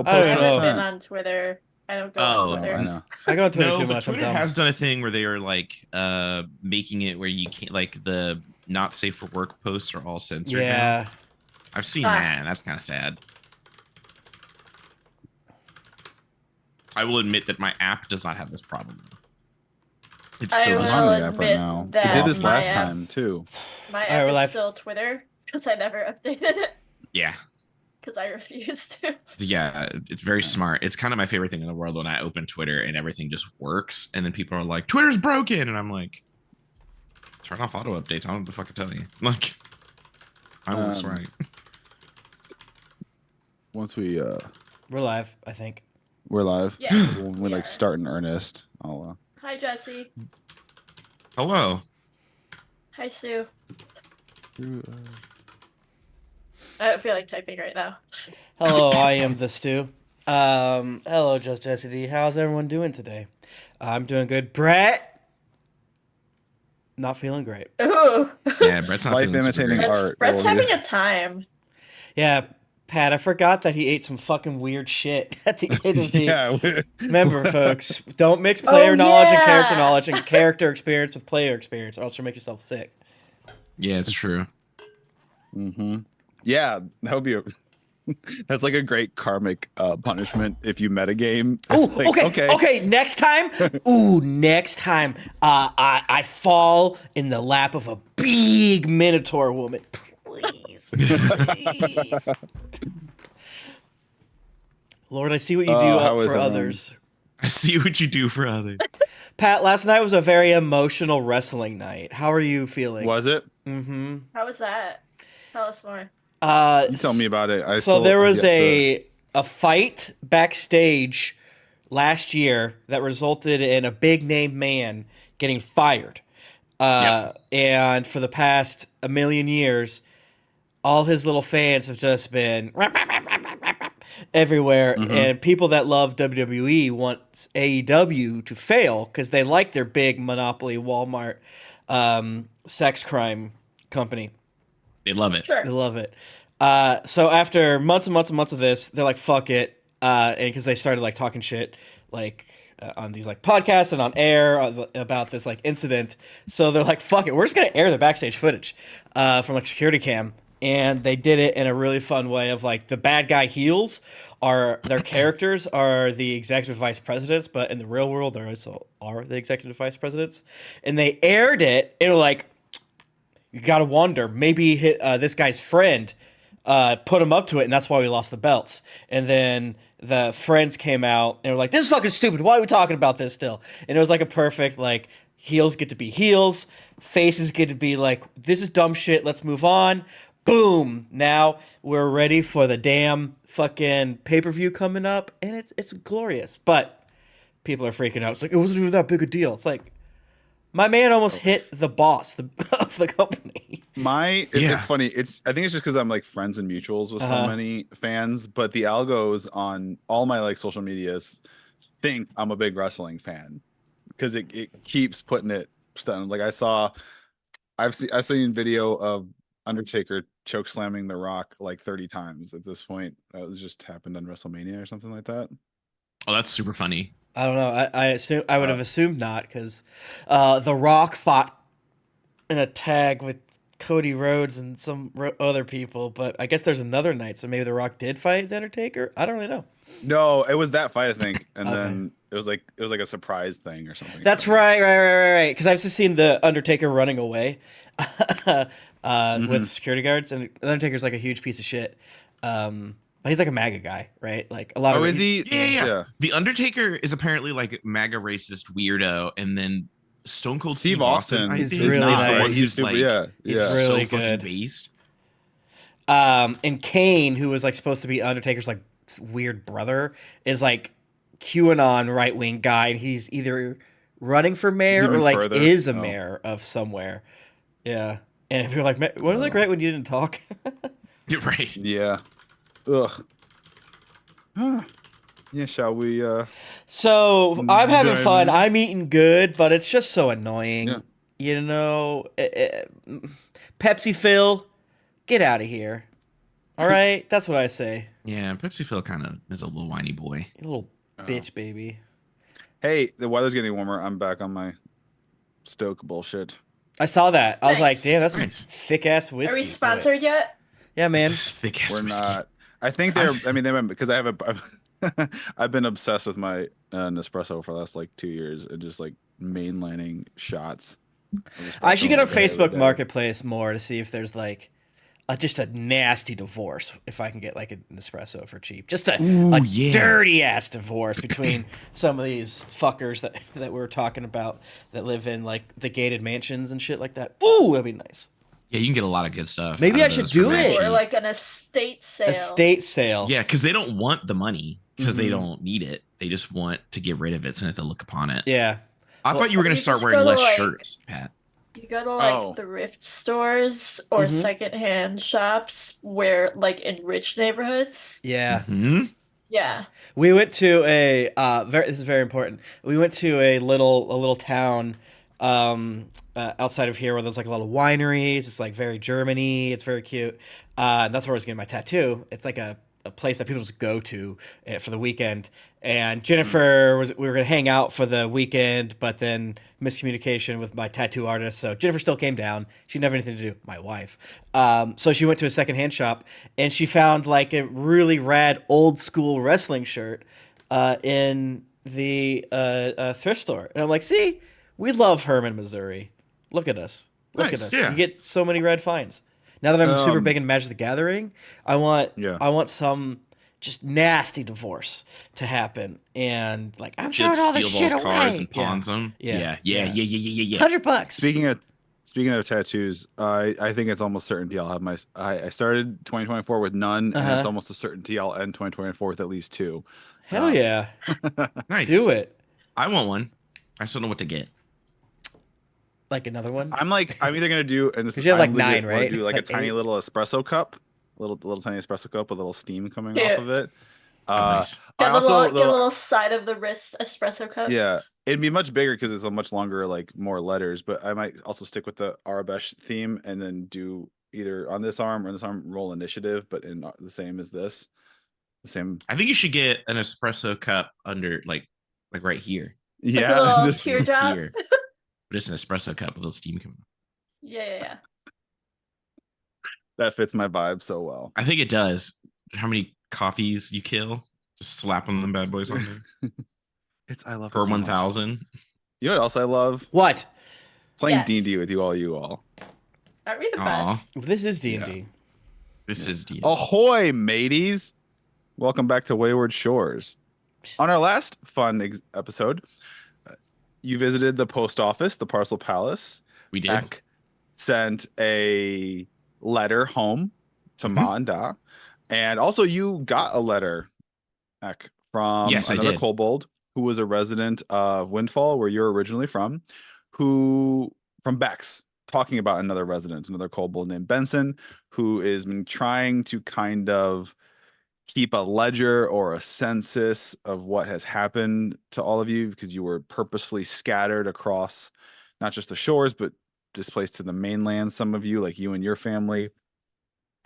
No, I post don't haven't been know. on Twitter. I don't go on Oh, Oh, I Twitter. know. I go on Twitter no, too but much. I'm Twitter dumb. has done a thing where they are like making it where you can't like the not safe for work posts are all censored now. Yeah. I've seen Ah, that, and that's kind of sad. I will admit that my app does not have this problem. It's I still I'm just on will the app right admit now. It did that this awful. last time too. my All right, app we're is live. still Twitter because I never updated it Yeah. because I refuse to. Yeah, it's very smart. It's kind of my favorite thing in the world when I open Twitter and everything just works, and then people are like, "Twitter's broken," and I'm like, "Turn off auto updates." I don't know what the fuck to tell you. Like, I works Um, right. once We're live, I think. we're live, Yes, when we we like are. start in earnest, I'll Hi, Jesse. Hello. Hi, Sue. uh, I don't feel like typing right now. Hello, I am the Stew. Hello, Just Jesse D. How's everyone doing today? I'm doing good. Brett, not feeling great. Ooh. Yeah, Brett's not life feeling super imitating great. art. Brett's Well, having a time. Yeah, Pat, I forgot that he ate some fucking weird shit at the end of the. yeah. Remember, folks, don't mix Oh, player knowledge and character yeah. knowledge and character experience with player experience, or else you'll make yourself sick. Yeah, it's true. Mm-hmm. Yeah, that would be a. That's like a great karmic punishment if you metagame. Oh, It's like, okay. Next time, next time, I fall in the lap of a big minotaur woman. Please, please. Lord, I see what you do how up is for everyone? others. I see what you do for others. Pat, last night was a very emotional wrestling night. How are you feeling? Was it? Mm-hmm. How was that? Tell us more. You tell me about it. I So still there have was yet to- a fight backstage last year that resulted in a big name man getting fired. And for the past a million years, all his little fans have just been everywhere. And people that love WWE want AEW to fail because they like their big monopoly Walmart sex crime company. They love it. They Sure. love it. So after months and months and months of this, they're like, "Fuck it," and because they started like talking shit, like on these like podcasts and on air about this like incident. So they're like, "Fuck it, we're just gonna air the backstage footage from like security cam," and they did it in a really fun way of like the bad guy heels are their characters are the executive vice presidents, but in the real world, they also are the executive vice presidents, and they aired it and were like, you gotta wonder, maybe this guy's friend put him up to it, and that's why we lost the belts. And then the friends came out and were like, "This is fucking stupid. Why are we talking about this still?" And it was like a perfect like heels get to be heels, faces get to be like, "This is dumb shit. Let's move on." Boom! Now we're ready for the damn fucking pay-per-view coming up, and it's glorious. But people are freaking out. It's like it wasn't even that big a deal. It's like my man almost hit the boss of the company. Yeah. It's funny. I think it's just because I'm like friends and mutuals with so Uh-huh. many fans, but the algos on all my like social medias think I'm a big wrestling fan because it keeps putting it stunned. Like I've seen video of Undertaker choke slamming The Rock like 30 times at this point. That was just happened on WrestleMania or something like that. Oh, that's super funny. I don't know. I would have assumed not because The Rock fought in a tag with Cody Rhodes and some other people, but I guess there's another night, so maybe The Rock did fight The Undertaker. I don't really know. No, it was that fight, I think, and Okay. then it was like a surprise thing or something. That's right. Because I've just seen The Undertaker running away with security guards, and The Undertaker's like a huge piece of shit. But he's like a MAGA guy, right? Like a lot of Oh, is he? Yeah. The Undertaker is apparently like MAGA racist weirdo, and then Stone Cold Steve Austin is is really not the nice. one He's who's super. like Yeah, he's yeah. really so fucking good. based. And Kane, who was like supposed to be Undertaker's like weird brother, is like QAnon right wing guy, and he's either running for mayor or even like further. is a Oh. mayor of somewhere. Yeah, and if you're like, "When was it great when you didn't talk?" You're right. Yeah. Ugh. Yeah. Shall we? So I'm having dive fun. in? I'm eating good, but it's just so annoying. Yeah. You know, Pepsi Phil, get out of here. All right, that's what I say. Yeah, Pepsi Phil kind of is a little whiny boy. You little Oh. bitch, baby. Hey, the weather's getting warmer. I'm back on my Stoke bullshit. I saw that. I was like, Nice. damn, that's some Nice. thick ass whiskey. Are we Do it. sponsored yet? Yeah, man. This thick ass We're whiskey. not. I think they're. I mean, they went because I have a. I've been obsessed with my Nespresso for the last like 2 years and just like mainlining shots. of I should get on espresso every Facebook day. Marketplace more to see if there's like just a nasty divorce. If I can get like an espresso for cheap, just a yeah. dirty ass divorce between some of these fuckers that we were talking about that live in like the gated mansions and shit like that. Ooh, that'd be nice. Yeah, you can get a lot of good stuff. Maybe out I of should those do for it. cheap. Or like an estate sale. Estate sale. Yeah, because they don't want the money because they Mhm. don't need it. They just want to get rid of it so they have to look upon it. Yeah. I thought you were going You to start just wearing go to, less like- shirts, Pat. You go to like Oh. thrift stores or Mhm. secondhand shops where like in rich neighborhoods. Yeah. Hmm. Yeah. We went to a this is very important. We went to a little town outside of here where there's like a lot of wineries. It's like very Germany. It's very cute. And that's where I was getting my tattoo. It's like a place that people just go to for the weekend. And Jennifer we were gonna hang out for the weekend, but then miscommunication with my tattoo artist. So Jennifer still came down. She didn't have anything to do. My wife. So she went to a secondhand shop and she found like a really rad old school wrestling shirt in the thrift store. And I'm like, see, we love Herman, Missouri. Look at us. Look Nice, at us. yeah. You get so many red finds. Now that I'm super big in Magic the Gathering, I want some just nasty divorce to happen, and like I'm Just throwing all this steal shit those cards away. and pawns them. Yeah. Yeah. $100. Speaking of tattoos, I think it's almost certainty I'll have my. I started 2024 with none, and Uh-huh. it's almost a certainty I'll end 2024 with at least 2. Hell yeah, Nice. do it. I want one. I still don't know what to get. Like another one. I'm either gonna do and this 'Cause you have, like, I'm legit 9, wanna right? Do like Like a tiny 8? little espresso cup, little tiny espresso cup with a little steam coming Yeah. off of it. Nice. I Get a also little side of the wrist espresso cup. yeah, it'd be much bigger because it's a much longer, like more letters. But I might also stick with the Arabesh theme and then do either on this arm or on this arm roll initiative, but in the same as this, the same. I think you should get an espresso cup under like right here. Yeah, little just- teardrop. Here. But it's an espresso cup with a little steam coming. Yeah. that fits my vibe so well. I think it does. How many coffees you kill? Just slapping them bad boys on there. I love Per it so much. 1,000. You know what else I love? What? Playing Yes. D&D with you all. Aren't we the Aw. best? This is D&D. This is deal. Ahoy, mateys! Welcome back to Wayward Shores. On our last fun episode, you visited the post office, the Parcel Palace. We did. Ek sent a letter home to Mhm. Ma and Da. And also you got a letter, Ek, from Yes, I another did. kobold who was a resident of Windfall, where you're originally from, from Bex, talking about another resident, another kobold named Benson, who has been trying to kind of keep a ledger or a census of what has happened to all of you because you were purposefully scattered across not just the shores but displaced to the mainland, some of you, like you and your family.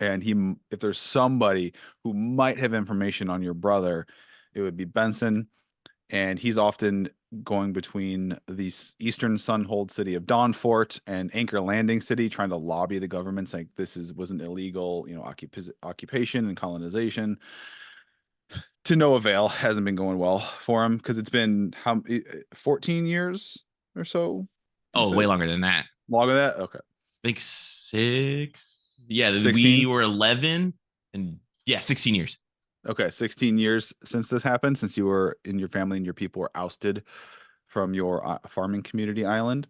And if there's somebody who might have information on your brother, it would be Benson. And he's often going between the eastern Sunhold city of Dawnfort and Anchor Landing City, trying to lobby the government, saying this was an illegal, occupation and colonization. To no avail. Hasn't been going well for him because it's been 14 years or so. Oh, So- way longer than that. Longer than that? Okay. I think 6. Yeah, we 16? were 11 and 16 years. Okay, 16 years since this happened, since you were in your family and your people were ousted from your farming community island.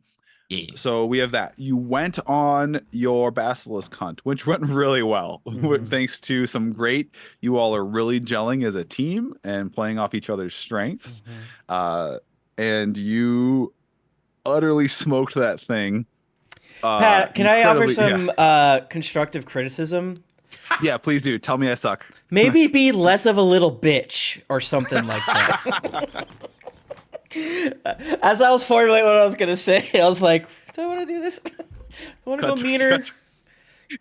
Yeah. So we have that. You went on your basilisk hunt, which went really well, Mhm. thanks to some great. You all are really gelling as a team and playing off each other's strengths. And you utterly smoked that thing. Pat, can I offer incredibly- some constructive criticism? Yeah, please do. Tell me I suck. Maybe be less of a little bitch or something like that. As I was formulating what I was gonna say, I was like, "Do I want to do this? I want to go Cut- meaner." cut-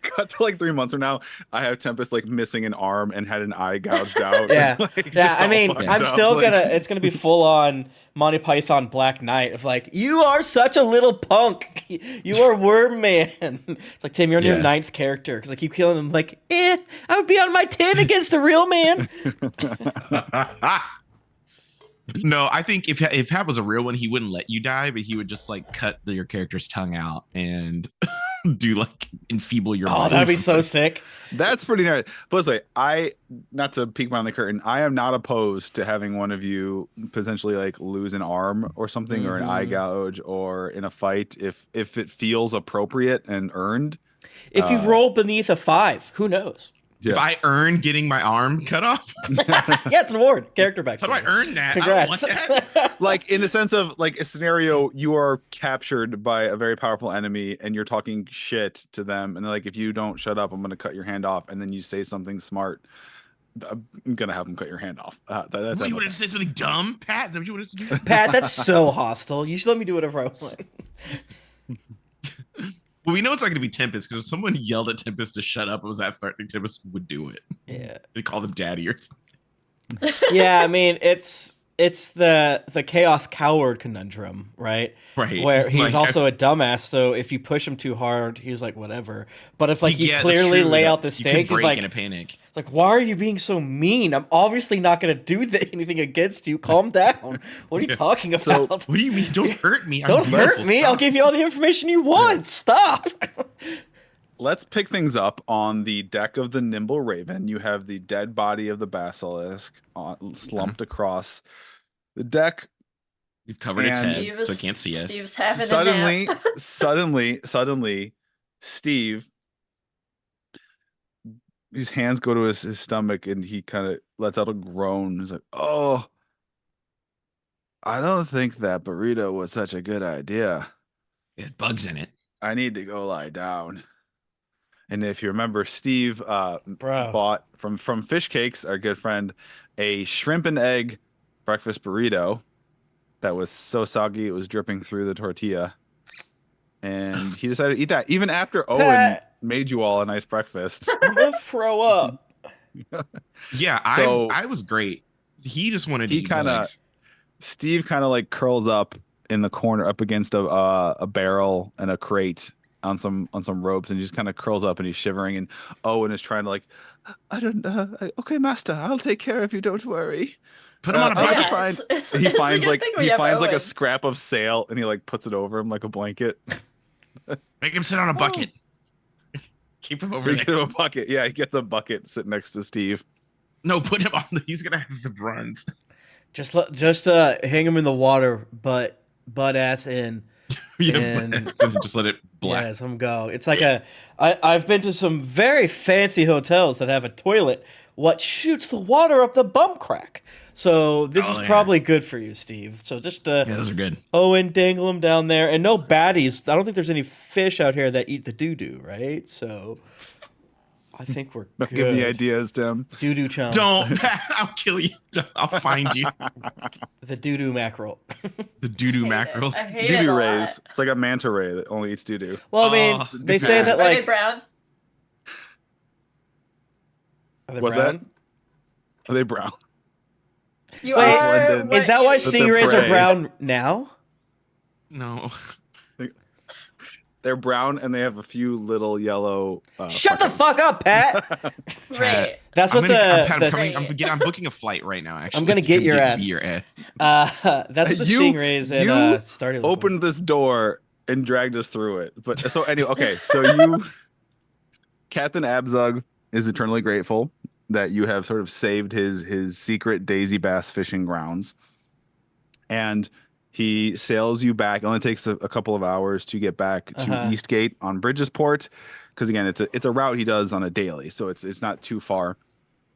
cut to like 3 months from now, I have Tempest like missing an arm and had an eye gouged out. Yeah. Like, Yeah, just I all mean, fucked I'm up, still like- it's gonna be full on Monty Python Black Knight of like, you are such a little punk. You are Worm Man. It's like, Tim, you're on your Yeah. 9th character because I keep killing them. Like, I would be on my 10 against a real man. No, I think if Pat was a real one, he wouldn't let you die, but he would just like cut your character's tongue out and do like enfeeble your. Oh, body or that'd be so something. sick. That's pretty nice. But wait, not to peek behind the curtain, I am not opposed to having one of you potentially like lose an arm or something, or an eye gouge, or in a fight if it feels appropriate and earned. If you roll beneath a 5, who knows? Yeah. If I earn getting my arm cut off, Yeah, it's an award. Character back. how do I earn that? Congrats. I don't want that. Like in the sense of like a scenario, you are captured by a very powerful enemy and you're talking shit to them, and they're like, if you don't shut up, I'm gonna cut your hand off, and then you say something smart, I'm gonna have them cut your hand off. What, you wanted to say something dumb, Pat? Is that what you wanted to do? Pat, that's so hostile. You should let me do whatever I want. Well, we know it's not going to be Tempest because if someone yelled at Tempest to shut up, it was that threatening. Tempest would do it. Yeah. They call them daddy or something. Yeah, I mean, it's the chaos coward conundrum, right? Right. Where he's Like, also a dumbass, so if you push him too hard, he's like whatever. But if like you yeah, that's clearly true, lay though. out the You could stakes, he's break like, in a panic. it's like, why are you being so mean? I'm obviously not going to do anything against you. Calm down. What are you talking about? What do you mean? Don't hurt me. I'm Don't hurt beautiful. me. Stop. I'll give you all the information you want. Stop. Let's pick things up on the deck of the Nimble Raven. You have the dead body of the basilisk slumped across the deck. You've covered its And- head, so it can't see us. Steve's having a Suddenly, nap. suddenly, Steve, his hands go to his stomach, and he kind of lets out a groan. He's like, "Oh, I don't think that burrito was such a good idea. It had bugs in it. I need to go lie down." And if you remember, Steve Bro. bought from Fish Cakes, our good friend, a shrimp and egg breakfast burrito that was so soggy it was dripping through the tortilla. And he decided to eat that even after Owen Pat. made you all a nice breakfast. I'm going to throw up. Yeah, So- I was great. He just wanted to He eat kinda- bugs. Steve kind of like curls up in the corner up against a barrel and a crate on some ropes, and he just kind of curls up and he's shivering, and Owen is trying to like, I don't okay, master, I'll take care of you, don't worry. Put him on a I bucket. can find- it's He a finds good like thing we he have finds like a Owen. scrap of sail, and he like puts it over him like a blanket. Make him sit on a bucket. Keep him over He there. gets a bucket. Yeah, he gets a bucket sitting next to Steve. No, put him on. He's gonna have the runs. Just hang him in the water, butt ass in. Yeah, And- so just let it black. Yeah, let him go. It's like I've been to some very fancy hotels that have a toilet what shoots the water up the bum crack. So this is yeah. probably good for you, Steve. So just Yeah, those are good. Owen, dangle him down there, and no baddies. I don't think there's any fish out here that eat the doo doo, right? So I think we're Don't good. give me ideas, Tim. Doo doo chum. Don't, Pat, I'll kill you. I'll find you. The doo doo mackerel. The doo-doo I hate it. mackerel. I hate it Doo-doo a rays. lot. It's like a manta ray that only eats doo-doo. Well, I mean, Oh, they say that Are they like brown? are they What's brown? Are they brown? You Wait, are. Blended. what Is that why you- the stingrays are prey. brown now? No. They're brown and they have a few little yellow. Shut the fuck up, Pat. Right. That's I'm what gonna- I'm, the coming- I'm booking a flight right now. Actually, I'm gonna to get come your ass. Your ass. that's what the You- stingrays and you started. opened this door and dragged us through it. But so anyway, okay. So you, Captain Abzug, is eternally grateful that you have sort of saved his secret Daisy Bass fishing grounds, and he sails you back. It only takes a couple of hours to get back to Uh-huh. Eastgate on Bridgesport, because again, it's a route he does on a daily, so it's not too far.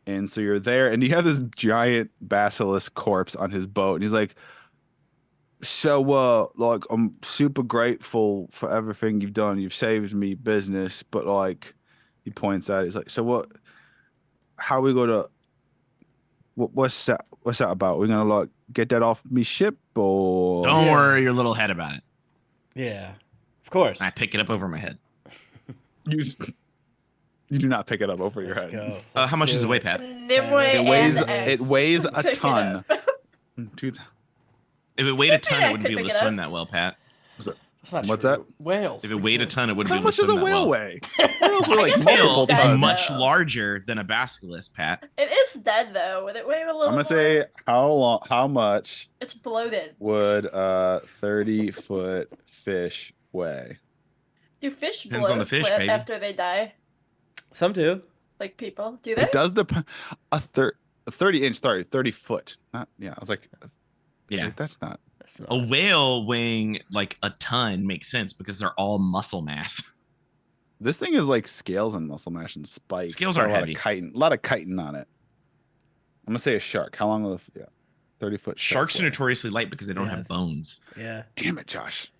And so you're there, and you have this giant basilisk corpse on his boat, and he's like, "So, like, I'm super grateful for everything you've done. You've saved me business, but like," he points at it. He's like, "So what? How we gonna? What's that? What's that about? We're gonna like get that off me ship, or Don't Yeah. worry your little head about it. Yeah, of course. I pick it up over my head. you You do not pick it up over your Let's head. go. How much does it weigh, Pat? Nimue It weighs and it X weighs can a pick it ton. up. Dude, If it weighed a ton, I it wouldn't be could able to pick it swim up. that well, Pat. That's not What's true. Whales. If it weighed a exist. ton, it wouldn't how be able much to does swim a that whale well. weigh? Whales are I like guess multiple it's Is dead, tons. much though. larger than a basilisk, Pat. It is dead though. Would it weigh a little I'm gonna more? say how much It's bloated. would a 30-foot fish weigh? Do fish Depends bloat on the fish, baby. after they die? Some do. Like people? Do they? It does depend. A 30-inch, 30 foot. Not yeah. I was like, Yeah. dude, that's not. That's not- A whale weighing like a ton makes sense because they're all muscle mass. This thing is like scales and muscle mash and spikes. Scales Got are a lot heavy. of chitin, a lot of chitin on it. I'm gonna say a shark. How long will 30-foot Sharks are weigh? notoriously light because they don't Yeah. have bones. Yeah. Damn it, Josh.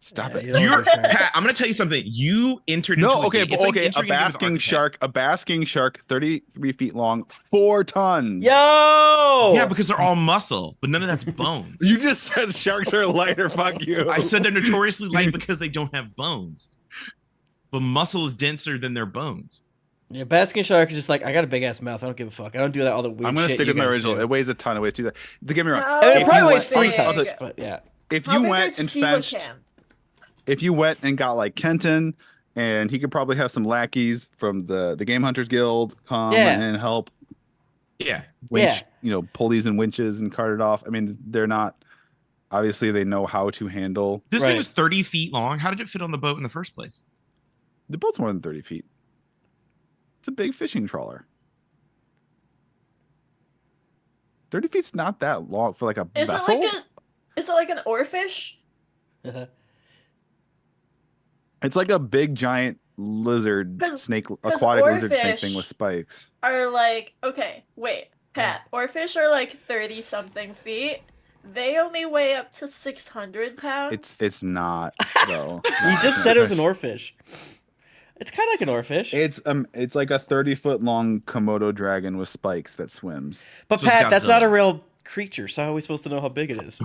Stop Yeah, it. you don't You're want to be a shark. Pat. I'm gonna tell you something. You entered No, into okay, it's but like okay. A entering game with basking architect. shark. A basking shark, 33 feet long, 4 tons. Yo. Yeah, because they're all muscle, but none of that's bones. You just said sharks are lighter. Fuck you. I said they're notoriously light because they don't have bones. But muscle is denser than their bones. Yeah, basking shark is just like I got a big ass mouth. I don't give a fuck. I don't do that all the weird I'm gonna shit stick you with my guys original. do. It weighs a ton. It weighs 2. Don't get me wrong. How I mean, it If probably you weighs went- 3 I'll tons, just- but yeah. If How you big went are and fenched, coelacanth? if you went and got like Kenton, and he could probably have some lackeys from the Game Hunters Guild come Yeah. and help Yeah. winch, pulleys and winches and cart it off. I mean, they're not obviously they know how to handle. This Right. thing was 30 feet long. How did it fit on the boat in the first place? The boat's more than 30 feet. It's a big fishing trawler. 30 feet's not that long for like a Is vessel. it like an oarfish? It's like a big giant lizard 'Cause- snake, 'cause aquatic lizard snake oarfish- thing with spikes. Are like okay, wait, Pat. Oarfish are like 30 something feet. They only weigh up to 600 pounds. It's not though. You just said it was an oarfish. It's kind of like an oarfish. It's like a 30-foot long Komodo dragon with spikes that swims. But So it's Pat, that's not Godzilla. a real creature. So how are we supposed to know how big it is?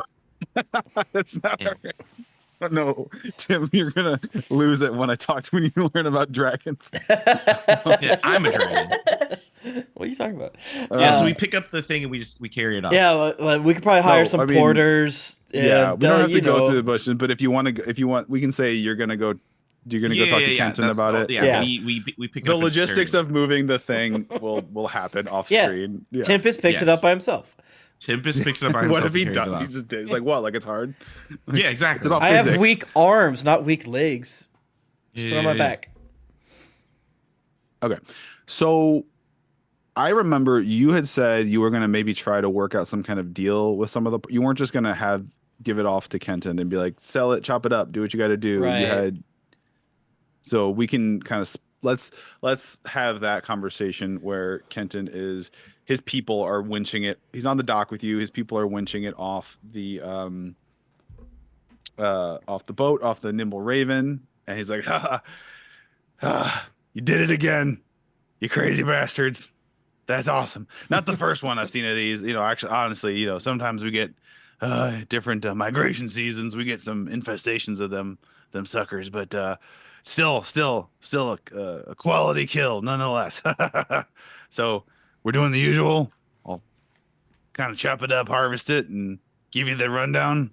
That's not Yeah. right. No, Tim, you're gonna lose it when you learn about dragons. Yeah, I'm a dragon. What are you talking about? Yeah, so Uh, we pick up the thing and we carry it off. Yeah, like, we could probably hire No, some I mean, porters. Yeah, and, we don't have you to go know, through the bushes, but if you want, we can say you're gonna go talk to Kenton that's about all- it. Yeah, Yeah. we pick it The up and logistics carry it. of moving the thing will happen off Yeah. screen. Yeah. Tempest picks it Yes. up by himself. Tempest picks it up by himself. What if he and carries does? it He off. just did. He's like, what? Like it's hard? Yeah, exactly. It's about I have physics. weak arms, not weak legs. Just put it on my Yeah. back. Okay, so I remember you had said you were gonna maybe try to work out some kind of deal with some of the. You weren't just gonna give it off to Kenton and be like, sell it, chop it up, do what you got to do. Right. You had. So we can kind of let's have that conversation where Kenton is. His people are winching it. He's on the dock with you. His people are winching it off the boat, off the Nimble Raven, and he's like, you did it again, you crazy bastards. That's awesome. Not the first one I've seen of these. Actually, honestly, sometimes we get different migration seasons. We get some infestations of them suckers, but still a quality kill nonetheless. So we're doing the usual. I'll kind of chop it up, harvest it, and give you the rundown.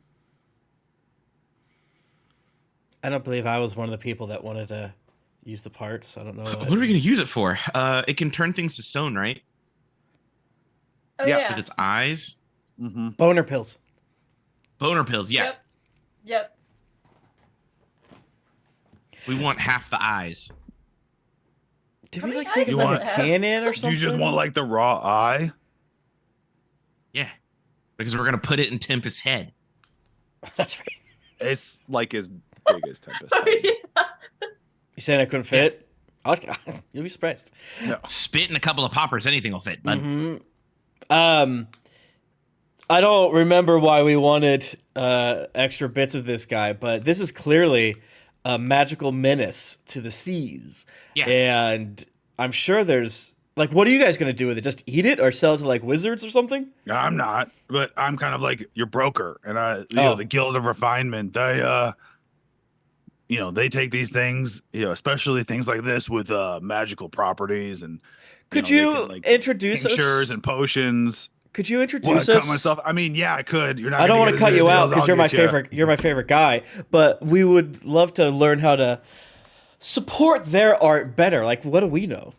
I don't believe I was one of the people that wanted to use the parts. I don't know. What are we going to use it for? It can turn things to stone, right? Oh Yeah, yeah. With its eyes. Mm-hmm. Boner pills. Boner pills, yeah. Yep. Yep. We want half the eyes. Did How we many like think eyes of does like it a have? cannon or Do something? you just want like the raw eye? Yeah. Because we're going to put it in Tempest's head. That's right. It's like as big as Tempest. Oh, yeah. You saying I couldn't fit? You'll be surprised. No. Spit in a couple of poppers, anything will fit, bud. Hmm. I don't remember why we wanted extra bits of this guy, but this is clearly a magical menace to the seas. Yeah. And I'm sure there's like, what are you guys gonna do with it? Just eat it or sell it to like wizards or something? I'm not, but I'm kind of like your broker, and Oh. the Guild of Refinement. they take these things, especially things like this with magical properties, and Could they you can, like, introduce tinctures us? and potions. Could you What, introduce cut us? myself? I mean, yeah, I could. You're not. I don't want want to cut you out because you're my favorite. You're my favorite guy. But we would love to learn how to support their art better. Like, what do we know?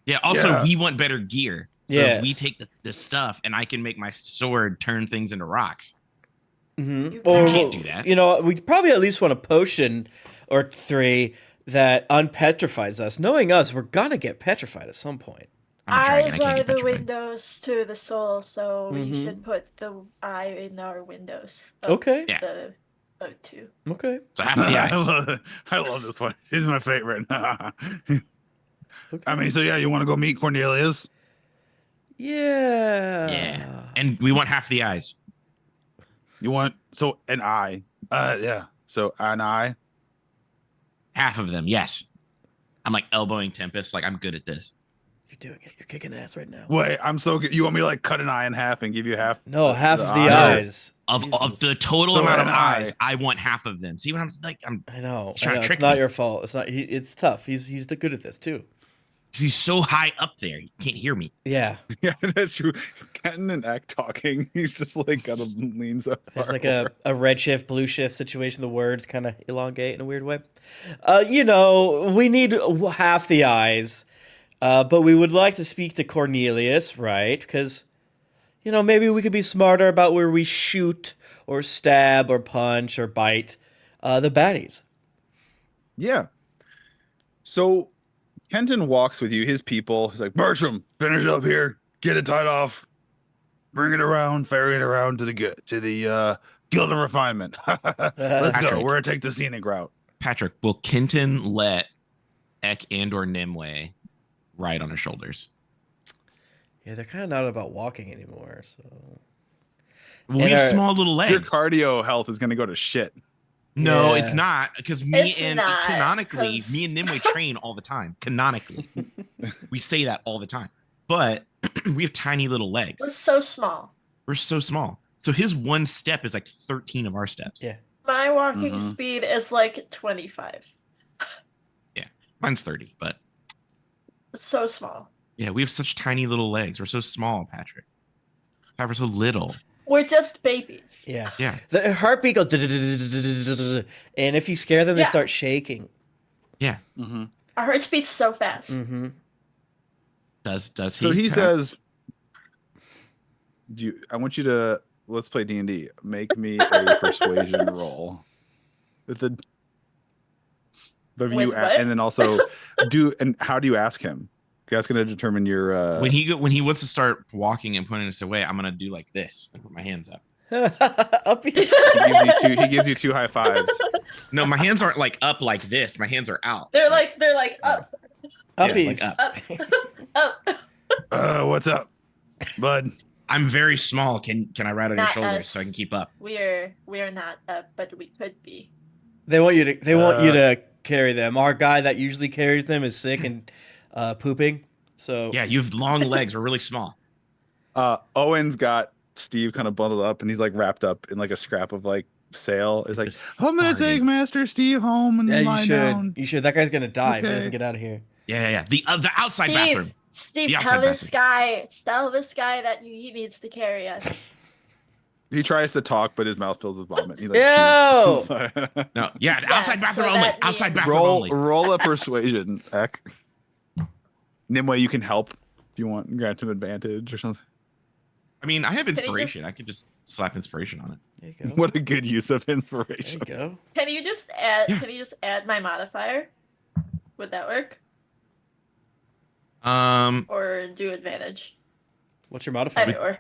Yeah. Also, Yeah. we want better gear. So if we Yes. take the stuff, and I can make my sword turn things into rocks. You Or can't do that. we probably at least want a potion or 3 that unpetrifies us. Knowing us, we're gonna get petrified at some point. I'm a dragon. I Eyes can't are get the petrified. windows to the soul, so we Mhm. should put the eye in our windows. Okay. Yeah. The O2. Okay. So half the eyes. I love this one. He's my favorite. Okay. I mean, so yeah, you want to go meet Cornelius? Yeah. Yeah. And we want half the eyes. You want an eye? Yeah. So an eye. Half of them, yes. I'm like elbowing Tempest. Like, I'm good at this. You're doing it. You're kicking ass right now. Wait, I'm so good. You want me to like cut an eye in half and give you half? No, half the of the eye? eyes. Of Jesus. the total So amount of an eye. eyes, I want half of them. See what I'm like? I know. He's trying to It's trick not me. your fault. It's not. It's tough. He's good at this too. He's so high up there, he can't hear me. Yeah. Yeah, that's true. Kenton and Eck talking. He's just like kind of leans up. There's like a red shift, blue shift situation. The words kind of elongate in a weird way. We need half the eyes, but we would like to speak to Cornelius, right? Because, maybe we could be smarter about where we shoot or stab or punch or bite the baddies. Yeah. So Kenton walks with you, his people. He's like, Bertram, finish up here, get it tied off, bring it around, ferry it around to the Guild of Refinement. Let's go. Patrick. We're gonna take the scenic route. Patrick, will Kenton let Ek and or Nimue ride on his shoulders? Yeah, they're kind of not about walking anymore. So Well, we And have our- small little legs. Your cardio health is gonna go to shit. No, Yeah. it's not, because me It's and not, canonically, 'cause- me and Nimue train all the time. Canonically, we say that all the time. But we have tiny little legs. We're so small. We're so small. So his one step is like 13 of our steps. Yeah. My walking Mhm. speed is like 25. Mine's 30, but It's so small. yeah, we have such tiny little legs. We're so small, Patrick. We're so little. We're just babies. yeah, Yeah. the heartbeat goes, and if you scare them, they Yeah. start shaking. Yeah. Mm-hmm. Our heart beats so fast. Mm-hmm. Does he? So he Pat? says, I want you to let's play D&D. Make me a persuasion roll. With the With you what? and then also and how do you ask him? That's going to determine your when he wants to start walking and pointing us away, I'm gonna do like this and put my hands up. Up his- he gives you two high fives. No, my hands aren't like up like this. My hands are out. They're like up, uppies. like up. up. What's up, bud? I'm very small. Can I ride on your Not shoulders us. so I can keep up? We're not up, but we could be. They want you to carry them. Our guy that usually carries them is sick and pooping. So Yeah, you have long legs. We're really small. Owen's got Steve kind of bundled up, and he's like wrapped up in like a scrap of like sail. It's like, Just I'm gonna farting. take Master Steve home and yeah, lie you should. down. You should. That guy's gonna die if he Okay. doesn't get out of here. Yeah. The outside bathroom. Steve, The outside tell this guy that he needs to carry us. He tries to talk, but his mouth fills with vomit. He like Ew! pukes. No, yeah, outside so bathroom only. that Outside means- bathroom only. roll a persuasion, Eck. Nimue, you can help if you want. Grant him advantage or something. I mean, I have he just- inspiration. I could just slap inspiration on it. There you go. What a good use of There inspiration. you go. Can you just add? Yeah. Can you just add my modifier? Would that work? Or do advantage? What's your Either modifier? or.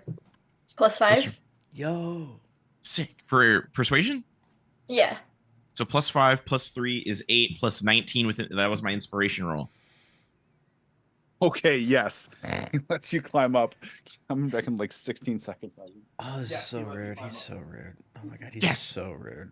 +5. Yo. Sick for persuasion. Yeah. So +5, +3 is 8, +19 with it. That was my inspiration roll. Okay, yes. He lets you climb up. I'm back in like 16 seconds. Oh, this Yeah, is so he wants to rude. climb He's up. so rude. Oh my god, he's Yes. so rude.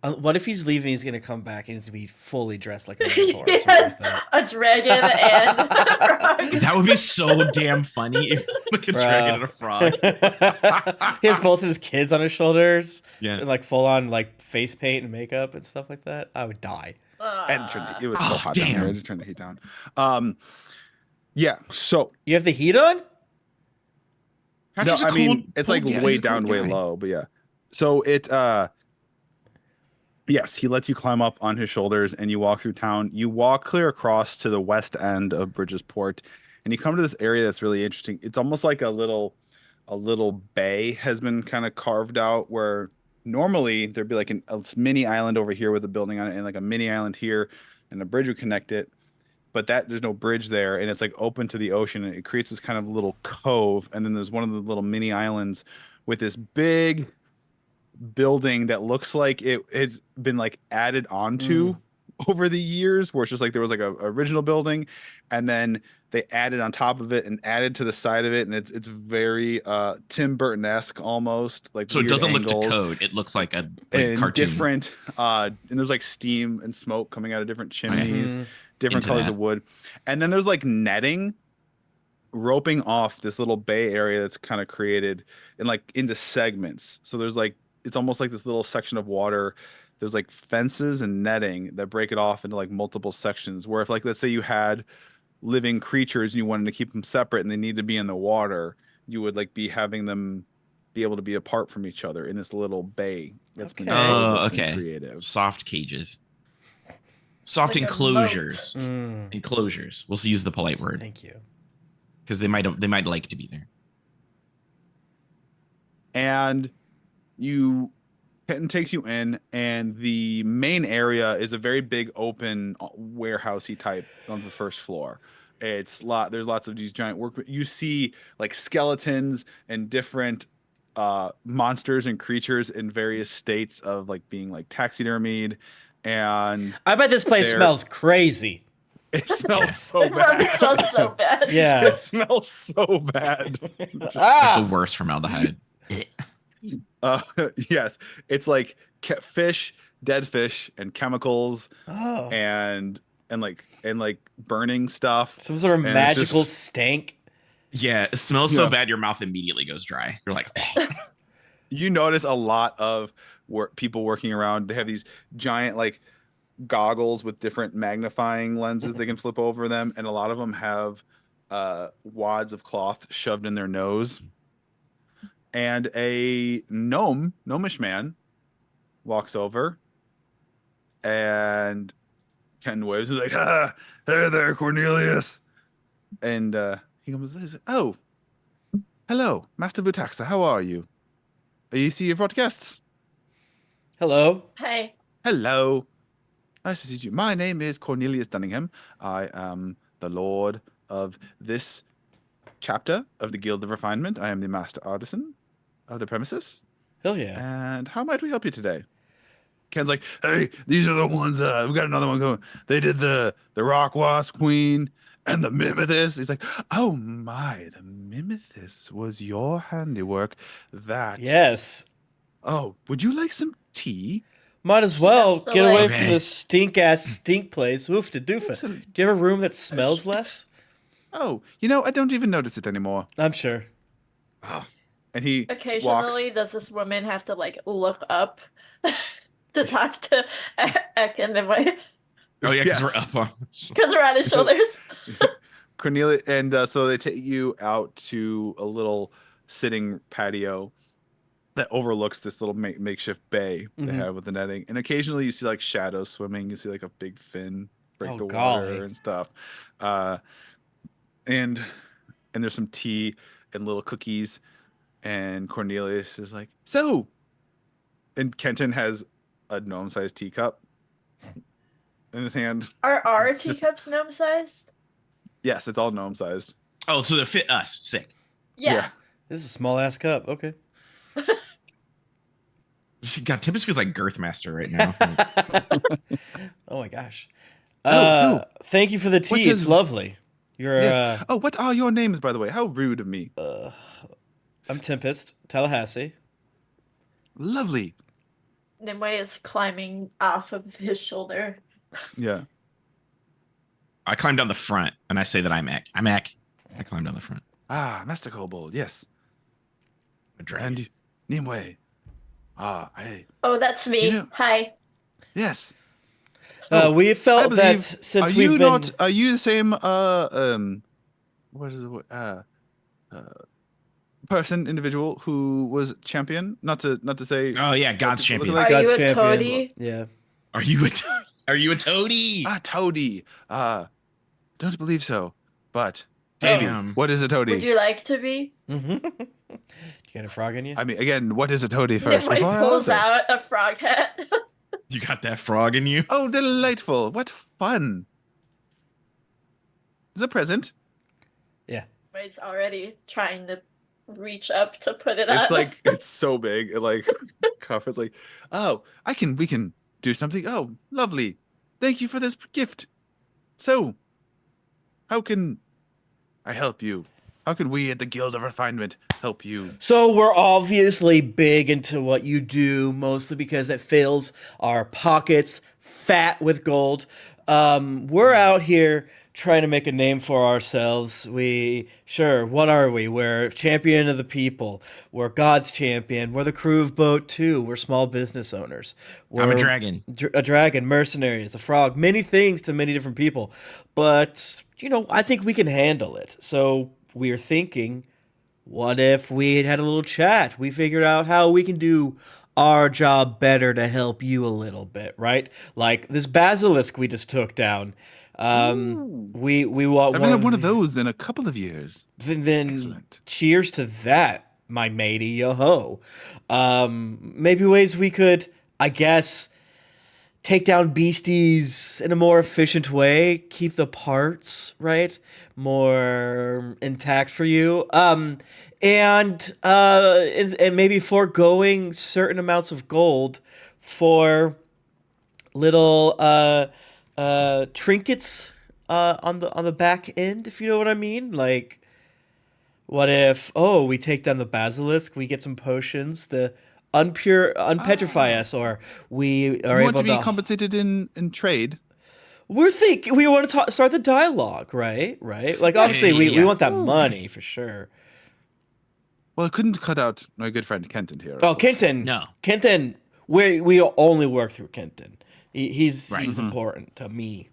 What if he's leaving? He's gonna come back and he's gonna be fully dressed like a minotaur. Or something Yes, like a dragon and a frog. That would be so damn funny if like a dragon and a frog. that. He has both of his kids on his shoulders, Yeah. and like full on like face paint and makeup and stuff like that. I would die. And it was so Oh, hot down here. I damn. had to turn the heat down. Yeah. So You have the heat on? Patches no, a I mean cool- it's cool like guy. way He's a cool down, way guy. low, but yeah. So it yes, he lets you climb up on his shoulders and you walk through town. You walk clear across to the west end of Bridgesport, and you come to this area that's really interesting. It's almost like a little bay has been kind of carved out where normally there'd be like a mini island over here with a building on it and like a mini island here and a bridge would connect it. But there's no bridge there and it's like open to the ocean and it creates this kind of little cove. And then there's one of the little mini islands with this big building that looks like it's been like added onto over the years, where it's just like there was like a original building and then they added on top of it and added to the side of it, and it's very Tim Burton-esque almost, like So it weird doesn't look angles to code. It looks like a and cartoon. different and there's like steam and smoke coming out of different chimneys, different Into colors that. of wood, and then there's like netting roping off this little bay area that's kind of created in like into segments. So there's like it's almost like this little section of water. There's like fences and netting that break it off into like multiple sections. Where if like let's say you had living creatures and you wanted to keep them separate and they need to be in the water, you would like be having them be able to be apart from each other in this little bay that's been, Okay. that's been Okay. creative. Soft cages. Soft Like a enclosures. Mm, Enclosures. We'll use the polite word thank you. because they might like to be there. And you Kenton takes you in, and the main area is a very big open warehousey type on the first floor. There's lots of these giant work. You see like skeletons and different monsters and creatures in various states of like being like taxidermied, and I bet this place There. smells crazy. it smells so It probably bad. smells so bad. Yeah. It smells so bad. Like Ah! the worst formaldehyde. Yes, it's like fish, dead fish, and chemicals, Oh. and like burning stuff. Some sort of and it's magical just- stank. Yeah, it smells so Yeah. bad your mouth immediately goes dry. You're like, You notice a lot of people working around. They have these giant like goggles with different magnifying lenses they can flip over them, and a lot of them have wads of cloth shoved in their nose. And a gnomish man walks over, and Ken waves. He's like, "Ah, there, Cornelius." And he comes and says, "Oh, hello, Master Vutaxa. How are you? You see, you brought guests. Hello. Hey, Hello. Nice to see you. My name is Cornelius Dunningham. I am the lord of this chapter of the Guild of Refinement. I am the master artisan of the premises. Hell yeah. And how might we help you today?" Ken's like, "Hey, these are the ones. We got another one going. They did the Rock Wasp Queen and the Mimethys." He's like, "Oh my, the Mimethys was your handiwork. That Yes. Oh, would you like some tea?" Might as well Yes, get away away. from this stink place. Oof to doofa. Absolutely. Do you have a room that smells less? Oh, I don't even notice it anymore. I'm sure. And he occasionally walks. does this woman have to like look up to talk to Ekin and my oh yeah, because Yes. we're up on. because we're on his shoulders. Cornelia, and so they take you out to a little sitting patio that overlooks this little makeshift bay they Mhm. have with the netting. And occasionally you see like shadows swimming. You see like a big fin break Oh, the golly. water and stuff. And there's some tea and little cookies. And Cornelius is like, "So," and Kenton has a gnome-sized teacup in his hand. Are our It's just- teacups gnome sized? Yes, it's all gnome-sized. Oh, so they fit us. Sick. Yeah. This is a small ass cup. Okay. God, Timbus feels like Girthmaster right now. Oh my gosh. Oh, Thank you for the what tea. It's is- lovely. You're Yes. Oh, what are your names, by the way? How rude of me. I'm Tempest, Tallahassee. Lovely. Nimue is climbing off of his shoulder. Yeah. I climb down the front and I say that I'm Ek. I'm Ek. I climb down the front. Ah, Master Kobold, yes. A dragon. And Nimue. Ah, Oh, that's me. You know- Hi. yes. We I felt that believe- since are we've you been not? Are you the same? What is the word? Person, individual who was champion. Not to say. Oh yeah, God's people champion. look like- Are God's you a champion. toady? Yeah. Are you a Are you a toady? Toady. Don't believe so. But Damn. what is a toady? Would you like to be? Mm-hmm. You got a frog in you? I mean, again, what is a toady first? Nimue before I pulls answer? out a frog hat. You got that frog in you? Oh, delightful! What fun! Is a present. He's already trying to reach up to put it on. It's like it's so big. It like cuff. It's like, oh, we can do something. Oh, lovely. Thank you for this gift. So, how can I help you? How can we at the Guild of Refinement help you? So we're obviously big into what you do, mostly because it fills our pockets fat with gold. We're out here trying to make a name for ourselves. What are we? We're champion of the people. We're God's champion. We're the crew of Boat 2. We're small business owners. I'm a We're dragon. a dragon, mercenaries, a frog, many things to many different people. But, I think we can handle it. So we're thinking, what if we had a little chat? We figured out how we can do our job better to help you a little bit, right? Like this basilisk we just took down. We want I've had one of those in a couple of years. Then Excellent. cheers to that, my matey, yo-ho. Maybe ways we could, I guess, take down beasties in a more efficient way, keep the parts, right, more intact for you. And maybe foregoing certain amounts of gold for little trinkets on the back end, if you know what I mean. Like, what if we take down the basilisk, we get some potions to unpetrify us, or we are You able want to be compensated in trade? we want to start the dialogue, right? Like, obviously, we yeah. want that money for sure. Well, I couldn't cut out my good friend Kenton here. Oh, Kenton. No. Kenton. We only work through Kenton. He's Right. important to me.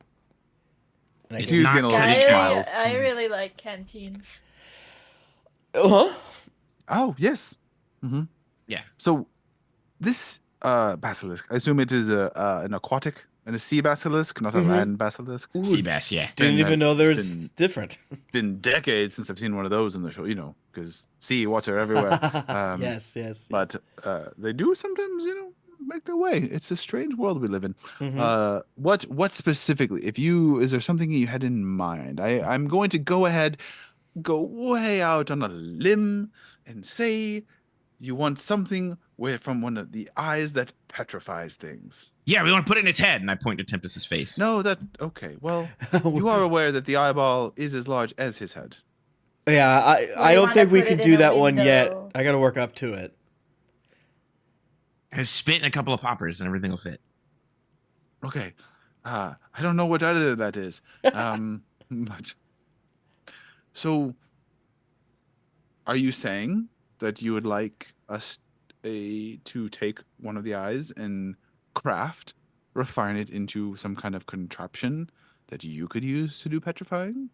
And I He's guess- not getting a little Pretty smiles. I really like canteens. Uh-huh. Oh, yes. Yeah. So, this basilisk, I assume it is an aquatic and a sea basilisk, not a land basilisk. Sea bass, yeah. Didn't Been, even know there was been- different. Been decades since I've seen one of those in the show, because sea, water everywhere. Yes. But they do sometimes, make their way. It's a strange world we live in. Mhm. What specifically? Is there something you had in mind? I'm going to go way out on a limb and say you want something from one of the eyes that petrifies things. Yeah, we want to put it in his head, and I point to Tempest's face. No, okay. Well, you are aware that the eyeball is as large as his head. Yeah, I We don't wanna think we put can it in do a that one yet. window. I got to work up to it. And spit in a couple of poppers, and everything will fit. Okay. I don't know what either that is. But so are you saying that you would like us to take one of the eyes and refine it into some kind of contraption that you could use to do petrifying?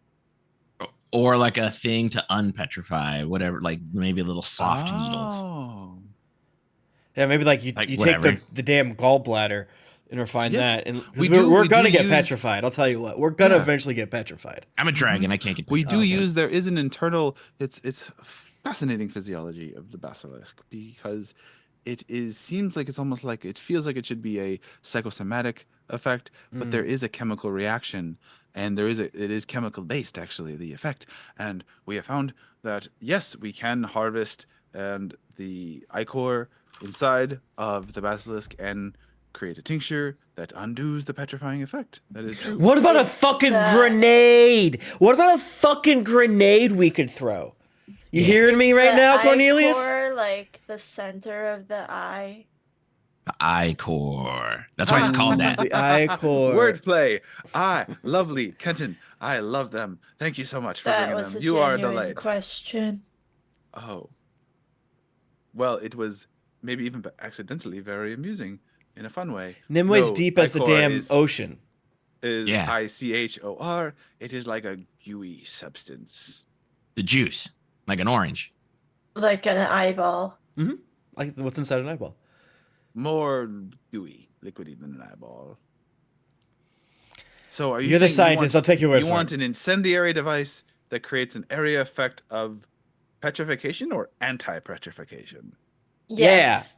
Or like a thing to unpetrify, whatever, like maybe little soft needles. Oh. Yeah, maybe like you Like, take whatever. the damn gallbladder and refine Yes. that. And 'cause We we're do gonna get use- petrified. I'll tell you what. We're gonna Yeah. eventually get petrified. I'm a dragon. I can't get. We do okay. there is an internal, it's fascinating physiology of the basilisk because seems like it feels like it should be a psychosomatic effect, but there is a chemical reaction and it is chemical based actually, the effect. And we have found that yes, we can harvest and the ichor inside of the basilisk and create a tincture that undoes the petrifying effect. That is true. What about a It's, fucking uh, grenade? What about a fucking grenade we could throw? You hearing me right The now, eye Cornelius? core, like the center of the eye. The eye core. That's why it's called that. The I-core. Wordplay. Lovely. Kenton, I love them. Thank you so much for That bringing was them. a You are a genuine delight. question. Oh. Well, it was maybe even accidentally very amusing in a fun way. Nimwe's No, deep as the ichor damn ocean. is Yeah. ICHOR. It is like a gooey substance. The juice, like an orange. Like an eyeball. Like what's inside an eyeball. More gooey, liquidy than an eyeball. So are you You're the saying scientist. I'll take your word you for want it. an incendiary device that creates an area effect of petrification or anti-petrification? Yes.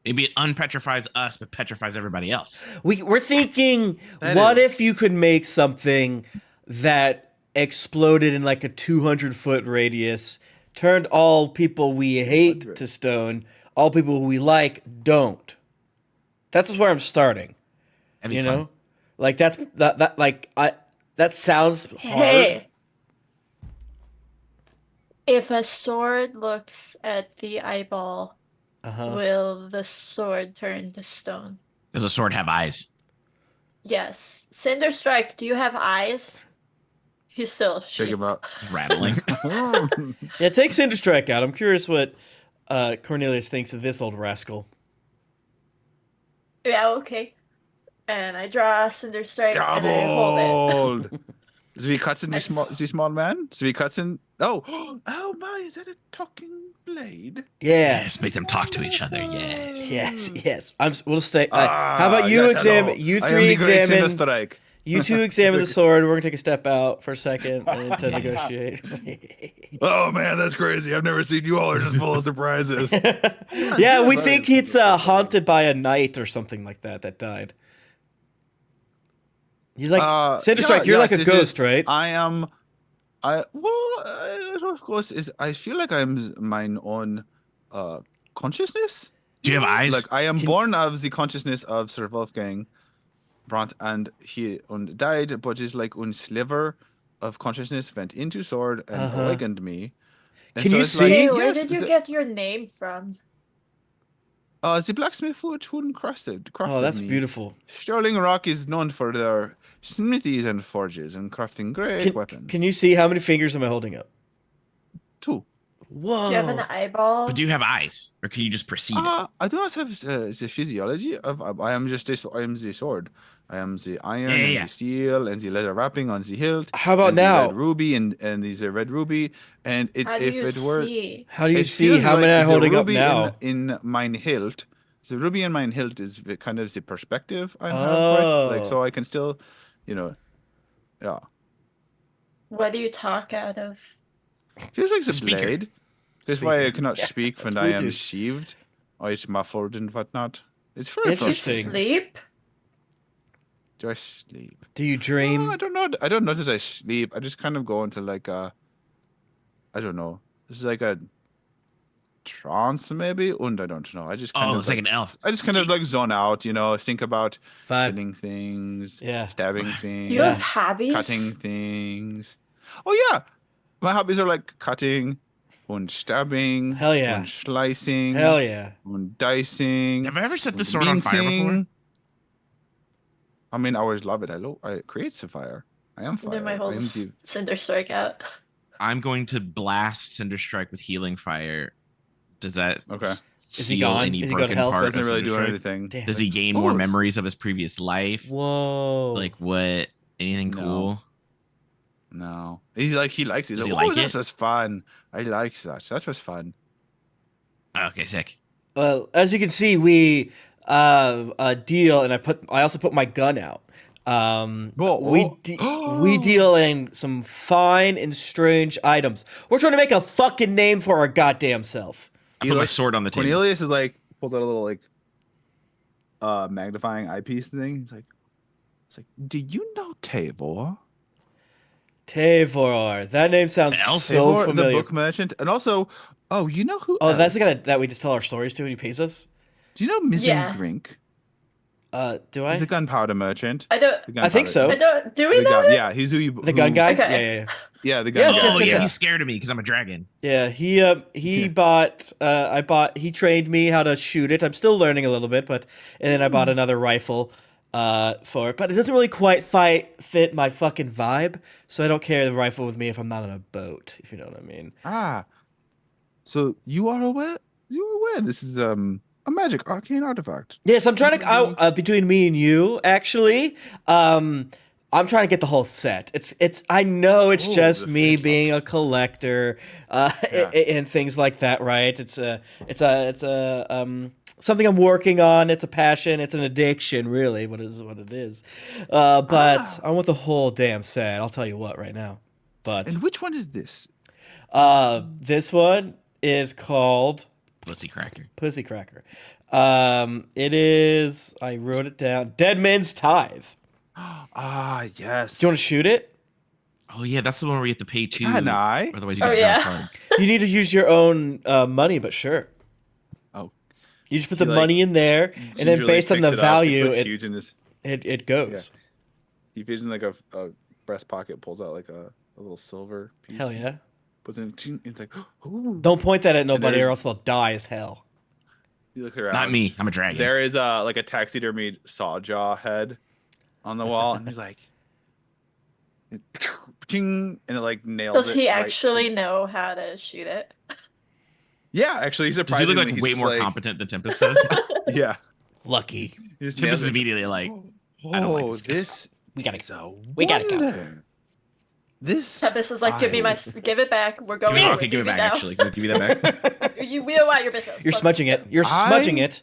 Maybe it unpetrifies us, but petrifies everybody else. We're thinking, That what is- if you could make something that exploded in like a 200-foot radius, turned all people we hate 200. to stone, all people we like don't. That's where I'm starting. That'd be You fun. know, like that sounds hard. Hey. If a sword looks at the eyeball, will the sword turn to stone? Does a sword have eyes? Yes. Cinder Strike, do you have eyes? He's still Check him sheep. out. Rattling. Yeah, take Cinder Strike out. I'm curious what Cornelius thinks of this old rascal. Yeah, okay. And I draw Cinder Strike and I hold it. Jawohl! Sie cuts in the small man? Sie cuts in. Oh, oh my! Is that a talking blade? Yeah. Yes, make them talk to each other. Yes. Yes. We'll stay. How about you yes, examine? hello. You I am three the great examine. Cinderstrike. You two examine the sword. We're gonna take a step out for a second and to negotiate. Oh man, that's crazy! I've never seen you all are just full of surprises. Yeah, we think it's haunted by a knight or something like that died. He's like Cinderstrike. You're like a ghost, right? I am. Of course, I feel like I'm mine own consciousness. Do you have eyes? Like I am born of the consciousness of Sir Wolfgang Brandt, and he died, but is like one sliver of consciousness went into sword and awakened me. And Can you it's see? Hey, where yes, did you the- get your name from? The blacksmith who crafted Oh, that's me. beautiful. Sterling Rock is known for their smithies and forges and crafting great weapons. Can you see how many fingers am I holding up? 2. Whoa. Do you have an eyeball? But do you have eyes, or can you just perceive it? I do not have the physiology of. I am just this. I am the sword. I am the iron Yeah, and yeah. the steel and the leather wrapping on the hilt. How about and the now? red ruby and the red ruby and it. How do if you it were, see? How do you it see? feels How like many am I the holding up ruby now? in mine hilt. The ruby in mine hilt is kind of the perspective I have. Right? Like so, I can still, yeah. What do you talk out of? Feels like the Speaker. blade. That's why I Speaker. cannot Yeah, speak that's when I am Bluetooth. sheathed. Or it's muffled and whatnot. It's very Interesting. frustrating. Sleep? Do I sleep? Do you dream? No, I don't know. I don't know that I sleep. I just kind of go into like a, I don't know. This is like a trance maybe, and I don't know. I just kind Oh, of it's like an elf. I just kind of like zone out, think about Vibe. killing things, Yeah. stabbing things, You have hobbies? cutting things. Oh yeah, my hobbies are like cutting, and stabbing, Hell yeah. and slicing, Hell yeah. and dicing. Have I ever set the and sword on fire before? mincing. I mean, I always love it. I create the fire. I am fire. Then my I whole am the Cinder Strike out. I'm going to blast Cinder Strike with healing fire. Does that Okay. Is he heal gone? any Is he go to broken hell? part Doesn't of really do Cinderstrike? anything. Damn. Does he gain more Oh, memories of his previous life? Whoa. Like what? Anything No. cool? No, he likes it. He's Does like, he oh, like that it? was fun. I like that. That was fun. Okay, sick. Well, as you can see, we deal, and I also put my gun out. Whoa, we whoa. we deal in some fine and strange items. We're trying to make a fucking name for our goddamn self. I put my sword on the table. Cornelius is like pulls out a little like magnifying eyepiece thing. It's like, do you know Tabor? Tavor. That name sounds Elf? so Tabor, the familiar. book merchant, and also, oh, you know who? Oh, that's the else? guy that we just tell our stories to and he pays us? Do you know Mizzen Yeah. Grink? Do He's I? a gunpowder merchant. I don't. The I think so. I don't. Do we The know gun, that? yeah, he's who you. The gun guy? Okay. Yeah. Yeah, the gun Yes, guy. Oh yes, yeah, yes. he's scared of me because I'm a dragon. Yeah, he bought he trained me how to shoot it. I'm still learning a little bit, but and then I bought another rifle for it, but it doesn't really quite fit my fucking vibe, so I don't carry the rifle with me if I'm not on a boat, if you know what I mean. Ah, so you are aware? You're aware this is a magic arcane artifact. Yes, I'm trying to between me and you actually. I'm trying to get the whole set. I know it's Oh, just the me fetch being a box. collector, Yeah. and things like that, right? It's something I'm working on. It's a passion. It's an addiction, really. What it is. But I want the whole damn set. I'll tell you what right now. But And which one is this? this one is called Pussy cracker. Pussy Cracker. It is. I wrote it down. Dead Man's Tithe. Ah, yes. Do you want to shoot it? Oh yeah, that's the one where you have to pay 2. Can I? Otherwise you Oh, get yeah. a card. You need to use your own money, but sure. Oh, You just put the He, like, money in there, and then gingerly based on the picks it up. value, It's, like, it, huge in his. it goes. He feeds in like a breast pocket, pulls out like a little silver piece. Hell yeah! Puts it in. Ching, it's like, ooh. Don't point that at nobody, there's- or else they'll die as hell. He looks around. Not me. I'm a dragon. There is like a taxidermied saw jaw head on the wall, and he's like, ching, and it like nails. Does it he right- actually know how to shoot it? Yeah, actually, he's Does he surprisingly. look like he's way just more like- competent than Tempest does? Yeah. Lucky. He just Tempest nails is it. immediately like, I don't like this guy. This We gotta is a We gotta go. wonder. This. Tempest is like, give it back. We're Give going. it, for okay, give it back. now. Actually, give me that back. We don't want your business. You're Let's smudging go. it. You're smudging it.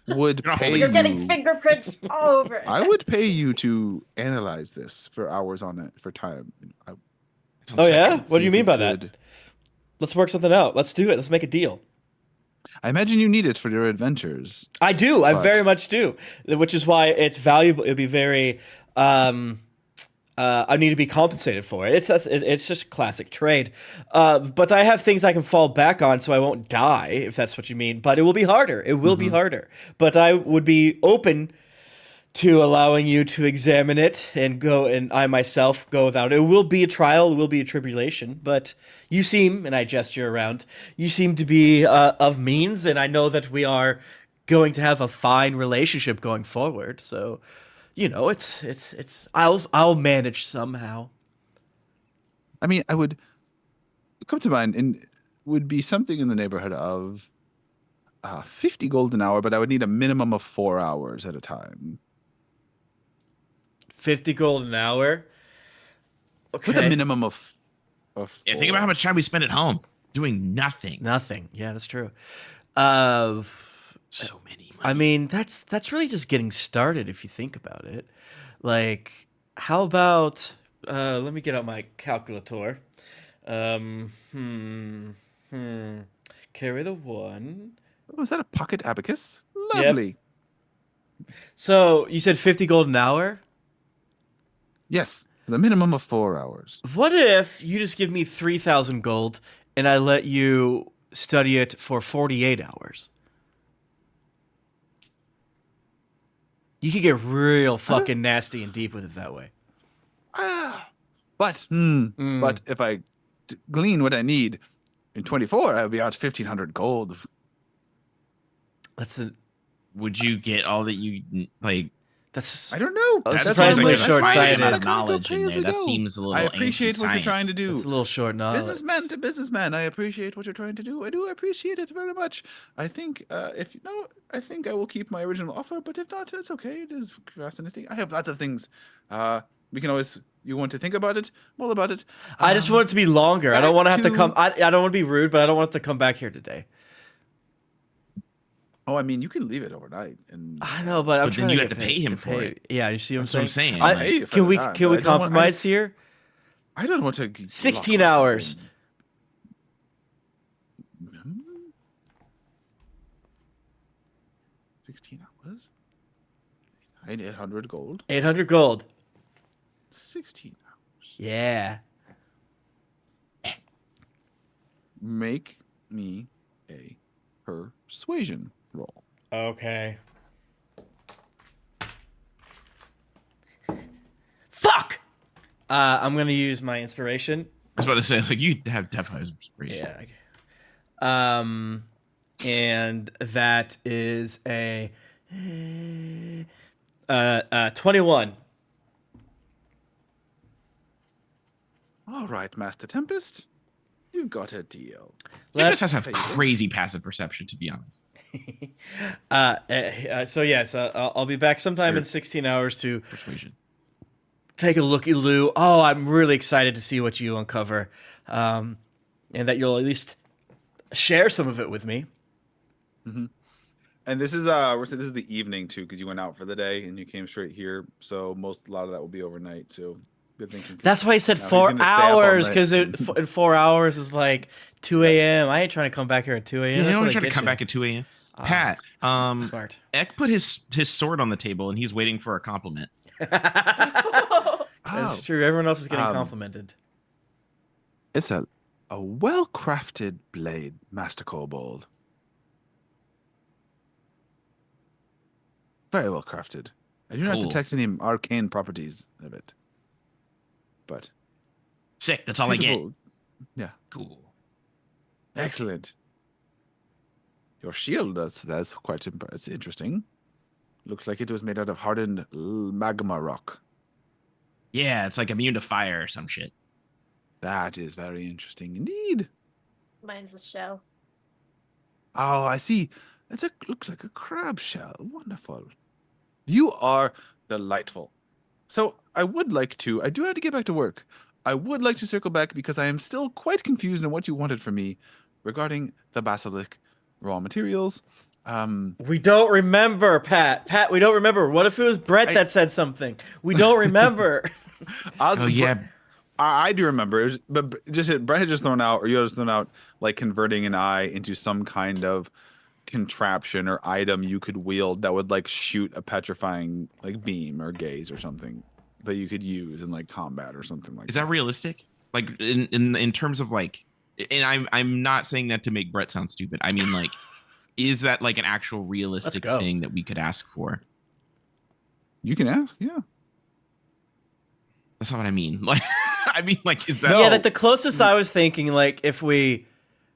Would You're not pay holding- You're you. getting fingerprints all over it. I would pay you to analyze this for hours on it for time. Oh yeah? See What do you if mean you by that? could- Let's work something out. Let's do it. Let's make a deal. I imagine you need it for your adventures. I do. I But- very much do. Which is why it's valuable. It'd be very. I need to be compensated for it. It's just a classic trade. But I have things I can fall back on, so I won't die, if that's what you mean. But it will be harder. It will be harder. But I would be open to allowing you to examine it and go, and I myself go without it. It will be a trial. It will be a tribulation. But you seem, and I gesture around, you seem to be of means, and I know that we are going to have a fine relationship going forward. So, you know, I'll manage somehow. I mean, I would come to mind and would be something in the neighborhood of 50 gold an hour, but I would need a minimum of 4 hours at a time. 50 gold an hour. With a Okay. minimum of Yeah, think about how much time we spend at home doing nothing. Nothing. Yeah, that's true. Uh, So many. I mean, that's really just getting started if you think about it. Like, how about let me get out my calculator. Carry the one. Oh, is that a pocket abacus? Yep. Lovely. So you said 50 gold an hour? Yes, the minimum of 4 hours. What if you just give me 3,000 gold and I let you study it for 48 hours? You could get real fucking nasty and deep with it that way. But if I glean what I need in 24, I'll be out 1,500 gold. Would you get all that you like? That's I don't know. Oh, that's That surprisingly seems like a short-sighted. amount of I gotta go knowledge pay in as there. we That go. seems a little. I appreciate ancient what you're trying to science. do. It's a little short knowledge. Businessman to businessman, I appreciate what you're trying to do. I do appreciate it very much. I think if you know, I think I will keep my original offer. But if not, it's okay. It is fascinating. I have lots of things. We can always. You want to think about it? More about it. I just want it to be longer. I don't back want to have to to- come. I don't want to be rude, but I don't want it to come back here today. Oh, I mean, you can leave it overnight, and I know, but I'm But then trying you to have get to pay him for it. Yeah, you see what That's what I'm I'm saying? saying. I- like, Hey, for can the we time, can but we I don't want- compromise here? I don't want to. 16 lock myself hours. in. 16 hours. 800 gold. 800 gold. 16 hours. Yeah. Make me a persuasion roll. Okay. I'm gonna use my inspiration. I was about to say, like, you have definitely inspiration. Yeah. And that is a 21. All right, Master Tempest, you got a deal. Tempest has have crazy passive perception, to be honest. So yes, I'll be back sometime in 16 hours to Persuasion. take a looky-loo. Oh, I'm really excited to see what you uncover, and that you'll at least share some of it with me. And this is this is the evening too, because you went out for the day and you came straight here. So a lot of that will be overnight. So good thinking. That's why he said Now he's 4 gonna stay up all hours, night. because in 4 hours is like 2 a.m. I ain't trying to come back here at 2 a.m. Yeah, That's I how want they to try to get come you. back at 2 a.m. Pat, Smart. Ek put his sword on the table and he's waiting for a compliment. That's true. Everyone else is getting complimented. It's a well-crafted blade, Master Kobold. Very well crafted. I do not Cool. detect any arcane properties of it. But Sick. That's all I get. beautiful. Yeah, Cool. excellent. Your shield, that's quite it's interesting. Looks like it was made out of hardened magma rock. Yeah, it's like immune to fire or some shit. That is very interesting indeed. Mine's a shell. Oh, I see. Looks like a crab shell. Wonderful. You are delightful. So I do have to get back to work. I would like to circle back because I am still quite confused on what you wanted from me regarding the basilic raw materials. We don't remember, Pat. Pat, we don't remember. What if it was Brett that said something? We don't remember. Oh, yeah. I do remember. But Brett had just thrown out, or you had just thrown out, like converting an eye into some kind of contraption or item you could wield that would like shoot a petrifying like beam or gaze or something that you could use in like combat or something like that. Is that realistic? Like in terms of like, and I'm not saying that to make Brett sound stupid. I mean, like, is that like an actual realistic go. thing that we could ask for? You can ask, yeah. That's not what I mean. Like, I mean, like, is that? Yeah, like the closest I was thinking, like if we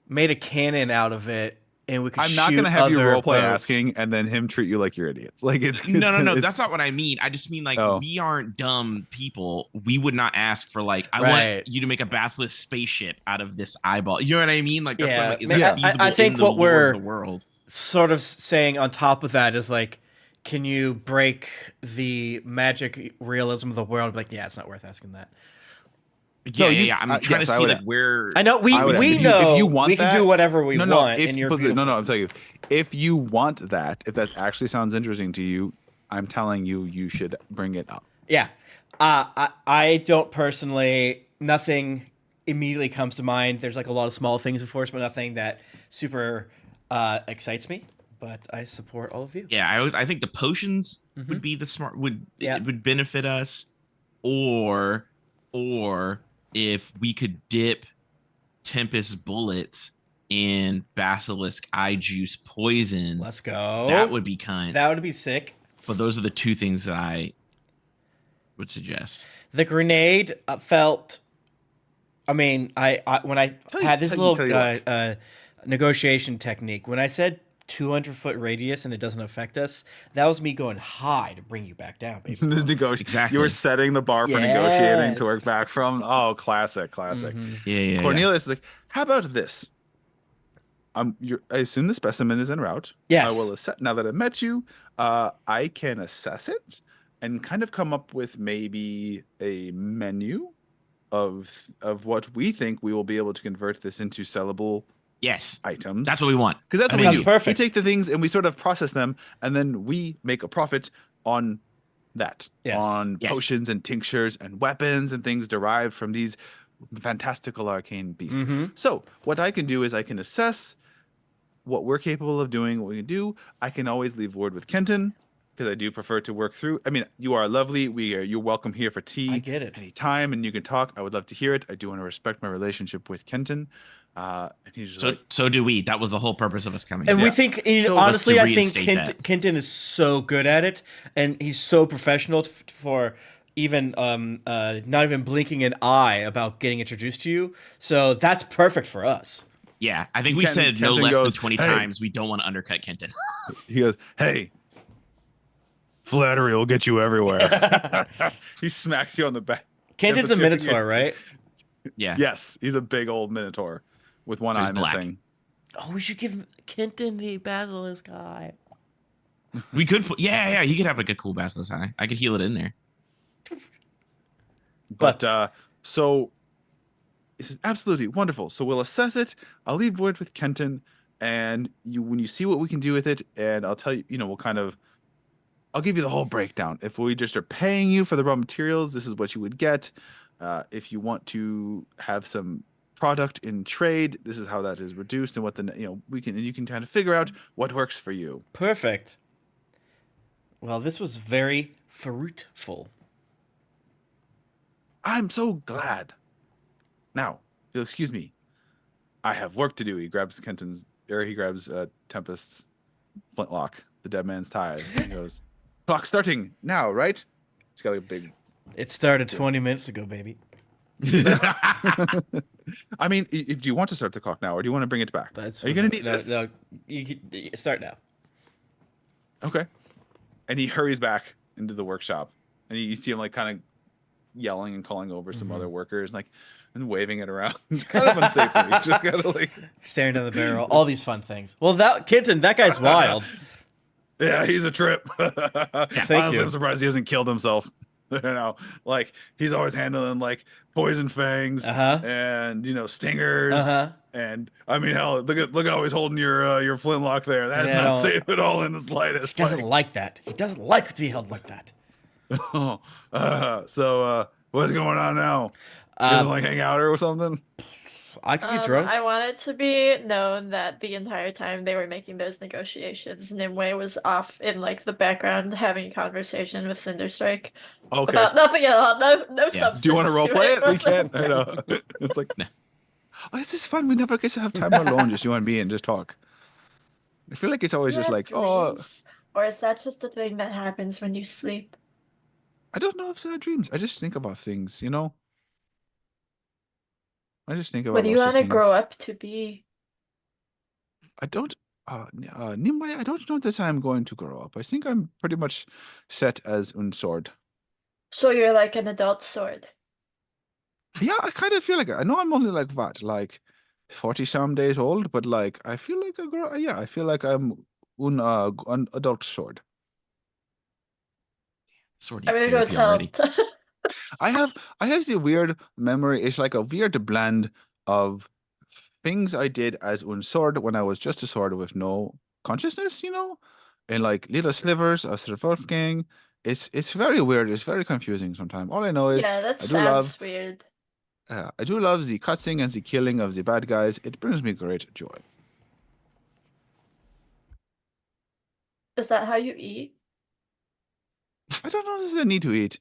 made a cannon out of it and we could I'm not shoot gonna have you other roleplay boats. asking and then him treat you like you're idiots. Like it's No. That's not what I mean. I just mean like we aren't dumb people. We would not ask for like I want you to make a basilisk spaceship out of this eyeball. You know what I mean? Like that's Yeah, why I'm like, is yeah. that feasible I think in the what lore we're of the world? sort of saying on top of that is like, can you break the magic realism of the world? Like, yeah, it's not worth asking that. Yeah. I'm trying yes, to I see would like ask. I know we I would ask. know if you want we can do whatever we want, and you're beautiful. I'm telling you, if you want that, if that actually sounds interesting to you, I'm telling you, you should bring it up. Yeah. I don't personally, nothing immediately comes to mind. There's like a lot of small things, of course, but nothing that super excites me. But I support all of you. Yeah, I think the potions would be the smart it would benefit us, or if we could dip Tempest bullets in basilisk eye juice poison. Let's go. That would be kind. That would be sick. But those are the two things that I would suggest. The grenade felt. I mean, I when I had this little negotiation technique, when I said 200-foot radius and it doesn't affect us, that was me going high to bring you back down, baby. Exactly. You were setting the bar for negotiating to work back from. Oh, classic. Yeah. Cornelius is like, how about this? I assume the specimen is en route. Yes. I will assess. Now that I've met you, I can assess it and kind of come up with maybe a menu of what we think we will be able to convert this into sellable items. That's what we want. Because that's what we do. Perfect. We take the things and we sort of process them, and then we make a profit on that. Yes. On Yes. potions and tinctures and weapons and things derived from these fantastical arcane beasts. So what I can do is I can assess what we're capable of doing, what we can do. I can always leave word with Kenton, because I do prefer to work through. I mean, you are lovely. You're welcome here for tea. I get it. Anytime, and you can talk. I would love to hear it. I do want to respect my relationship with Kenton. And he's just So do we. That was the whole purpose of us coming. And here. we think, So honestly, let's I think reinstate that. Kenton is so good at it, and he's so professional for even not even blinking an eye about getting introduced to you. So that's perfect for us. Yeah, I think we said no Kenton less goes, than 20 "Hey." times we don't want to undercut Kenton. He goes, "Hey, flattery will get you everywhere." He smacks you on the back. Kenton's a Tempest minotaur, right? Yeah. Yes, he's a big old minotaur with one So he's eye black. missing. Oh, we should give Kenton the basilisk eye. We could put, yeah, he could have like a cool basilisk eye. I could heal it in there. But so this is absolutely wonderful. So we'll assess it. I'll leave word with Kenton, and when you see what we can do with it, and I'll tell you. We'll kind of. I'll give you the whole breakdown. If we just are paying you for the raw materials, this is what you would get. If you want to have some product in trade, this is how that is reduced, and what you can kind of figure out what works for you. Perfect. Well, this was very fruitful. I'm so glad. Now, you'll excuse me. I have work to do. He grabs Tempest's flintlock, the dead man's tie. He goes, "Clock starting now, right?" He's got like a big. It started 20 minutes ago, baby. I mean, do you want to start the clock now, or do you want to bring it back? Are you gonna need this? No, you start now. Okay. And he hurries back into the workshop, and you see him like kind of yelling and calling over some other workers, and waving it around, kind of unsafely. Just gotta like Staring down the barrel, all these fun things. Well, Kenton, that guy's wild. Yeah, he's a trip. Thank Honestly, you. I'm surprised he hasn't killed himself. Like he's always handling like poison fangs and stingers. And I mean, hell, look how he's holding your flintlock there. That is not safe at all in the slightest. He doesn't like that. He doesn't like to be held like that. So what's going on now? He doesn't like hang out or something? I could get drunk. I want it to be known that the entire time they were making those negotiations, Nimue was off in like the background having a conversation with Cinderstrike. Okay. About nothing at all. No substance. Do you want to role play it? We whatsoever. can. I know. It's like, oh, this is fun. We never get to have time alone, just you and me, and just talk. I feel like it's always You just have like, oh, dreams? Or is that just a thing that happens when you sleep? I don't know if there are dreams. I just think about things, I just think about What do you lots of want to grow things. up to be? I don't, Nimue, I don't know that I'm going to grow up. I think I'm pretty much set as Unsword. So you're like an adult sword. Yeah, I kind of feel like I know I'm only like what, like 40 some days old, but like I feel like I feel like I'm an adult sword. Sword I'm needs gonna go therapy tell. already. I have the weird memory. It's like a weird blend of things I did as Unsword when I was just a sword with no consciousness, and like little slivers of Sir Wolfgang. It's very weird. It's very confusing sometimes. All I know is Yeah, that I do love sounds weird. I do love the cutscene and the killing of the bad guys. It brings me great joy. Is that how you eat? I don't know if there's a need to eat,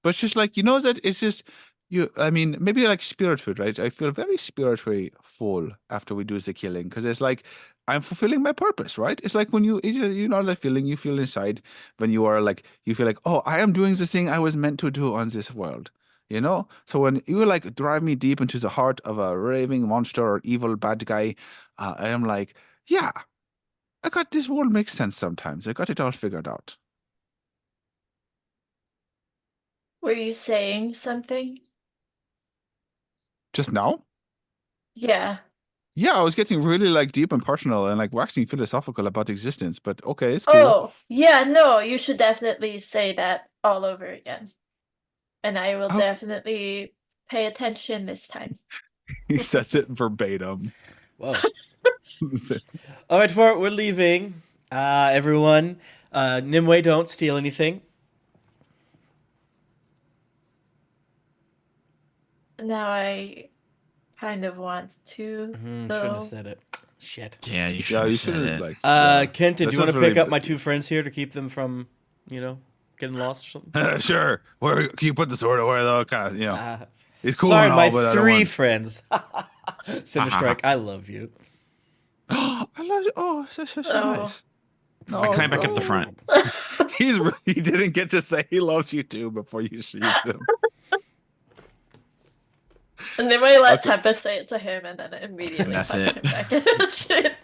but it's just like that it's just you. I mean, maybe like spirit food, right? I feel very spiritually full after we do the killing because it's like I'm fulfilling my purpose, right? It's like when that feeling you feel inside when you are like you feel like, oh, I am doing the thing I was meant to do on this world. So when you like drive me deep into the heart of a raving monster or evil bad guy, I am like, yeah, I got this world makes sense sometimes. I got it all figured out. Were you saying something? Just now? Yeah. Yeah, I was getting really like deep and personal and like waxing philosophical about existence, but okay, it's cool. Oh, yeah, no, you should definitely say that all over again. And I will Oh. definitely pay attention this time. He says it verbatim. Whoa. All right, we're leaving. Everyone, Nimue, don't steal anything. Now I kind of want to, Shouldn't though. have said it. Shit. Yeah, you should. Yeah, you have said should it. like. Kenton, That do you want to sounds pick really up my two friends here to keep them from, getting lost or something? Sure. Where can you put the sword away though? Kind of, it's cool. Sorry, and all, my but I don't three want- friends. Cinderstrike, I love you. I love you. Oh, that's so Oh. nice. I climb back up the front. He didn't get to say he loves you too before you shoot him. And then we let Okay. Tempest say it to him, and then immediately That's punch it. him back in the shit.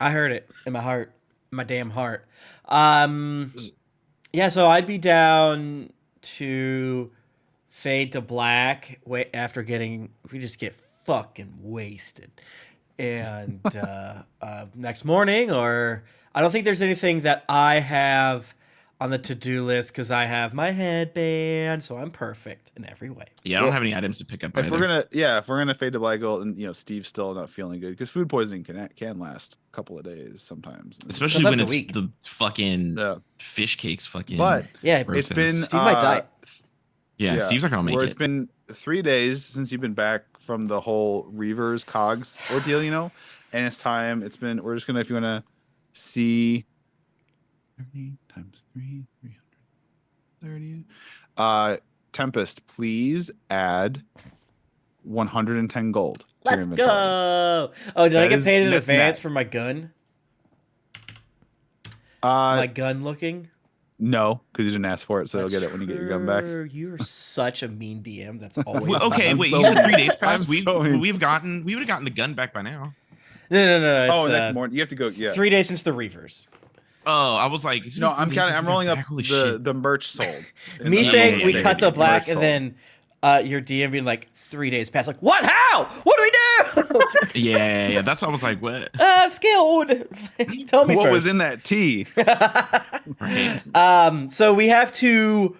I heard it in my heart, my damn heart. Yeah, so I'd be down to fade to black. Wait, after we just get fucking wasted, and next morning, or I don't think there's anything that I have on the to-do list because I have my headband, so I'm perfect in every way. Yeah, I don't have any items to pick up If either. we're gonna fade to black gold, and Steve's still not feeling good because food poisoning can last a couple of days sometimes. Especially Sometimes when a it's week. the fucking Yeah. fish cakes fucking But Yeah, it's process. been Steve might die. Yeah, Steve's not gonna make where it. it's been 3 days since you've been back from the whole Reavers Cogs ordeal, and it's time. We're just gonna, if you wanna see 30 times 3, 330. Tempest, please add 110 gold. to your Let's inventory. go. Oh, did I That get is- paid in that's advance net. for my gun? My Uh, gun looking? no, because you didn't ask for it, so you'll That's get it when you get your gun back. true. You're such a mean DM. That's always. Well, okay, I'm wait. so You said mean. 3 days I'm passed. so mean. We would have gotten the gun back by now. No. Oh, It's, next morning you have to go. Yeah. 3 days since the Reavers. Oh, I was like, No, I'm counting. I'm rolling up Holy the shit. the merch sold. Me And saying yeah, we yeah, cut yeah, to black, merch and sold. then your DM being like 3 days past. Like, what? How? What do we do? Yeah. That's I was like, what? I'm scared. Tell me what first. was in that tea? Right. So we have to.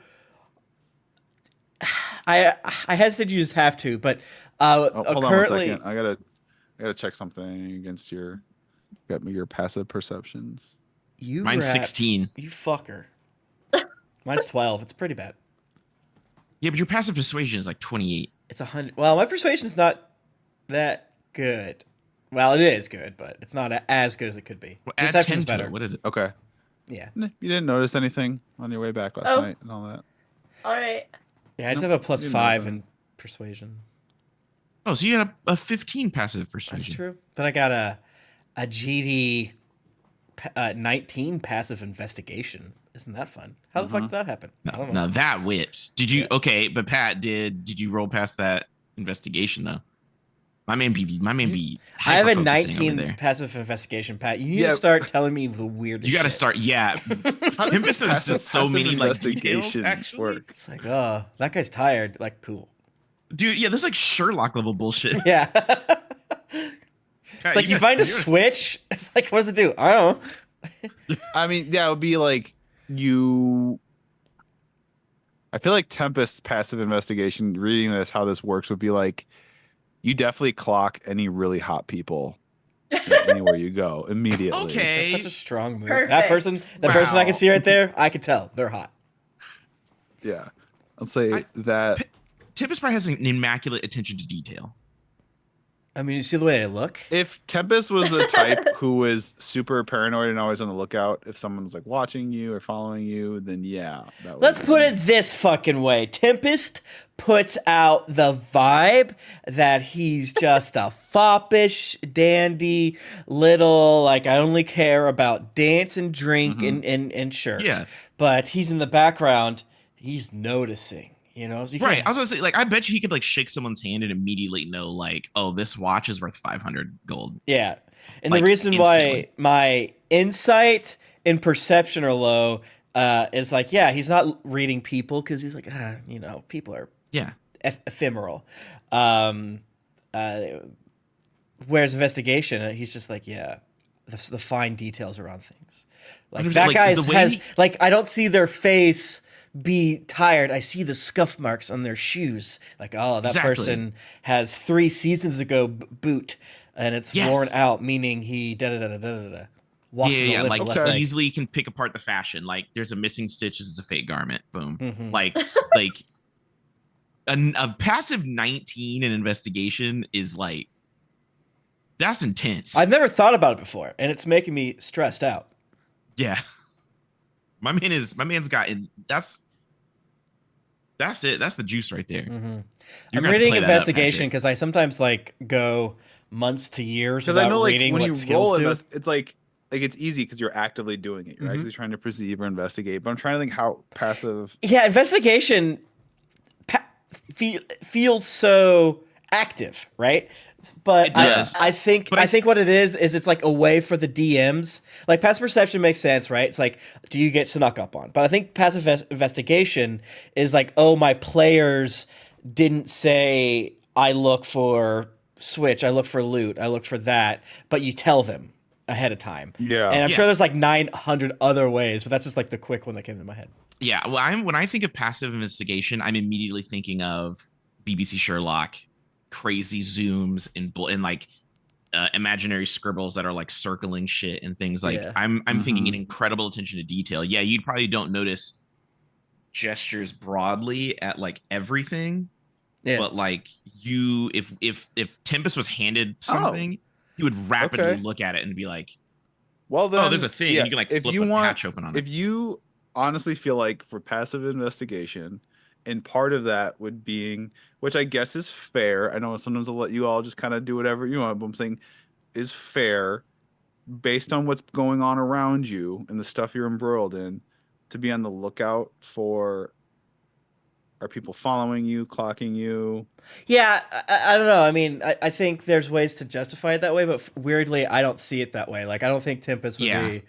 I hesitate to use have to, but Oh, hold on one currently second. I gotta check something against your passive perceptions. you Mine's were at- 16. You fucker. Mine's 12. It's pretty bad. Yeah, but your passive persuasion is like 28. It's 100. Well, my persuasion's not that good. Well, it is good, but it's not as good as it could be. Well, add 10 Deception's to it. better. What is it? Okay. Yeah. You didn't notice anything on your way back last Oh. night and all that. All right. Yeah, I just Nope, have a plus you know 5 that. in persuasion. Oh, so you had a 15 passive persuasion. That's true. But I got a GD 19 passive investigation. Isn't that fun? How the fuck did that happen? I don't know. No, that whips. Did you? Okay, but Pat, did you roll past that investigation though? My man be. I have a hyper-focusing over 19 there. passive investigation, Pat. You need Yeah. to start telling me the weirdest You got to shit. start. Yeah, Tempest has passive- so many passive like details. investigation Actually, work? It's like, oh, that guy's tired. Like, cool. dude. Yeah, this is like Sherlock level bullshit. Yeah. Pat, It's like you find a switch. It's like, what does it do? I don't know. I mean, yeah, it would be like you. I feel like Tempest passive investigation. Reading this, how this works would be like, you definitely clock any really hot people anywhere you go immediately. Okay. That's such a strong move. Perfect. That person I can Wow. see right there, I can tell they're hot. Yeah, I'll say that. Tempest probably has an immaculate attention to detail. I mean, you see the way they look. If Tempest was the type who was super paranoid and always on the lookout, if someone was like watching you or following you, then yeah. That would Let's be- put it this fucking way. Tempest puts out the vibe that he's just a foppish, dandy, little, like, I only care about dance and drink and shirt. Yeah. But he's in the background. He's noticing, So you Right. can't- I was gonna say, like, I bet you he could like shake someone's hand and immediately know, like, oh, this watch is worth 500 gold. Yeah. And Like, the reason why instantly. my insight and perception are low is like, yeah, he's not reading people because he's like, people are Yeah. ephemeral. Whereas investigation, he's just like, yeah, the fine details around things. Like 100%, that like, guy the way has he- like, I don't see their face be tired. I see the scuff marks on their shoes. Like, oh, that Exactly. person has 3 seasons ago boot, and it's Yes. worn out, meaning he da da da da da da. Walks with a limp Like left okay. leg. easily can pick apart the fashion. Like there's a missing stitch, this is a fake garment. Boom. Mhm. Like a passive 19 in investigation is like that's intense. I've never thought about it before, and it's making me stressed out. Yeah. My man's got that's it. That's the juice right there. Mm-hmm. You're I'm gonna have to reading play that up, investigation Patrick. because I sometimes like go months to years Because without I know, like, reading when what you skills roll do. it's like like it's easy because you're actively doing it. You're Mhm. actually trying to perceive or investigate. But I'm trying to think how passive. Yeah, investigation feels so active, right? But It does. I think But I think what it is it's like a way for the DMs. Like passive perception makes sense, right? It's like, do you get snuck up on? But I think passive investigation is like, oh, my players didn't say I look for switch, I look for loot, I look for that, but you tell them ahead of time. Yeah. And I'm Yeah. sure there's like 900 other ways, but that's just like the quick one that came to my head. Yeah, well, when I think of passive investigation, I'm immediately thinking of BBC Sherlock, crazy zooms and like imaginary scribbles that are like circling shit and things like. Yeah. I'm thinking Mhm. an incredible attention to detail. Yeah, you probably don't notice gestures broadly at like everything, Yeah. but like you, if Tempest was handed something, he would rapidly Okay. look at it and be like, Well, then, "Oh, there's a thing," yeah, and you can like if flip you a want, hatch open on it. if you honestly feel like for passive investigation, and part of that would being, which I guess is fair. I know sometimes I'll let you all just kind of do whatever you want, but I'm saying is fair based on what's going on around you and the stuff you're embroiled in, to be on the lookout for, are people following you, clocking you? Yeah, I don't know. I mean, I think there's ways to justify it that way, but weirdly, I don't see it that way. Like, I don't think Tempest would Yeah. be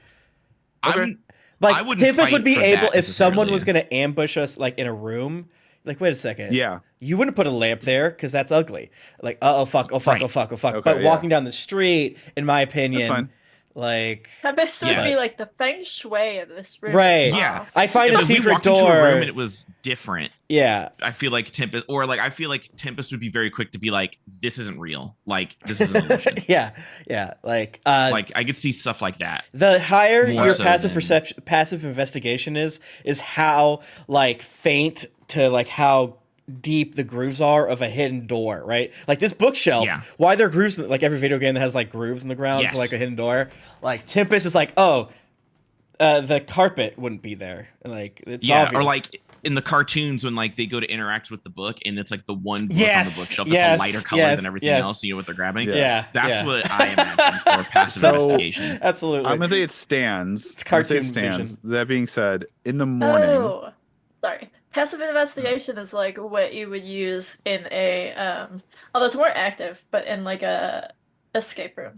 Okay. I'm like I wouldn't Tempest would fight be for able that if someone necessarily. was going to ambush us like in a room. Like, wait a second. Yeah. You wouldn't put a lamp there because that's ugly. Like, oh fuck, oh fuck, Right. oh fuck, oh fuck. Okay, But yeah. walking down the street, in my That's opinion, fine. like, Tempest would Yeah. be like the feng shui of this room. Right. is Yeah. off. I find a If we secret walked into door. a room and it was different, Yeah, I feel like Tempest, or like I feel like Tempest would be very quick to be like, "This isn't real. Like this is an illusion." yeah, yeah. Like, Like I could see stuff like that. the higher More your so passive than- perception, passive investigation is how like faint to like how deep the grooves are of a hidden door, right? Like this bookshelf, Yeah. why there are grooves like every video game that has like grooves in the ground Yes. for like a hidden door. Like Tempest is like, oh, the carpet wouldn't be there. Like it's Yeah, obvious. or like in the cartoons when like they go to interact with the book and it's like the one book on the Yes, bookshelf that's yes, a lighter color yes, than everything yes. else. You know what they're grabbing? yeah, That's yeah. what I imagine for passive So- investigation. Absolutely. I'm gonna say it stands. It's I'm gonna say it cartoon stands. vision. That being said, in the morning, Oh, sorry. Passive investigation is like what you would use in a although it's more active, but in like a escape room.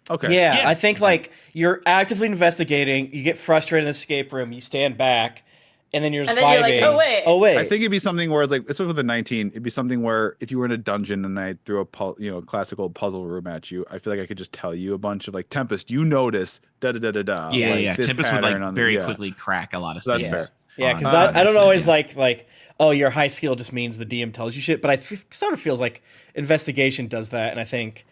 okay, Yeah, Yeah. I think like you're actively investigating, you get frustrated in the escape room, you stand back, and then you're just And then you're like, vibing. "Oh, wait." I think it'd be something where, like, especially with the 19, it'd be something where if you were in a dungeon and I threw a classical puzzle room at you, I feel like I could just tell you a bunch of like, Tempest, you notice da da da da da. Yeah, like, yeah. this Tempest would pattern like on the- very yeah. quickly crack a lot of That's things. fair. Yeah, on because that I don't exit, always yeah. like oh, your high skill just means the DM tells you shit, but sort of feels like investigation does that, and I think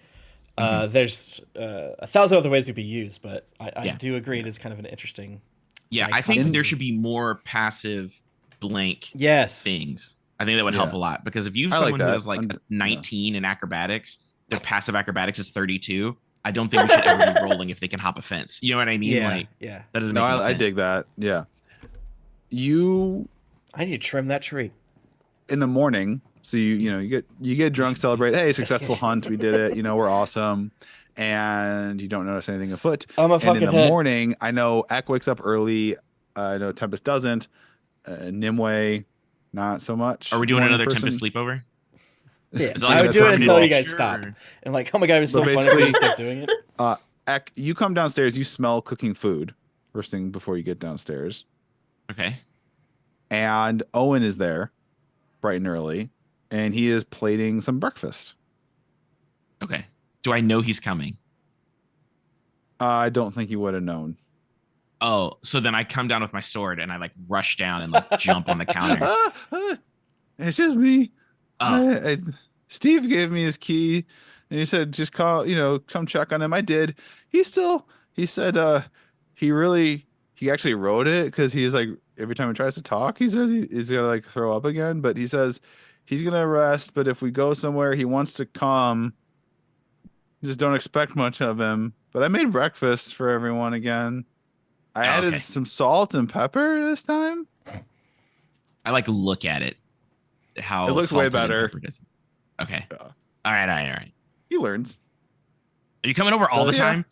there's 1,000 other ways to be used, but I Yeah. do agree it is kind of an interesting. Yeah, like, I think combination. there should be more passive blank Yes. things. I think that would help Yeah. a lot because if you have I like someone who that. has like I'm- a 19 in acrobatics, their passive acrobatics is 32. I don't think we should ever be rolling if they can hop a fence. You know what I mean? Yeah, Like yeah. that doesn't No, make any I sense. dig that. Yeah. You I need to trim that tree. in the morning, so you get drunk, celebrate. Hey, successful hunt, we did it. We're awesome, and you don't notice anything afoot. I'm a And fucking in the head. morning, I know Eck wakes up early. I know Tempest doesn't. Nimue, not so much. Are we doing Morning another person. Tempest sleepover? Yeah, Is it like I a would do it that's until you what guys Sure. stop. And like, oh my god, it was so But fun if we basically- just kept doing it. Eck, you come downstairs. You smell cooking food first thing before you get downstairs, Okay. and Owen is there, bright and early, and he is plating some breakfast. Okay. Do I know he's coming? I don't think you would have known. Oh, so then I come down with my sword and I like rush down and like jump on the counter. It's just me. Oh, Steve gave me his key and he said, just call, come check on him. I did. He said, he actually wrote it because he's like, every time he tries to talk, he says he's going to like throw up again. But he says he's going to rest. But if we go somewhere he wants to come, just don't expect much of him. But I made breakfast for everyone again. I added okay. some salt and pepper this time. I like look at it. How It looks way salted and better. peppered is. Okay. Yeah. All right. He learns. Are you coming over all the Yeah. time?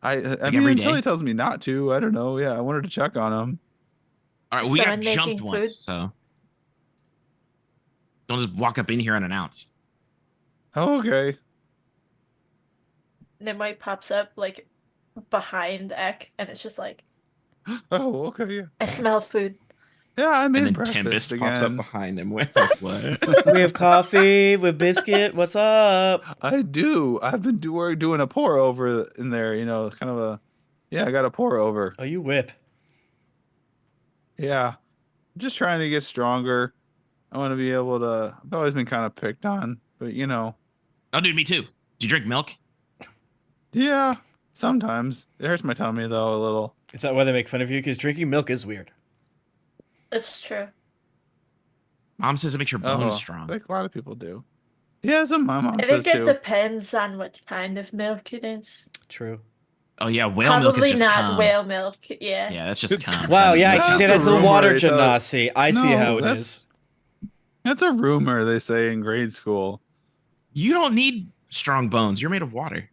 I every mean, until day? he tells me not to. I don't know. Yeah, I wanted to check on him. All right, Is we got someone making jumped once, food? so don't just walk up in here unannounced. Oh, okay. And then White pops up like behind Eck, and it's just like, Oh, okay. Yeah. I smell food. Yeah, I And made then breakfast Tempest pops up again. behind him with like, what? We have coffee with biscuit. What's up? I do. I've been doing a pour over in there. You know, kind of a. Yeah, I got a pour over. Oh, you whip. Yeah, just trying to get stronger. I want to be able to. I've always been kind of picked on, but you know, Oh, dude, me too. Do you drink milk? yeah. Sometimes it hurts my tummy though a little. Is that why they make fun of you? Because drinking milk is weird. It's true. Mom says it makes your bones strong. like a lot of people do. Yeah, some my mom I says think it too. depends on what kind of milk it is. True. Oh yeah, whale milk is Probably just not cum. whale milk. Yeah. Yeah, that's just It's- cum. Wow, yeah, That's she said a that's the rumor, water they tell- genasi. I see No, how it that's- is. That's a rumor they say in grade school. You don't need strong bones. You're made of water.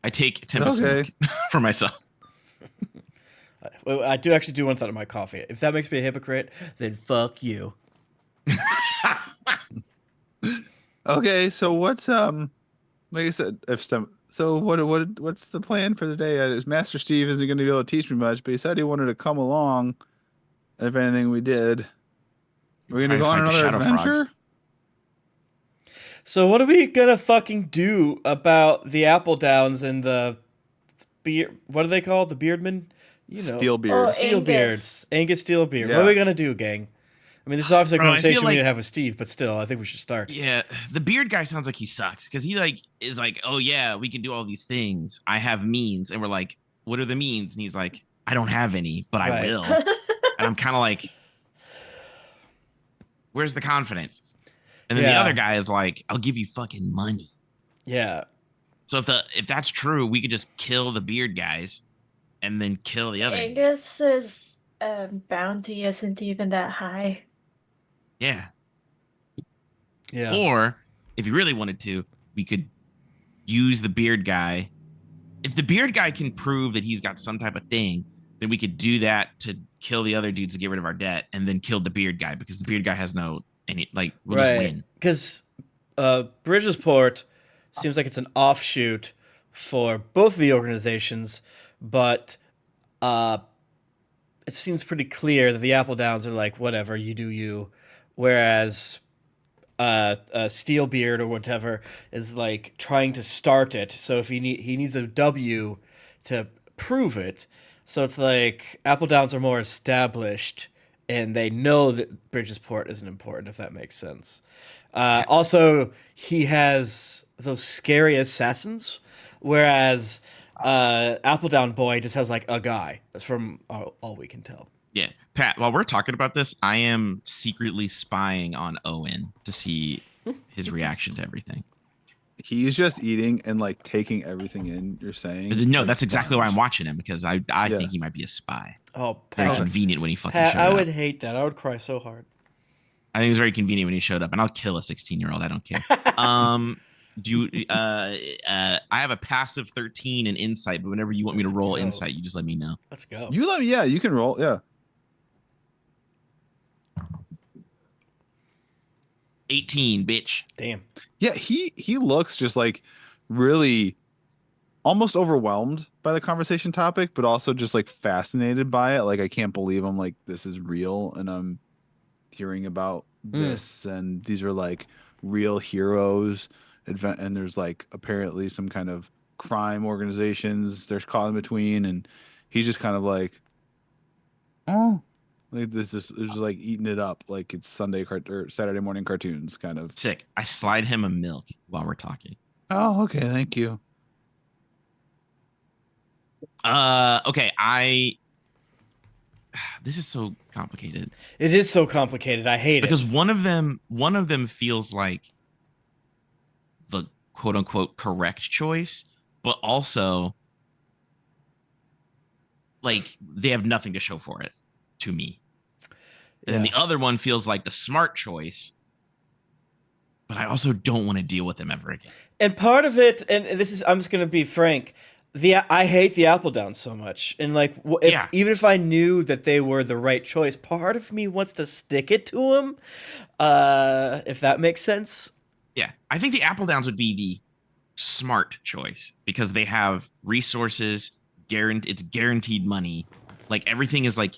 I take Tempest Okay. milk for myself. I do actually do want that in my coffee. If that makes me a hypocrite, then fuck you. Okay, so what's like I said, so what's the plan for the day? Master Steve isn't going to be able to teach me much, but he said he wanted to come along if anything we did. We're gonna Probably go on fight the another Shadow Frogs. adventure. So what are we gonna fucking do about the Apple Downs and the beard? What are they called? The Beardmen? You know, Steelbeard. Oh, Steelbeards. Angus Steelbeard. What Yeah. are we gonna do, gang? I mean, this is obviously a Bro, I feel conversation we like- need to have with Steve, but still, I think we should start. Yeah, the beard guy sounds like he sucks because he like is like, oh yeah, we can do all these things. I have means, and we're like, what are the means? And he's like, I don't have any, but I Right. will. And I'm kind of like, where's the confidence? And then the Yeah. other guy is like, I'll give you fucking money. Yeah. So if that's true, we could just kill the beard guys, and then kill the other. Angus's bounty isn't even that high. Yeah. Yeah. Or if you really wanted to, we could use the beard guy. If the beard guy can prove that he's got some type of thing, then we could do that to kill the other dudes to get rid of our debt, and then kill the beard guy because the beard guy has no any like we'll just Right. win. Because Bridgesport seems like it's an offshoot for both of the organizations, but it seems pretty clear that the Apple Downs are like, whatever, you do you. Whereas Steelbeard or whatever is like trying to start it. So if he needs a W to prove it. So it's like Apple Downs are more established and they know that Bridgesport isn't important, if that makes sense. Also, he has those scary assassins, whereas Appledown Boy just has like a guy. That's from all we can tell. Yeah, Pat. While we're talking about this, I am secretly spying on Owen to see his reaction to everything. He's just eating and like taking everything in. You're saying? But no, Like that's exactly why I'm sponge. watching him because I Yeah. think he might be a spy. Oh, Very Pat, convenient when he fucking Pat showed I up. would hate that. I would cry so hard. I think it was very convenient when he showed up, and I'll kill a 16-year-old. I don't care. Do you? I have a passive 13 in insight, but whenever you want me to Let's roll go. insight, you just let me know. Let's go. You let me. Yeah, you can roll. Yeah. 18, bitch. Damn. Yeah, he looks just like really almost overwhelmed by the conversation topic, but also just like fascinated by it. Like I can't believe I'm like this is real and I'm hearing about this and these are like real heroes and there's like apparently some kind of crime organizations there's caught in between and he's just kind of like oh like this is like eating it up like it's or Saturday morning cartoons kind of. Sick. I slide him a milk while we're talking. Oh, okay, thank you. Okay. This is so complicated It is so complicated. I hate because it. one of them feels like the quote unquote correct choice, but also like they have nothing to show for it to me. And then Yeah. the other one feels like the smart choice. But I also don't want to deal with him ever again. And part of it, and this is, I'm just gonna be frank. I hate the Apple Down so much, and like, Yeah. even if I knew that they were the right choice, part of me wants to stick it to them. If that makes sense. Yeah. I think the Apple Downs would be the smart choice because they have resources, it's guaranteed money. Like everything is like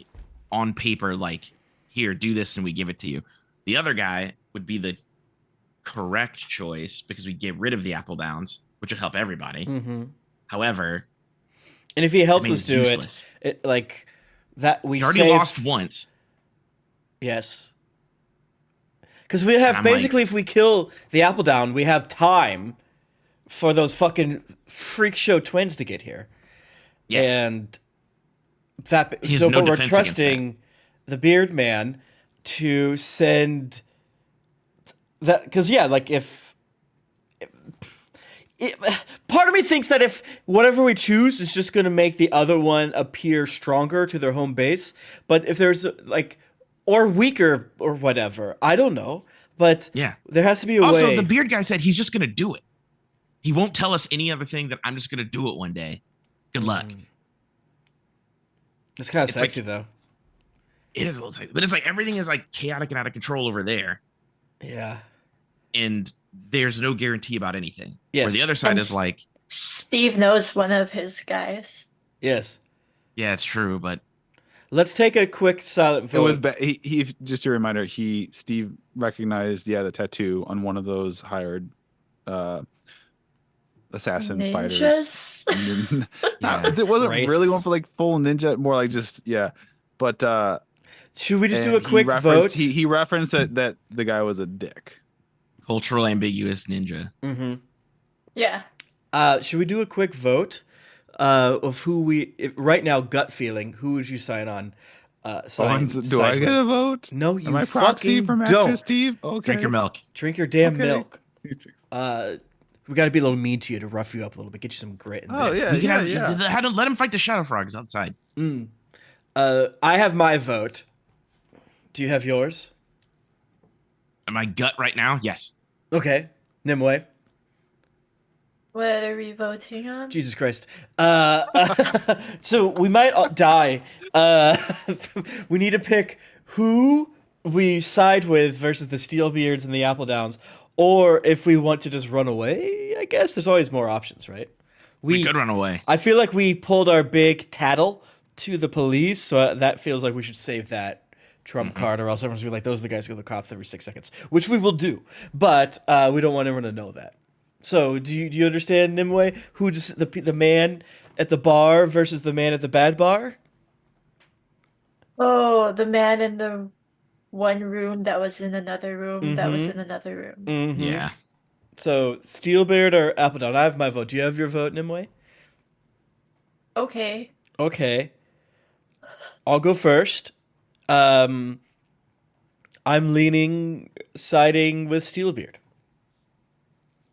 on paper, like, here, do this and we give it to you. The other guy would be the correct choice because we get rid of the Apple Downs, which would help everybody. Mm-hmm. However, And if he helps I mean, us it's do useless. it like that, we He already save, lost once. Yes. Because we have I'm basically, if we kill the Apple Down, we have time for those fucking freak show twins to get here. Yeah. And that, He has so no but we're defense against trusting the Beard Man to send that, because yeah, like part of me thinks that if whatever we choose is just going to make the other one appear stronger to their home base, but if there's like, or weaker or whatever, I don't know, but Yeah. there has to be a Also, way. the beard guy said he's just going to do it. He won't tell us any other thing that I'm just going to do it one day. Good luck. It's kind of It's like- sexy though. It is a little sexy, but it's like everything is like chaotic and out of control over there. Yeah. And there's no guarantee about anything. Yes. Where the other side And is like, Steve knows one of his guys. Yes. yeah, it's true, but Let's take a quick silent vote. It was he just a reminder. Steve recognized the tattoo on one of those hired assassin spiders. Ninjas. yeah. It wasn't Wraiths. really one for like full ninja, more like just But Should we just do a and quick he vote? referenced- He referenced that the guy was a dick. Cultural ambiguous ninja. Mm-hmm. Yeah. Should we do a quick vote of who right now, gut feeling, who would you sign on? Do I get a vote? No, you Am I proxy fucking for Master don't. Steve? Okay. Drink your milk. Drink your damn Okay. milk. We got to be a little mean to you to rough you up a little bit, get you some grit in Oh there. yeah, We can yeah. let him fight the shadow frogs outside. I have my vote. Do you have yours? Am I gut right now? Yes. Okay. Nimue. What are we voting on? Jesus Christ. So we might all die. We need to pick who we side with versus the Steelbeards and the Apple Downs, or if we want to just run away. I guess there's always more options, right? We could run away. I feel like we pulled our big tattle to the police, so that feels like we should save that trump card, or else everyone's gonna be like, those are the guys who go to the cops every 6 seconds, which we will do, but we don't want everyone to know that. So do you understand, Nimue? Who just the man at the bar versus the man at the bad bar? Oh, the man in the one room that was in another room that was in another room. Mm-hmm. Yeah. So Steelbeard or Appledown? I have my vote. Do you have your vote, Nimue? Okay. Okay. I'll go first. I'm siding with Steelbeard.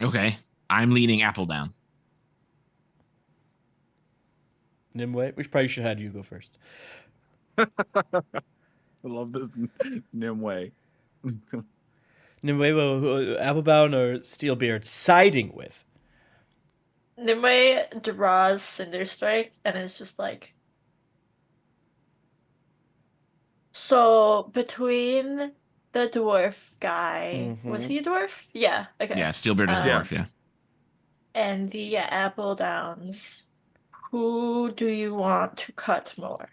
Okay. I'm leaning Apple down. Nimue, we probably should have had you go first. I love this Nimue. Nimue, Applebound or Steelbeard siding with? Nimue draws Cinder Strike and it's just like. So between the dwarf guy, was he a dwarf? Yeah. Okay. Yeah, Steelbeard is a Yeah. dwarf, yeah. And the Apple Downs, who do you want to cut more?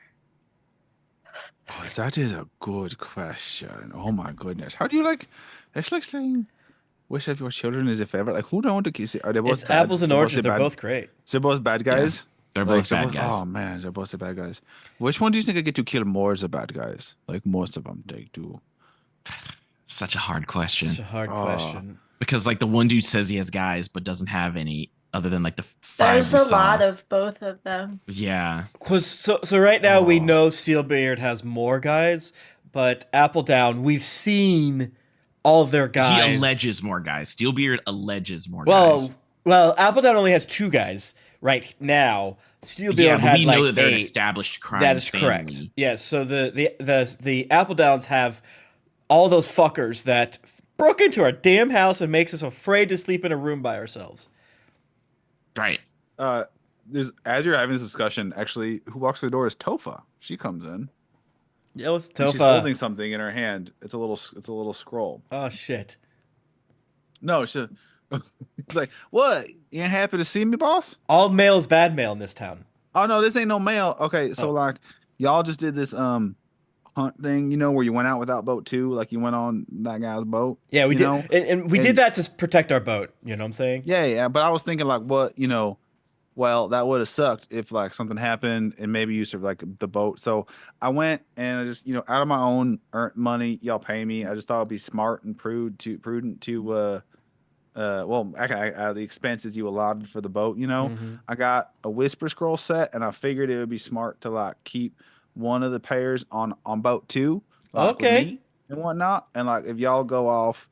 Oh, that is a good question. Oh my goodness. How do you like? It's like saying, "Wish of your children as if ever." Like, who do I want to kiss? Are they both It's bad? apples and They're oranges. They're bad- both great. So they're both bad guys. They're Like, both bad guys. Oh man, they're both the bad guys. Which one do you think I get to kill more as the bad guys? Like most of them, they do. Such a hard question. Such a hard Oh. question. Because like the one dude says he has guys, but doesn't have any other than like the five There's we a saw. lot of both of them. Yeah. So right now we Oh. know Steelbeard has more guys, but Appledown, we've seen all their guys. He alleges more guys. Steelbeard alleges more Well, guys. well, Appledown only has 2 guys. right now. Steel Yeah, Beyond but had we like know that they're an 8. established crime That is family. correct. Yeah, so the Appledowns have all those fuckers that broke into our damn house and makes us afraid to sleep in a room by ourselves. Right. There's as you're having this discussion, actually, who walks through the door is Tofa. She comes in. Yo, it's And she's Tofa. holding something in her hand. It's a little scroll. Oh shit. No, she. It's like, what? You ain't happy to see me, boss? All mail is bad mail in this town. Oh no, this ain't no mail. Okay, so Oh. like, y'all just did this hunt thing, where you went out without boat too, like you went on that guy's boat. Yeah, we you did, know? and we did And- that to protect our boat. You know what I'm saying? Yeah, but I was thinking like, what, well, that would have sucked if like something happened and maybe you served like the boat. So I went and I just, out of my own earned money, y'all pay me. I just thought it'd be smart and prudent to well, the expenses you allotted for the boat, Mhm. I got a whisper scroll set and I figured it would be smart to like keep one of the pairs on boat 2, like, with Okay. me and whatnot. And like if y'all go off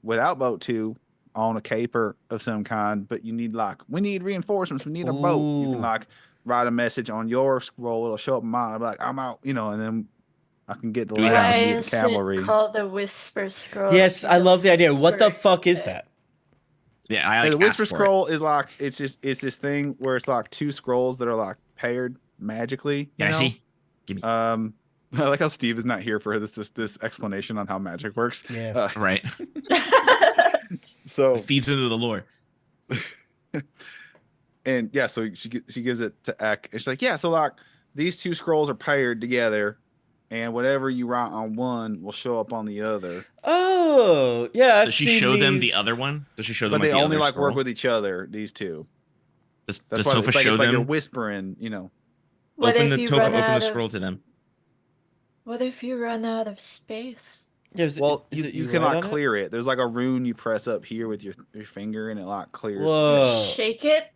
without boat 2 on a caper of some kind, but we need reinforcements, we need a boat. You can Ooh. like write a message on your scroll, it'll show up in mine. I'll be like, I'm out, and then I can get the Do we have lads Why and get is the cavalry. it called the Whisper Scroll? Yes, I love the idea. What the Whisper fuck is thing. that? Yeah, I Yeah, like the whisper asked for it. scroll is like it's this thing where it's like 2 scrolls that are like paired magically. Can I see? Give me. I like how Steve is not here for this explanation on how magic works. Yeah. Right. So It feeds into the lore. and yeah, so she gives it to Ek, and she's like, yeah, so like these 2 scrolls are paired together, and whatever you write on one will show up on the other. Oh, yeah. I've Does she seen show them the these- other one? Does she show But them they like the only other like work scroll? with each other. These 2. Does That's Toph why it's like, show it's like you're them? whispering. What Open if the you Toph, run open the out scroll of? to them. What if you run out of space? Yeah, Well, is you, it you can write like on it? clear it. There's like a rune you press up here with your finger, and it like clears. Whoa. Shake it.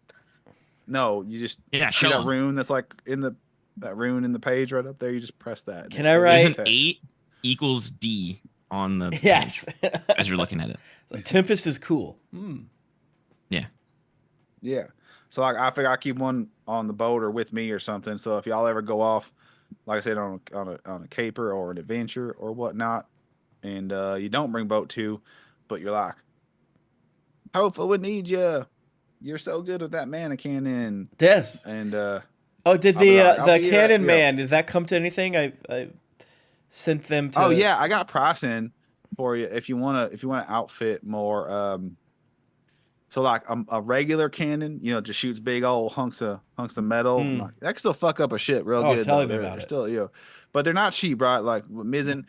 No, you just Yeah, see show that 'em. rune that's like that rune in the page right up there. You just press that. and Can it I clears write- There's the an text. 8 equals D on the page Yes. as you're looking at it. Like, Tempest is cool. Hmm. Yeah. So like I figure I keep one on the boat or with me or something. So if y'all ever go off, like I said, on a caper or an adventure or whatnot, and you don't bring boat 2, but you're like, hopefully we need you. You're so good with that mana cannon. Yes. And Oh, did I'll be the like, I'll the be, cannon yeah. man? Did that come to anything? I sent them to. oh yeah, I got pricing for you if you wanna outfit more. So like a regular cannon, just shoots big old hunks of metal. Mm. Like, that can still fuck up a shit real Oh, good. tell though. me They're, about they're it. still, but they're not cheap, right? Like Mizzen,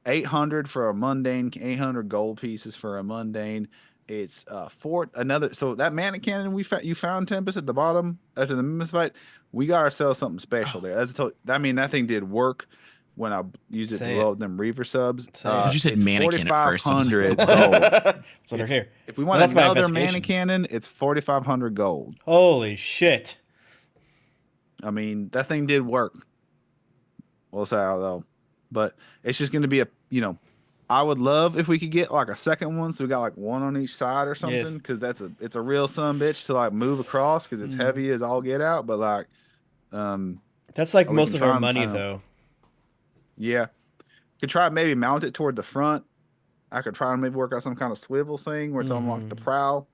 800 for a mundane, 800 gold pieces for a mundane. It's so that mana cannon you found, Tempest, at the bottom after the Mimus fight. We got ourselves something special there. That thing did work when I used it Say to load them Reaver subs. Say it. You said it's mannequin at first. I was like, 4,500 gold. That's what I hear. If we Well, want that's my another mana investigation. cannon, it's 4,500 gold. Holy shit! I mean, that thing did work. We'll say though, but it's just going to be I would love if we could get like a second one, so we got like one on each side or something, Yes. because it's a real son bitch to like move across because it's heavy as all get out. But like, That's like Or we most can of try our 'em, money, I don't know. though. yeah, could try maybe mount it toward the front. I could try and maybe work out some kind of swivel thing where it's on like the prow,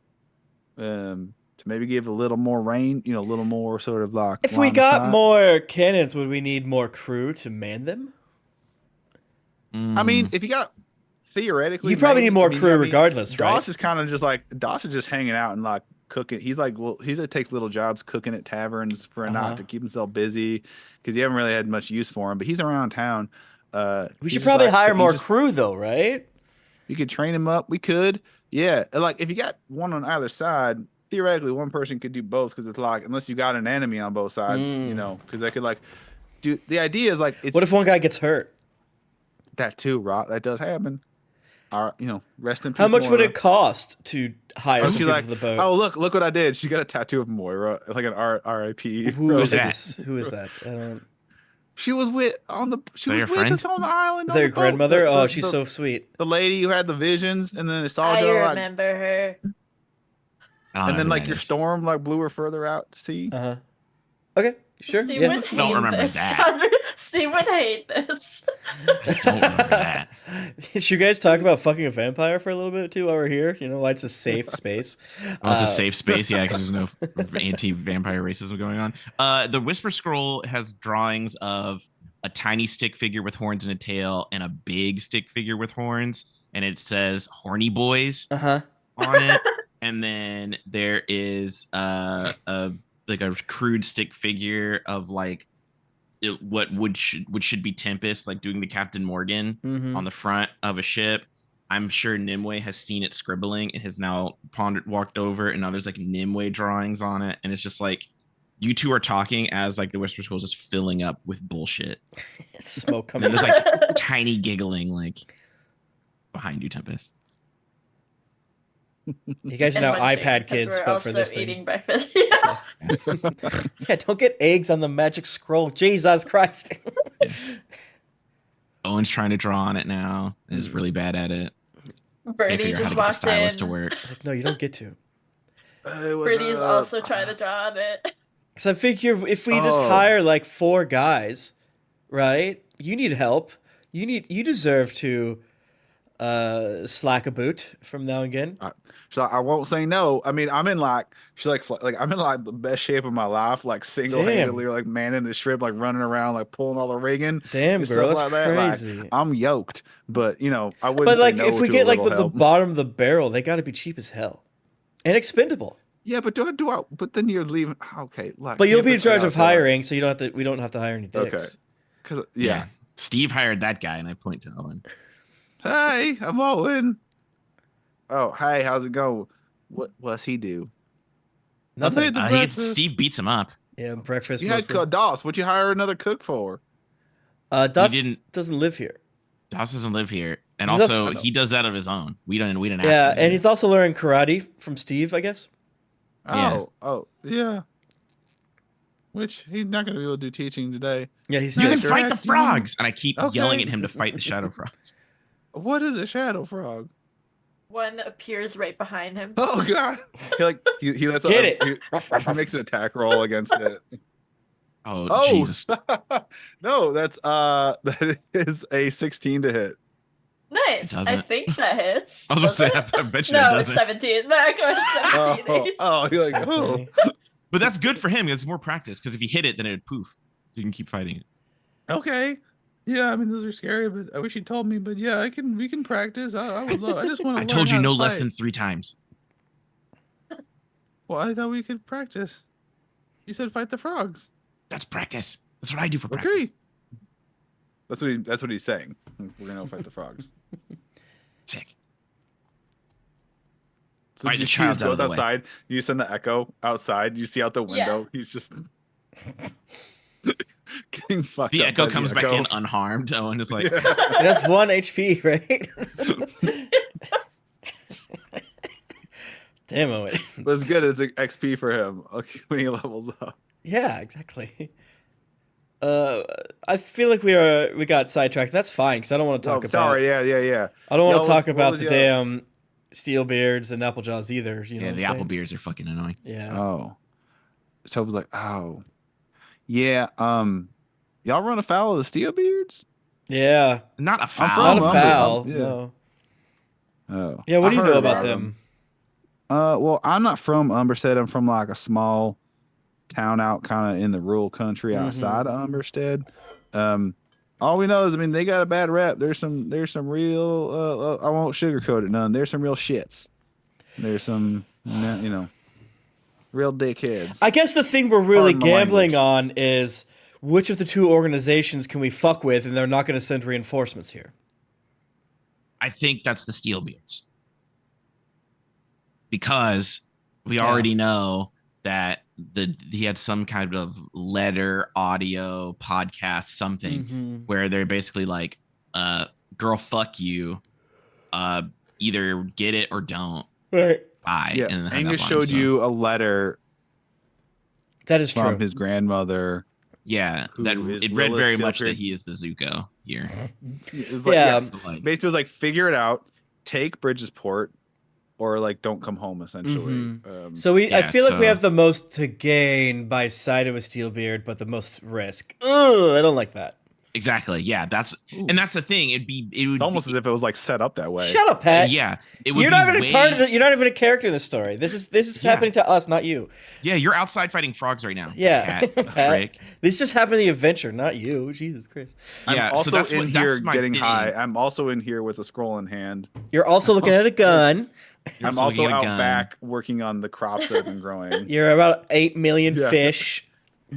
to maybe give a little more range, a little more sort of like. If we line of got sight. more cannons, would we need more crew to man them? I mean, if you got theoretically, You probably maybe- need more I mean, crew yeah, I mean, regardless, right? Doss is kind of just like hanging out and like cooking. He's like, well, he just takes little jobs cooking at taverns for a Uh-huh. night to keep himself busy because you haven't really had much use for him. But he's around town. We he's should just probably like- hire he more just- crew, though, right? You could train him up. We could, yeah. And, like if you got one on either side, theoretically one person could do both because it's like unless you got an enemy on both sides, because they could like do. The idea is like it's What if one guy gets hurt? that too, Rock. That does happen. Rest in peace. How much would Moira. it cost to hire Oh, some she's people like, for the boat? oh look what I did. She got a tattoo of Moira, like an R.I.P. Who is that? this? Who is that? I don't. She was with That your with friend? us on the island. Is on that your the boat. grandmother? The- Oh, the- she's the- so sweet. the lady who had the visions and then I nostalgia. Like, remember her. I don't And know then who like that your is. storm like blew her further out to sea. Uh-huh. Okay, sure. Steve Yeah. would hate Don't remember this. that. Steve would hate this. I don't remember that. Should you guys talk about fucking a vampire for a little bit too while we're here? You know why it's a safe space. Well, it's a safe space, yeah, because there's no anti-vampire racism going on. The Whisper Scroll has drawings of a tiny stick figure with horns and a tail, and a big stick figure with horns, and it says "Horny Boys" Uh-huh. on it. And then there is a like a crude stick figure of like what should be Tempest, like doing the Captain Morgan Mhm. on the front of a ship. I'm sure Nimue has seen it scribbling and has now walked over, and now there's like Nimue drawings on it, and it's just like you two are talking as like the Whisper Scroll is just filling up with bullshit. It's smoke And coming then out. there's like tiny giggling like behind you, Tempest. You guys are And now munching, iPad 'cause kids, we're but for also this thing. eating breakfast. Yeah. Yeah, don't get eggs on the magic scroll. Jesus Christ. Owen's trying to draw on it now. Is really bad at it. Can't Birdie figure out how just to get the walked stylus to in. work. No, you don't get to. Birdie's also trying to draw on it. Because I figure if we just Oh. hire like 4 guys, right? You need help. You deserve to slack a boot from now and again. So I won't say no. I mean, I'm in like she's like I'm in like the best shape of my life, like single-handedly, like manning the ship, like running around, like pulling all the rigging. Damn, and girl, stuff that's like that. Like, crazy. I'm yoked, but you know, I wouldn't. But say like, no if we to get a like little the help. bottom of the barrel, they got to be cheap as hell and expendable. Yeah, but do I? But then you're leaving. Okay, like, But you'll be in campus, I charge gotta of feel like- hiring, so you don't have to. We don't have to hire any dicks. Okay. Because Yeah. Steve hired that guy, and I point to Owen. Hey, I'm Owen. Oh, hey, how's it going? What's he do? Nothing. made the He gets, breakfast. Steve beats him up. Yeah, breakfast. You had Mostly. Doss. What'd you hire another cook for? Dust He didn't. doesn't live here. Doss doesn't live here, and He's also also- he does that of his own. We didn't ask Yeah, him to and do he's it. also learning karate from Steve, I guess. Yeah. Oh, yeah. Which he's not going to be able to do teaching today. Yeah, he's. You can Sure. fight the frogs, and I keep Okay. yelling at him to fight the shadow frogs. What is a shadow frog? One appears right behind him. Oh God! He lets Hit it. He makes an attack roll against it. Oh, Oh Jesus! no, that is a 16 to hit. Nice. It I doesn't. think that hits. I was gonna Does say, it? I bet you No, that it's doesn't. 17. Back on 17. You're like, So oh. funny. But that's good for him. It's more practice because if you hit it, then it would poof. So you can keep fighting it. Okay. Yeah, I mean those are scary, but I wish you told me. But yeah, we can practice. I would love. I just want to. I told you no less than 3 times. Well, I thought we could practice. You said fight the frogs. That's practice. That's what I do for Okay. practice. That's what he's saying. We're gonna fight the frogs. Sick. So Alright, you the see child's he out goes of the way. outside. You send the echo outside. You see out the window. He's just getting fucked. The up echo by comes back echo. in unharmed. Owen is like, Yeah. And that's 1 HP, right? Damn it. But it's good. It's an XP for him when he levels up. Yeah, exactly. I feel like we got sidetracked. That's fine because I don't want to talk Oh, about. sorry. Yeah. I don't want Y'all to talk was- what about was the y'all- damn Steelbeards and Applejaws either. You know yeah, what the I'm apple saying? beards are fucking annoying. Yeah. Oh. So I was like, oh, yeah. Y'all run afoul of the Steelbeards? Yeah. Not a from foul. Not a Lumber, foul. yeah. No. Oh. Yeah. What do I you know heard about them? Well, I'm not from Umberstead. I'm from like a small town out kind of in the rural country Mhm. outside of Umberstead. All we know is, I mean, they got a bad rep. There's some real, I won't sugarcoat it none. There's some real shits. There's some, real dickheads. I guess the thing we're really Pardon the gambling language. on is which of the 2 organizations can we fuck with, and they're not going to send reinforcements here. I think that's the Steelbeards. Because we Yeah. already know that he had some kind of letter, audio, podcast, something Mhm. where they're basically like, girl, fuck you. Either get it or don't. Right. Bye. Yeah, and then hung Angus up on him, showed so- you a letter That is from true. his grandmother. Yeah, who that is it read Lilith very much Silfrid. that he is the Zuko here. It was like, Yeah. yes. So, like, Basically, it was like, figure it out, take Bridgesport, or like don't come home essentially. Mhm. So I yeah, feel like we so- have the most to gain by siding with Steelbeard, but the most risk. Ugh, I don't like that. Exactly. Yeah, that's Ooh. and that's the thing. It would It's almost be, as if it was like set up that way. Shut up, Pat. yeah, it would You're be not even way, a part of the. You're not even a character in this story. This is Yeah. happening to us, not you. Yeah, you're outside fighting frogs right now. Yeah, Cat, Pat. trick. This just happened in the adventure, not you. Jesus Christ. I'm Yeah, so also that's in what- here that's my getting thing. high. I'm also in here with a scroll in hand. You're also looking at a gun. You're I'm looking also at a out gun. back working on the crops that have been growing. You're about 8 million Yeah. fish.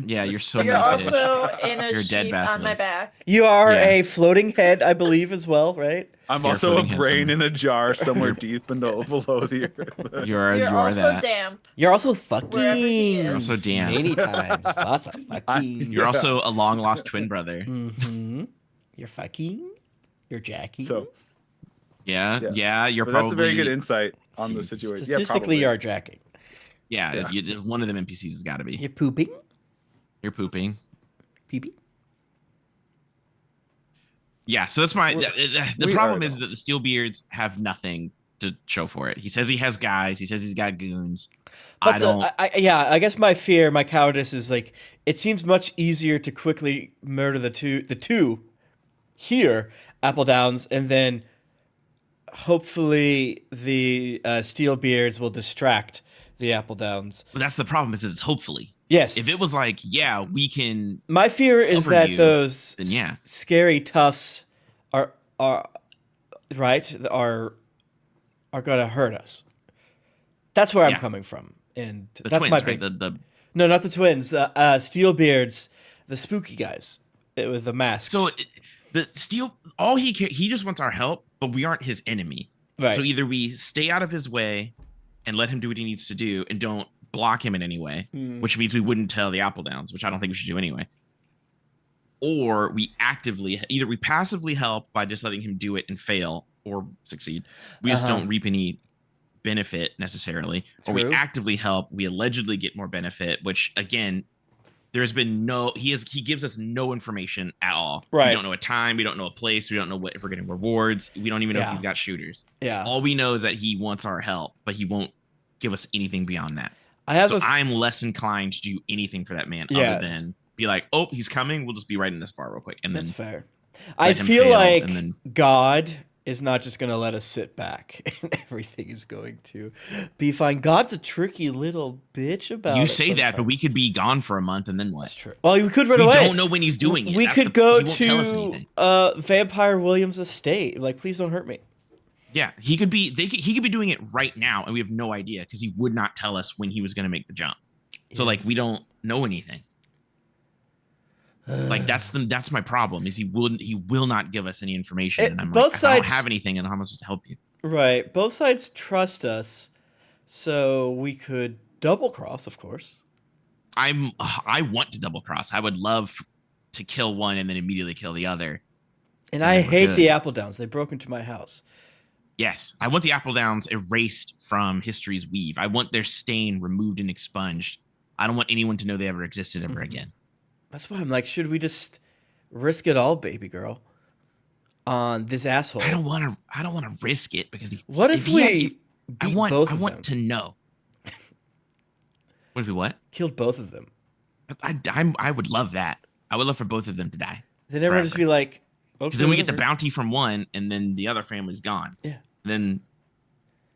Yeah, you're so You're many fish. also in a You're a dead sheep on my basilisk. back. You are Yeah. a floating head, I believe, as well, right? I'm You're also a floating brain handsome. in a jar somewhere deep below the earth. You're You're also that. damp. You're also fucking. Wherever he is. You're also damn. Many times. Lots of fucking. You're Yeah. also a long lost twin brother. Mm-hmm. You're fucking. You're jacking. So, Yeah, Yeah. yeah. You're but probably that's a very good insight on the situation. Yeah, Statistically, probably. you are jacking. Yeah, Yeah. one of them NPCs has got to be. You're pooping. You're pooping. Pee-pee. Yeah, so that's my. The We problem are is that the Steelbeards have nothing to show for it. He says he has guys. He says he's got goons. I But don't. I guess my fear, my cowardice is like it seems much easier to quickly murder the two here, Apple Downs, and then hopefully the Steelbeards will distract the Apple Downs. But that's the problem. Is that it's hopefully. Yes, If it was like, yeah, we can. my fear is cover that you, those then yeah. scary toughs are right are gonna hurt us. That's where I'm Yeah. coming from, and The that's twins, my right? big. The No, not the twins. Steelbeards, the spooky guys with the masks. so the steel. He just wants our help, but we aren't his enemy. right. So either we stay out of his way and let him do what he needs to do, and don't block him in any way, Mm. which means we wouldn't tell the Apple Downs, which I don't think we should do anyway. Or we either we passively help by just letting him do it and fail or succeed. We just Uh-huh. don't reap any benefit necessarily. Or we True. actively help. We allegedly get more benefit, which again, there's been he gives us no information at all. Right. We don't know a time. We don't know a place. We don't know if we're getting rewards. We don't even know Yeah. if he's got shooters. Yeah, All we know is that he wants our help, but he won't give us anything beyond that. I have So a. I'm less inclined to do anything for that man Yeah. other than be like, oh, he's coming. We'll just be right in this bar real quick. And then That's fair. I him feel fail, like and then- God is not just gonna let us sit back and everything is going to be fine. God's a tricky little bitch about. you it say that, but we sometimes. could be gone for a month and then what? That's true. Well, we could run We away. don't know when he's doing it. We That's could the- go he won't tell us anything. to Vampire Williams' estate. Like, please don't hurt me. Yeah, he could be. He could be doing it right now, and we have no idea because he would not tell us when he was going to make the jump. So like Yes. we don't know anything. Like that's my problem is he will not give us any information, and I'm both like, I don't sides- have anything, and how am I supposed to help you? Right. Both sides trust us, so we could double cross, of course. I want to double cross. I would love to kill one and then immediately kill the other. And And I then we're hate good. the Apple Downs. They broke into my house. Yes, I want the Apple Downs erased from history's weave. I want their stain removed and expunged. I don't want anyone to know they ever existed ever again. That's why I'm like, should we just risk it all, baby girl, on this asshole? I don't want to risk it because What if we I beat want both I of want them? to know. What if we what? Killed both of them. I would love that. I would love for both of them to die. Then everyone just be like, okay. Because then we get the whatever. bounty from one, and then the other family's gone. Yeah. Then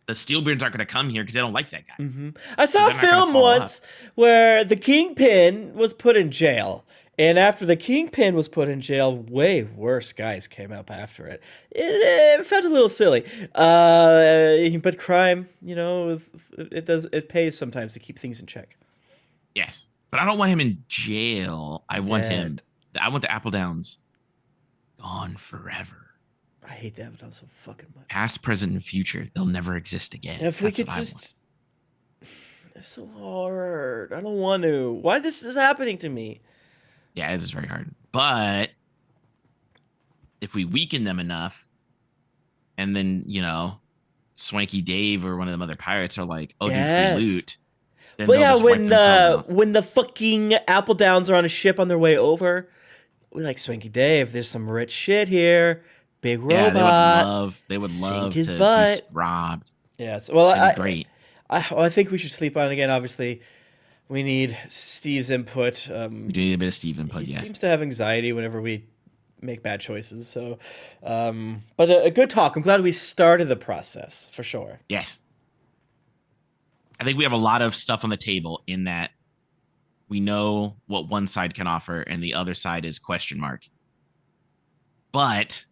the Steelbeards aren't going to come here because they don't like that guy. Mhm. I saw a they're not gonna film follow once where the Kingpin was put in jail. And after the Kingpin was put in jail, way worse guys came up after it. It felt a little silly. But crime, it pays sometimes to keep things in check. Yes, but I don't want him in jail. I want the Apple Downs gone forever. I hate the Apple Downs so fucking much. Past, present, and future. They'll never exist again. If we That's could what I just. want. It's so hard. I don't want to. Why this is happening to me? Yeah, it is very hard. But if we weaken them enough, and then, Swanky Dave or one of them other pirates are like, oh, Yes. do free loot. Then But they'll yeah, just wipe themselves out. when the fucking Apple Downs are on a ship on their way over, we like Swanky Dave. There's some rich shit here. Big robot. Yeah, they would love Sink to his be butt. robbed. Yes. Well, That'd be great. I think we should sleep on it again. Obviously, we need Steve's input. We do need a bit of Steve input, He yes. seems to have anxiety whenever we make bad choices. So, but a good talk. I'm glad we started the process for sure. Yes. I think we have a lot of stuff on the table in that we know what one side can offer and the other side is question mark. But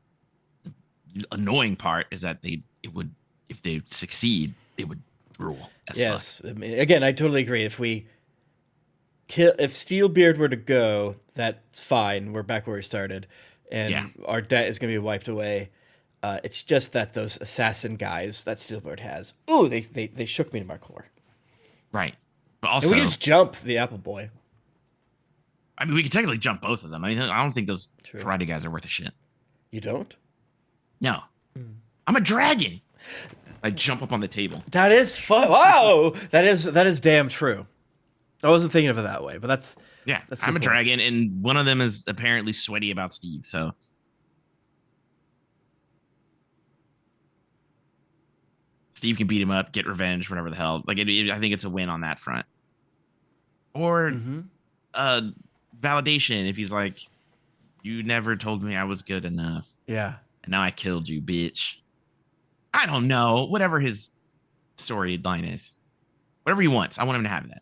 the annoying part is that if they succeed, it would rule as Yes. fuck. I mean, again, I totally agree. If Steelbeard were to go, that's fine. We're back where we started, and our debt is going to be wiped away. It's just that those assassin guys that Steelbeard has, ooh, they shook me to my core. Right. But also, And we just jump the Apple Boy. I mean, we could technically jump both of them. I mean, I don't think those True. karate guys are worth a shit. You don't? No. I'm a dragon. I jump up on the table. That is fun. Wow, that is damn true. I wasn't thinking of it that way, but that's I'm a good point. dragon, and one of them is apparently sweaty about Steve. So Steve can beat him up, get revenge, whatever the hell. Like, I think it's a win on that front. Or validation if he's like, you never told me I was good enough, Yeah. and now I killed you, bitch. I don't know. Whatever his storyline is, whatever he wants, I want him to have that.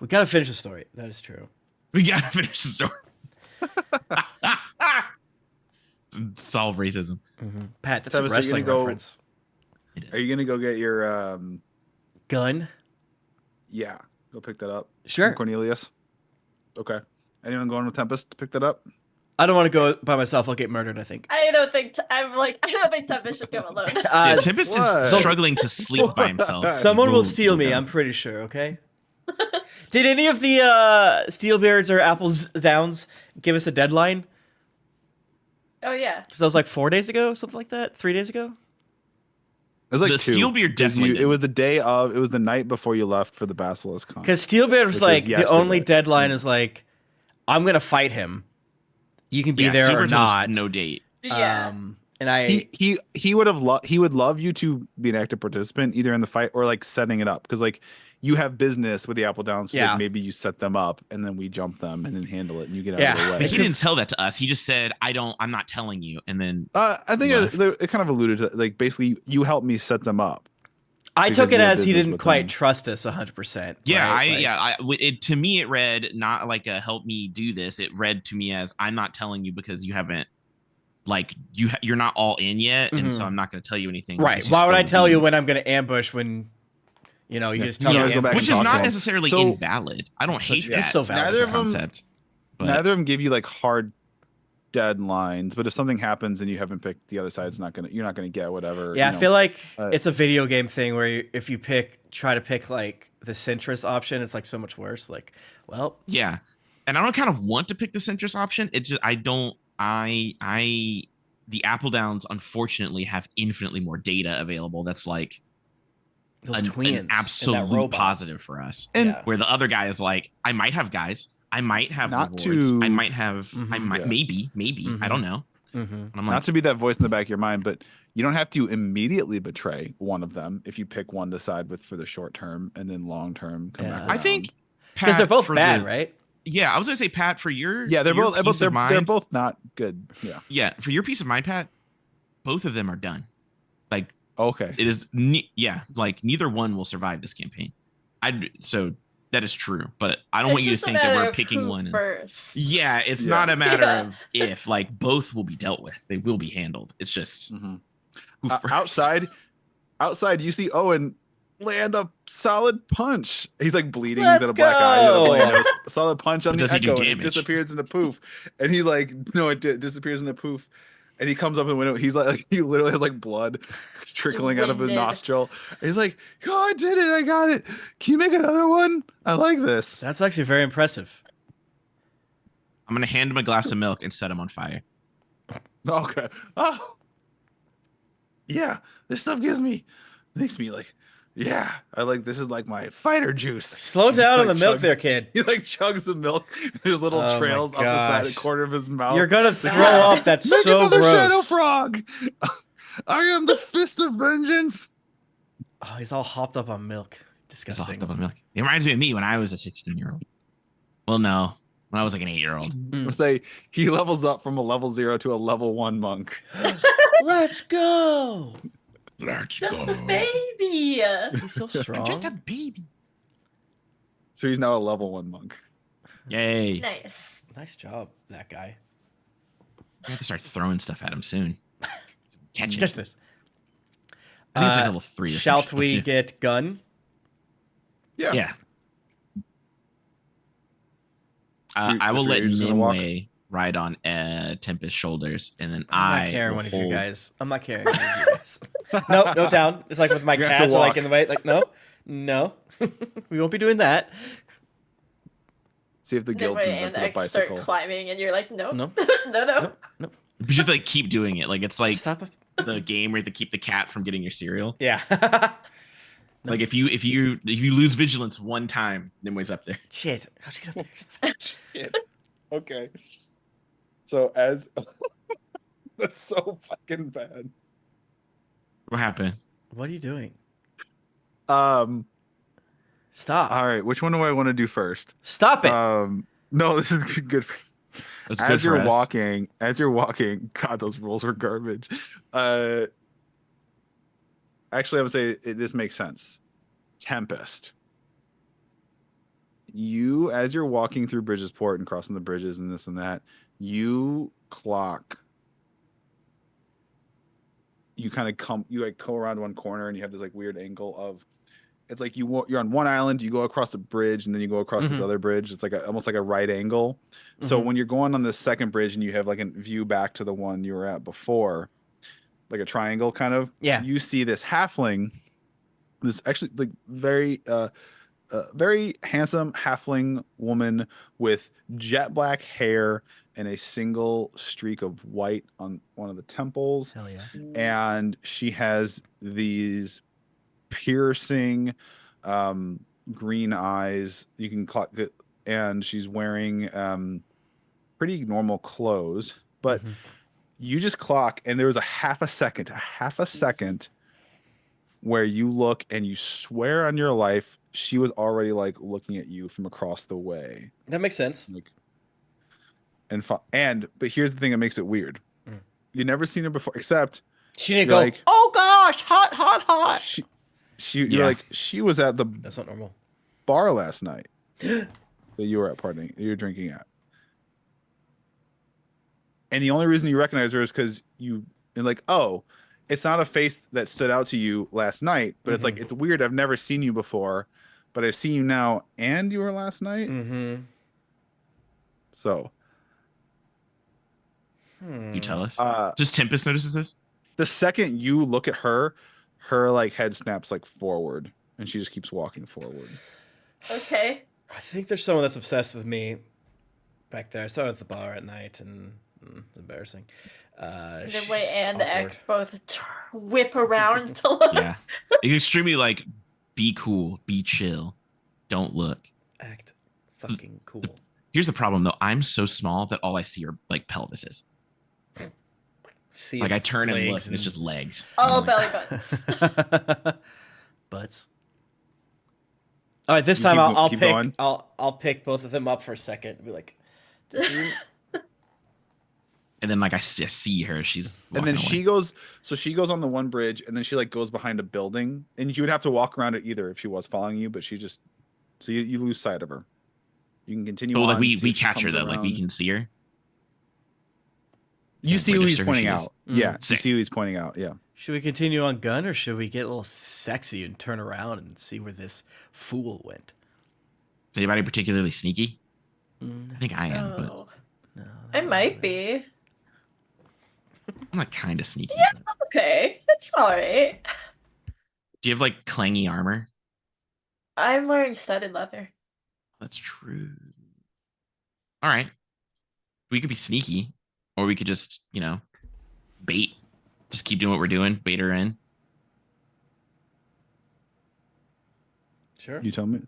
We gotta finish the story. That is true. We gotta finish the story. Solve racism. Pat, that's Travis, a are you gonna wrestling go- reference. Are you gonna go get your Gun? yeah, go pick that up? Sure. From Cornelius. Okay. Anyone going with Tempest to pick that up? I don't want to go by myself. I'll get murdered, I think. I don't think I don't think Tempest should go alone. Yeah, Tempest what? is struggling to sleep by himself. Someone will steal me, Yeah. I'm pretty sure, okay? Did any of the Steelbeards or Apples Downs give us a deadline? Oh yeah. Because that was like 4 days ago, something like that? 3 days ago? It was like The 2, Steelbeard 'cause definitely it didn't. was the night before you left for the Basilisk Con. Because Steelbeard was Which like, is the only yesterday. deadline is like, I'm going to fight him. You can be Yeah, there Steve or Burton was not. no date. Yeah. And I... He would love you to be an active participant either in the fight or like setting it up because like you have business with the Apple Downs. So Yeah. like, maybe you set them up and then we jump them and then handle it and you get out Yeah. of the But way. he didn't tell that to us. He just said, I'm not telling you. And then I think left. it kind of alluded to like basically you helped me set them up. I because took it you have as he business didn't with quite them. trust us 100%. yeah, right? to me it read not like a help me do this. It read to me as I'm not telling you because you haven't like you're not all in yet, and so I'm not going to tell you anything. Right. because you Why would I spilled tell you beans. when I'm going to ambush when, you know, you Yeah. just tell You me. guys go back Which and is talk not to him. necessarily So- invalid. I don't hate that. It's so valid. Neither as a of them- concept. But Neither of them give you like hard deadlines, but if something happens and you haven't picked, the other side's you're not gonna get whatever. Yeah, you I know. feel like uh, it's a video game thing where if you try to pick like the centrist option, it's like so much worse. Like, well, yeah, and I don't kind of want to pick the centrist option. It's just I don't. The Apple Downs unfortunately have infinitely more data available. That's like those an twins, and that absolute robot. positive for us. And- Yeah. Where the other guy is like, I might have guys, I might have Not rewards, to- I might have, I Mhm. might Yeah. maybe, I don't know. Mm-hmm. And I'm not like, to be that voice in the back of your mind, but you don't have to immediately betray one of them if you pick one to side with for the short term and then long term come Yeah. back. I think Because Pat, they're both for bad, the- right? Yeah, I was gonna say Pat for your yeah, they're your both peace of mind, they're both not good. Yeah. yeah for your peace of mind, Pat. Both of them are done. Like Okay. it is, like neither one will survive this campaign. So that is true, but I don't want you to think that we're picking one. First. Yeah, it's Yeah. not a matter Yeah. of if. Like both will be dealt with. They will be handled. It's just Mhm. who first. Outside, you see Owen land a solid punch. He's like bleeding. Let's He's got a black eye. He's got a go. bloody nose. A solid punch on But the does he do echo, and it damage? disappears in a poof. And he like, no, it disappears in a poof. And he comes up in the window. He's like he literally has like blood trickling out of his Winded. nostril. And he's like, oh, I did it. I got it. Can you make another one? I like this. That's actually very impressive. I'm gonna hand him a glass of milk and set him on fire. Okay. Oh, yeah. This stuff makes me like, yeah. I like this is like my fighter juice. Slow down on Like the milk chugs- there, kid. He like chugs the milk. There's little Oh my trails up the side gosh. corner of his mouth. You're gonna throw up. That's Make so another shadow gross. frog. I am the fist of vengeance. Oh, he's all hopped up on milk. It's all Disgusting. hooked up on milk. It reminds me of me when I was a 16-year-old. Well, no, when I was like an 8-year-old. Or say he levels up from a level 0 to a level 1 monk. Let's go. Let's Just a baby. He's so strong. Just a baby. So he's now a level 1 monk. Yay. Nice. Nice job, that guy. I have to start throwing stuff at him soon. Catch it. Catch this. I think it's like level 3 or Shall something. we get gun? Yeah. Yeah. So I will the let three of you just gonna walk? Nimue ride on Tempest's shoulders, and then I'm I not carrying will one of you hold- guys. I'm not carrying one of you guys. No, down. It's like with my You have to cats are like walk. in the way. Like, no. We won't be doing that. See if the guild Nimue can and invented a X start bicycle. climbing, and you're like, no, No. no. No. You should like keep doing it. Like it's like Stop it. the game where you have to keep the cat from getting your cereal. Yeah. Like if you lose vigilance one time, Nimue's up there. Shit. How'd you get up there? Shit. Okay. So as that's so fucking bad. What happened? What are you doing? Stop. Stop. All right, which one do I want to do first? Stop it. No, this is good for That's good as for you're us. walking, God, those rules were garbage. Actually, I would say this makes sense. Tempest. You, as you're walking through Bridgesport and crossing the bridges and this and that, you clock. You kind of you like go around one corner and you have this like weird angle of. It's like you're on one island, you go across a bridge, and then you go across this Mhm. other bridge. It's like almost like a right angle. So Mhm. when you're going on the second bridge and you have like a view back to the one you were at before, like a triangle kind of, Yeah. you see this halfling, this actually like very handsome halfling woman with jet black hair and a single streak of white on one of the temples, Hell yeah. and she has these piercing green eyes. You can clock it, and she's wearing pretty normal clothes, but Mhm. you just clock, and there was a half a second where you look and you swear on your life she was already like looking at you from across the way. That makes sense. Like, but here's the thing that makes it weird. Mm. You've never seen her before, except She didn't You're go, like- oh gosh, hot. you're Yeah. like, she was at the That's not normal. bar last night that you were at partying, you were drinking at. And the only reason you recognize her is because you're like, oh, it's not a face that stood out to you last night, but it's like, it's weird. I've never seen you before, but I see you now, and you were last night. Mm-hmm. So, You tell us. uh, Just Tempest notices this. the second you look at her like head snaps like forward, and she just keeps walking forward. Okay. I think there's someone that's obsessed with me back there. I saw her at the bar at night, and it's embarrassing. Nimue She's and awkward. X both whip around to look. Yeah, it's extremely like, be cool, be chill, don't look. Act fucking cool. Here's the problem though. I'm so small that all I see are like pelvises. See Like I turn and look, legs and it's just legs. Oh, I'm like, belly buttons. butts. All right, this You time keep I'll keep pick. going? I'll pick both of them up for a second. And be like, does he- and then like I see her. She's And then walking she away. goes, so she goes on the one bridge, and then she like goes behind a building, and you would have to walk around it either if she was following you, but she just, so you lose sight of her. You can continue. Oh, on, like we see if she catch her comes though. Like we around. can see her. You see who he's register who pointing she is. out. Yeah, you Sick. see who he's pointing out. Yeah. should we continue on gun, or should we get a little sexy and turn around and see where this fool went? Is anybody particularly sneaky? I Mm, think I am, but Oh, no, I might be. I'm like kind of sneaky. Yeah. but- Okay, that's all right. Do you have like clangy armor? I'm wearing studded leather. That's true. All right. We could be sneaky, or we could just, bait. Just keep doing what we're doing. Bait her in. Sure. You tell me.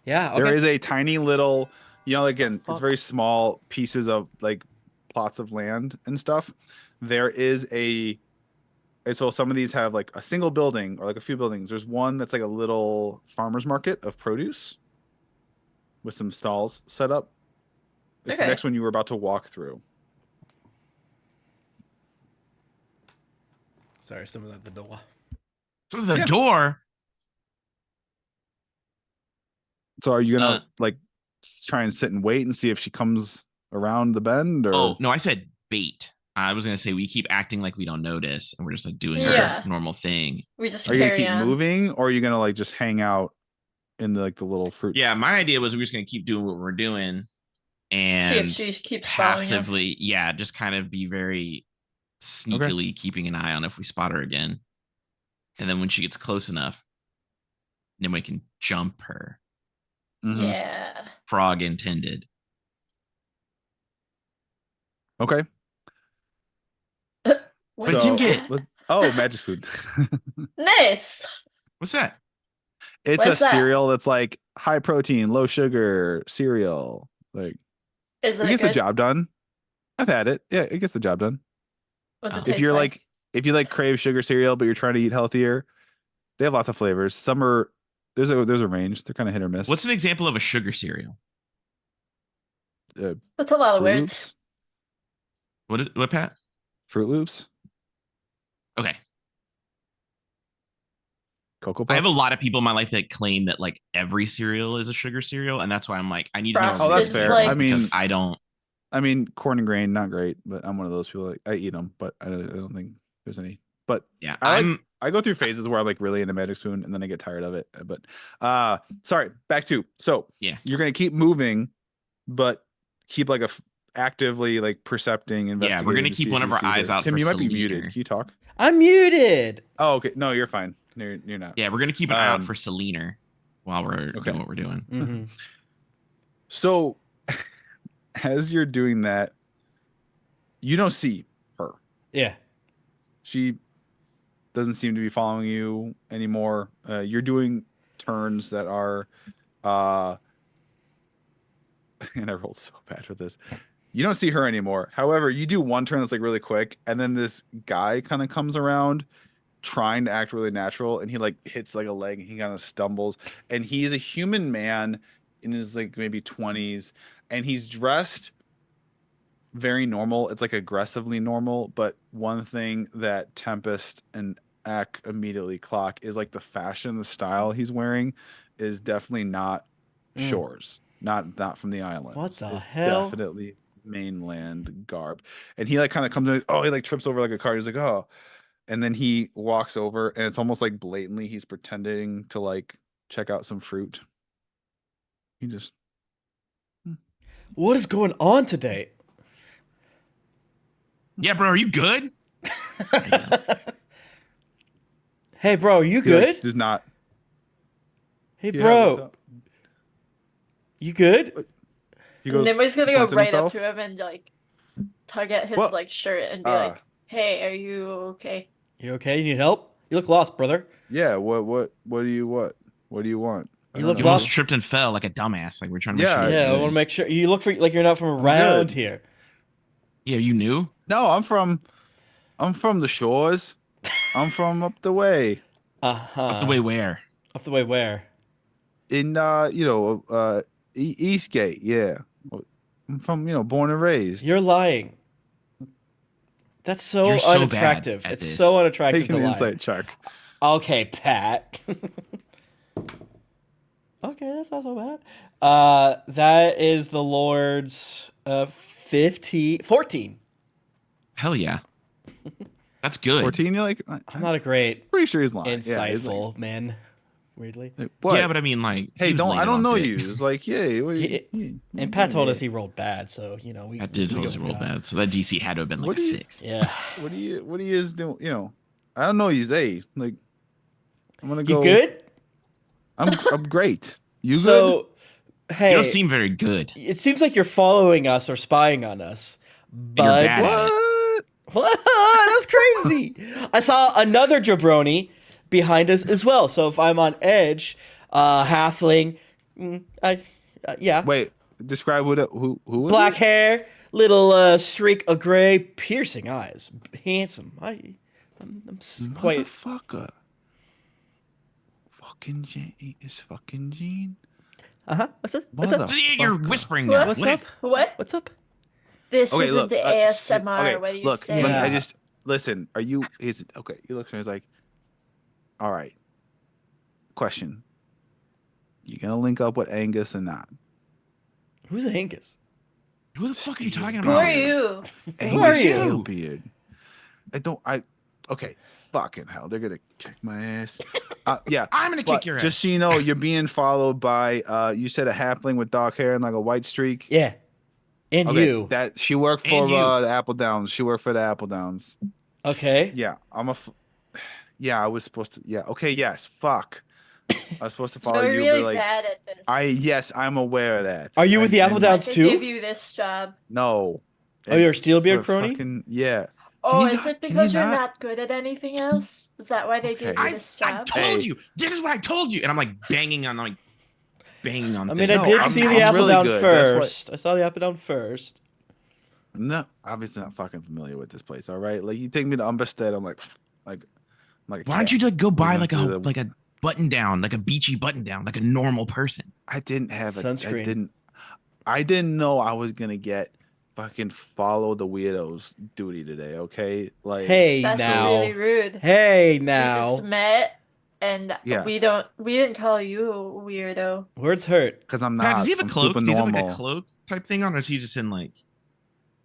Yeah. Okay. There is a tiny little, again, fuck? it's very small pieces of like plots of land and stuff, there is and so some of these have like a single building or like a few buildings. There's one that's like a little farmer's market of produce with some stalls set up. It's the Okay. next one you were about to walk through. Sorry, someone at the door. So the Yeah. door. So are you gonna like try and sit and wait and see if she comes around the bend? Or Oh no, I said bait. I was gonna say we keep acting like we don't notice, and we're just like doing Yeah. our normal thing. We just are you gonna carry keep on. moving, or are you gonna like just hang out in the little fruit? Yeah, my idea was we were just gonna keep doing what we're doing, and See if she keeps following us. passively, yeah, just kind of be very sneakily keeping an eye on if we spot her again, and then when she gets close enough, then we can jump her. Mhm. Yeah. Frog intended. Okay. What did is Tim get? that? Oh, magic food. Nice. What's that? It's What's a that? cereal that's like high protein, low sugar cereal. Like Is it it gets the good? job done. I've had it. Yeah, it gets the job done. What's it If taste If you're like? if you like crave sugar cereal but you're trying to eat healthier, they have lots of flavors. Some are there's a range. They're kind of hit or miss. What's an example of a sugar cereal? That's a lot of Fruit words. Loops? What Pat? Fruit Loops? Okay. Cocoa Puffs? I have a lot of people in my life that claim that like every cereal is a sugar cereal, and that's why I'm like, I need to know. Frosted Oh, that's fair. Flakes. I mean, because I don't. I mean, corn and grain, not great, but I'm one of those people. Like I eat them, but I don't think there's any. But Yeah, I go through phases where I'm like really into Magic Spoon, and then I get tired of it. But sorry, back to Yeah. You're gonna keep moving, but keep like actively like percepting, investigating. Yeah, we're gonna to keep see one if of you our see eyes her. out Tim, for you might be Selena. muted. Can you talk? I'm muted. Oh, okay. No, you're fine. You're not. Yeah, we're gonna keep an eye out for Selena while we're Okay. doing what we're doing. Mm-hmm. So, as you're doing that, you don't see her. Yeah. She doesn't seem to be following you anymore. You're doing turns that are, and I rolled so bad with this. You don't see her anymore. However, you do one turn that's like really quick, and then this guy kind of comes around, trying to act really natural, and he like hits like a leg, and he kind of stumbles, and he's a human man in his like maybe 20s, and he's dressed very normal. It's like aggressively normal, but one thing that Tempest and Eck immediately clock is like the fashion, the style he's wearing is definitely not shores, not from the islands. What the It's hell? definitely mainland garb. And he like kind of comes in, oh, he like trips over like a car. He's like, oh, and then he walks over, and it's almost like blatantly he's pretending to like check out some fruit. He just What is going on today? Yeah, bro, are you good? Hey, bro, are you he, like, good? does not. Hey, Yeah, bro, what's up? you good? He goes. Nimbo's gonna go hunts right himself. up to him and like tug at his Well, like shirt and be like, "Hey, are you okay?" You okay? You need help? You look lost, brother. Yeah. What do you want? What do you want? I You don't look You know. almost lost. tripped and fell like a dumbass. Like we're trying to Yeah, make sure. Yeah, I you're want to good. make sure you look like you're not from around good. here. Yeah, you knew. No, I'm from the shores. I'm from up the way. Up the way where? Up the way where? In Eastgate. Yeah. I'm from born and raised. You're lying. That's so You're so bad unattractive. at It's this. so unattractive Take an to lie. insight check. Okay, Pat. Okay, that's not so bad. That is the Lord's 14. Hell yeah. That's good. 14. You're like, I'm not a great pretty sure he's lying. Yeah, he's insightful man. Weirdly. like, what? Yeah, but I mean, like, hey, he was don't laying I it don't on know thick. you. It's like, yeah. And Pat told us he rolled bad, so we. I did tell us he rolled bad, so that DC had to have been like What a do you- 6. Yeah. What do you is doing? I don't know you. Like, I'm gonna You go. good? I'm great. You good? So, hey, You don't seem very good. it seems like you're following us or spying on us. But you're bad at it. What? What? That's crazy. I saw another jabroni behind us as well. So if I'm on edge, halfling, yeah, Wait. Describe who was black it? hair, little streak of gray, piercing eyes, handsome. I'm quite. Motherfucker. Fucking Gene is fucking Gene. What's up? What's up? So you're Motherfucker. whispering now. What's What up? is- What? What's up? This Okay, isn't look. the ASMR. Okay, What are you look. saying? Let me, I Yeah. just listen. Are you? Is okay? He looks at me. He's like, all right. Question. You gonna link up with Angus or not? Who's Angus? Who the fuck are you talking Who about? are you? Who are you? Steelbeard. Okay. Fucking hell. They're gonna kick my ass. Yeah. I'm gonna but kick your ass. Just so you know, you're being followed by you said a halfling with dark hair and like a white streak. Yeah. And Okay, you. that she worked for And you. the Apple Downs. She worked for the Apple Downs. Okay. Yeah, yeah, I was supposed to. Yeah, okay, yes. Fuck. I was supposed to follow You're you, really but like, bad at this. yes, I'm aware of that. Are you with the Apple And- Downs I too? give you this job. No. Oh, you're a Steelbeard For crony? Yeah. Oh, you is not- it can because you you're not- not good at anything else? Is that why they gave Okay. you this I job? told Hey. you. This is what I told you. And I'm like banging on I mean, things. I did I'm- see I'm the Apple really Down good. That's what- first. I saw the Apple Down first. No, obviously not fucking familiar with this place. All right, like you take me to Umberstead, I'm like, a Why don't you cat. like go buy gonna like do a the- button down, like a beachy button down, like a normal person? I didn't have Sunscreen. I didn't know I was gonna get fucking follow the weirdos duty today. Okay, like Hey That's now. really rude. Hey We now. just met, and Yeah. we didn't call you a weirdo. Words hurt. because I'm Pat, not. does he have a I'm cloak? super Does he have like normal. a cloak type thing on, or is he just in like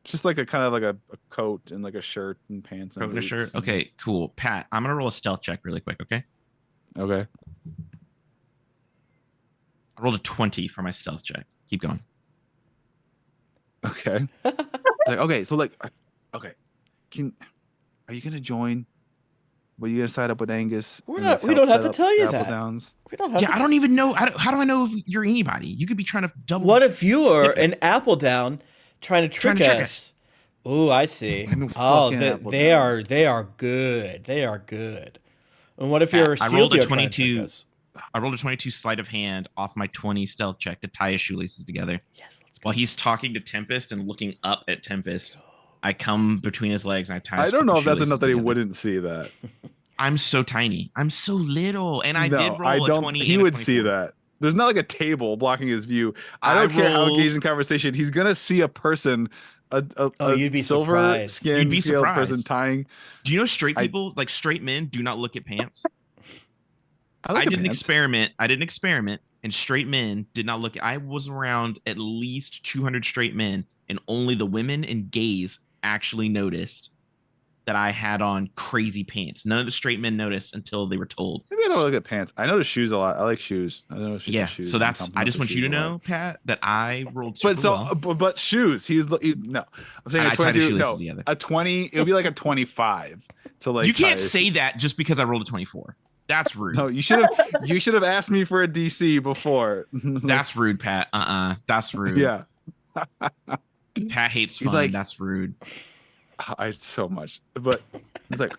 Just like a kind of like a coat and like a shirt and pants and coat and a boots shirt? and- Okay, cool. Pat, I'm gonna roll a stealth check really quick. Okay, Okay. I rolled a 20 for my stealth check. Keep going. Okay. Like okay, so like okay, are you gonna join? Were you gonna sign up with Angus? We're and, not- like, we don't help have set to up tell you Apple that. Downs? We don't have Yeah, to I don't even know. How do I know if you're anybody? You could be trying to double. What if you are Dip it. an Apple Down trying to trick Trying to trick us? Ooh, I see. I know Oh, fucking Apple they Down. are good. They are good. And what if Pat, you're a I rolled a Steelbeard trying to trick 22. us? I rolled a 22 sleight of hand off my 20 stealth check to tie his shoelaces together. Yes, let's go. While he's talking to Tempest and looking up at Tempest, I come between his legs and I tie. I his don't know fucking if that's enough that he shoelaces together. wouldn't see that. I'm so tiny. I'm so little, and I no, did roll I a don't. 20. He and a would see 24. that. There's not like a table blocking his view. I don't care how rolled- engaged in conversation. He's gonna see a person, a you'd be silver surprised. skin You'd be scaled person surprised. tying. Do you know straight I- people, like straight men, do not look at pants? look I at did an pants. experiment. And straight men did not look. I was around at least 200 straight men, and only the women and gays actually noticed that I had on crazy pants. None of the straight men noticed until they were told. Maybe I don't look at pants. I notice shoes a lot. I like shoes. I know Yeah, shoes. so I'm that's. comfortable I with just want you shoes to a lot. know, Pat, that I rolled super But so, well. but shoes. No. I'm saying And a I tied his 22. shoelaces No, together. a 20. It would be like a 25 to like. You can't tie his say that just because I rolled a 24. That's rude. No, you should have. You should have asked me for a DC before. That's rude, Pat. That's rude. yeah. Pat hates He's fun. like- That's rude. I so much, but it's like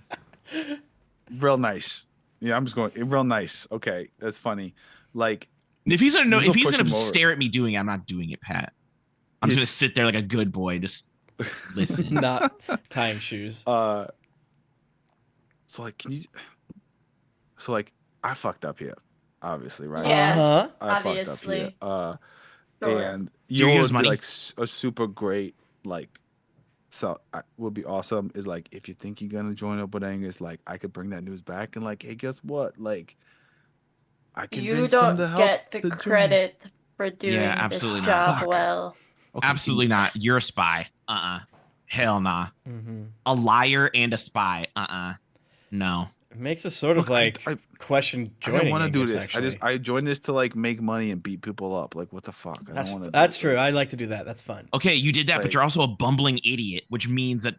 real nice. Yeah, I'm just going real nice. Okay, that's funny. Like If he's gonna know, You if go he's push gonna him over. stare at me doing it, I'm not doing it, Pat. I'm just gonna He's- sit there like a good boy, just listen. Not tying shoes. so like so like I fucked up here, obviously, right? Yeah. Uh-huh. I Obviously. fucked up here. Sure. And Do you you give would us be money? like a super great like. So would be awesome is like if you think you're gonna join up with Angus, like I could bring that news back and like, hey, guess what? Like I You convinced him don't to help get the to join. credit for doing this absolutely not. job Fuck. well. Okay, Absolutely not. You're a spy. Hell nah. Mm-hmm. A liar and a spy. No. It makes us sort of Look, like I question I joining. don't want to do Angus, this. Actually. I joined this to like make money and beat people up. Like what the fuck? I That's don't want to. that's true. I like to do that. That's fun. Okay, you did that, but Like- you're also a bumbling idiot, which means that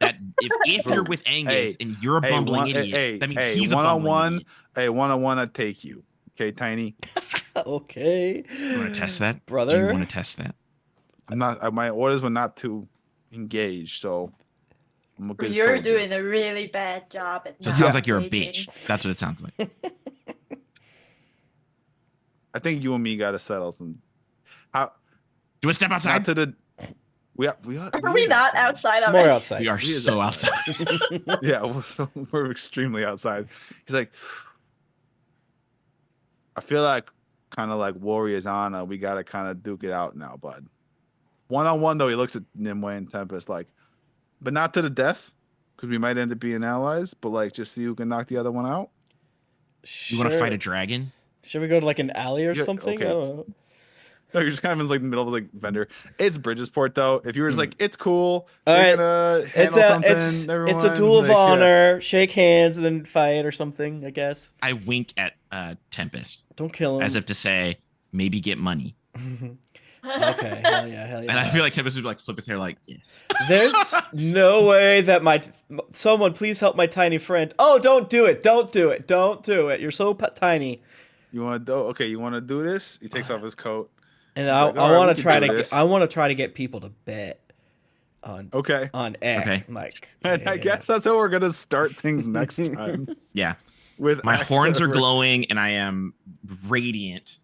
if you're with Angus Hey, and you're a bumbling idiot, that means he's a bumbling one-on-one. idiot. Hey, one-on-one, I take you. Okay, Tiny. Okay. You want to test that, Do brother? you want to test that? I'm not. My orders were not to engage, so I'm a good You're soldier. doing a really bad job at So it not sounds like you're a engaging. bitch. That's what it sounds like. I think you and me got to settle some. How? Do you want to step outside? Not to the. Are we not outside already? More outside. We are He is so outside. outside. Yeah, we're extremely outside. He's like, I feel like kind of like Warriors Honor. We gotta kind of duke it out now, bud. 1-on-1 though, he looks at Nimue and Tempest like, but not to the death, because we might end up being allies. But like, just see who can knock the other one out. You want to fight a dragon? Should we go to like an alley or Yeah, something? okay. I don't know. No, you're just kind of in like the middle of like vendor. It's Bridgesport though. If you were just like, it's cool. All They're right. gonna handle something. It's a everyone, duel of like, yeah. honor. Shake hands and then fight or something. I guess. I wink at Tempest Don't kill him. as if to say, maybe get money. Okay. Hell yeah. And I feel like Tempest would like flip his hair like, yes. There's no way that someone please help my tiny friend. Oh, don't do it. Don't do it. Don't do it. You're so tiny. You want to do? Okay, you want to do this? He takes off his coat. And He's I like, "All right, want we to can try do to this." I want to try to get people to bet on Okay, Ek. Okay. Like, and I guess that's how we're gonna start things next time. Yeah. With My Act horns are Forever. glowing and I am radiant.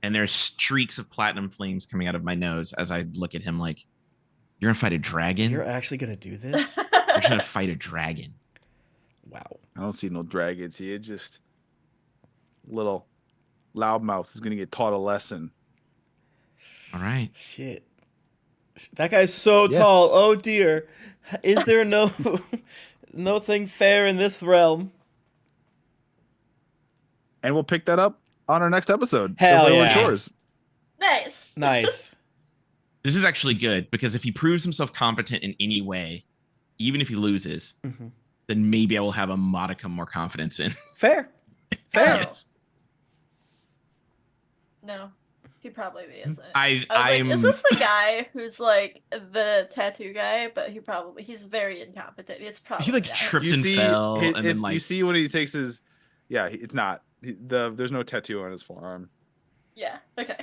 And there's streaks of platinum flames coming out of my nose as I look at him like, you're gonna fight a dragon? You're actually gonna do this? You're gonna fight a dragon. Wow. I don't see no dragons here. Just little loudmouth is gonna get taught a lesson. All right. Shit. That guy's so Yeah. tall. Oh dear. Is there no nothing fair in this realm? And we'll pick that up on our next episode. Hell of Wayward yeah. Shores. Nice. Nice. This is actually good because if he proves himself competent in any way, even if he loses, Mhm. then maybe I will have a modicum more confidence in. Fair. Fair. Yes. No, he probably isn't. I'm Like, is this the guy who's like the tattoo guy? But he's very incompetent. It's probably he like that. tripped You and see, fell his- and then if like you see when he takes his, yeah, it's not. There's no tattoo on his forearm. Yeah. Okay.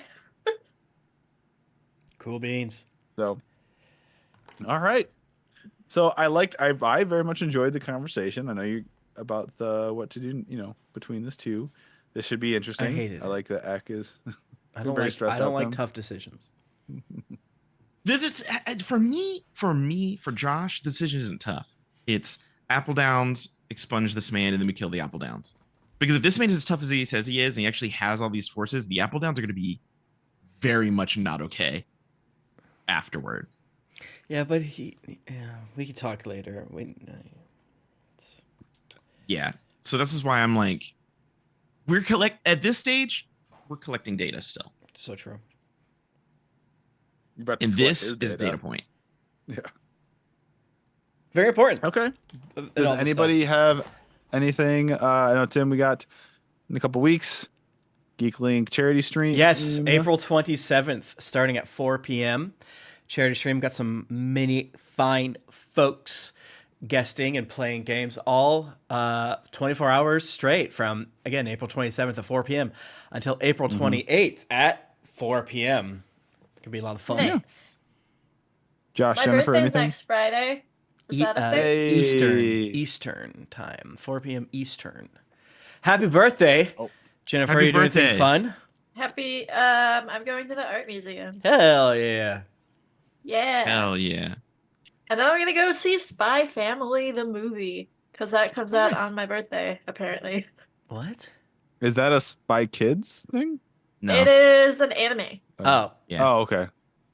Cool beans. So, all right. So I very much enjoyed the conversation. I know you about the what to do, between this two. This should be interesting. hated it. I like that Ek is. I don't very like stressed I don't out like then. tough decisions. this is, for me, for Josh, the decision isn't tough. It's Apple Downs, expunge this man, and then we kill the Apple Downs. Because if this man is as tough as he says he is, and he actually has all these forces, the Apple Downs are going to be very much not okay afterward. Yeah, but we can talk later. Yeah. So this is why I'm like, at this stage, we're collecting data still. So true. You're about to And collect this his is data point. Yeah. Very important. Okay. And all Does this anybody have anything? I know Tim. We got in a couple weeks. Geek Link charity stream. Yes, April 27th, starting at 4 p.m. Charity stream. Got some many fine folks guesting and playing games all 24 hours straight from, again, April 27th at 4 p.m. until April 28th at 4 p.m. It's going to be a lot of fun. Nice. Josh, My Jennifer, birthday's anything? next Friday. Is that a thing? Hey. Eastern time, 4 p.m. Eastern. Happy birthday, Oh. Jennifer. Happy Are you doing anything birthday. fun? Happy. I'm going to the art museum. Hell yeah. Yeah. Hell yeah. And then I'm gonna go see Spy Family the movie because that comes out Nice. on my birthday. Apparently, What? Is that a Spy Kids thing? No. it is an anime. Oh. Yeah. Oh, okay.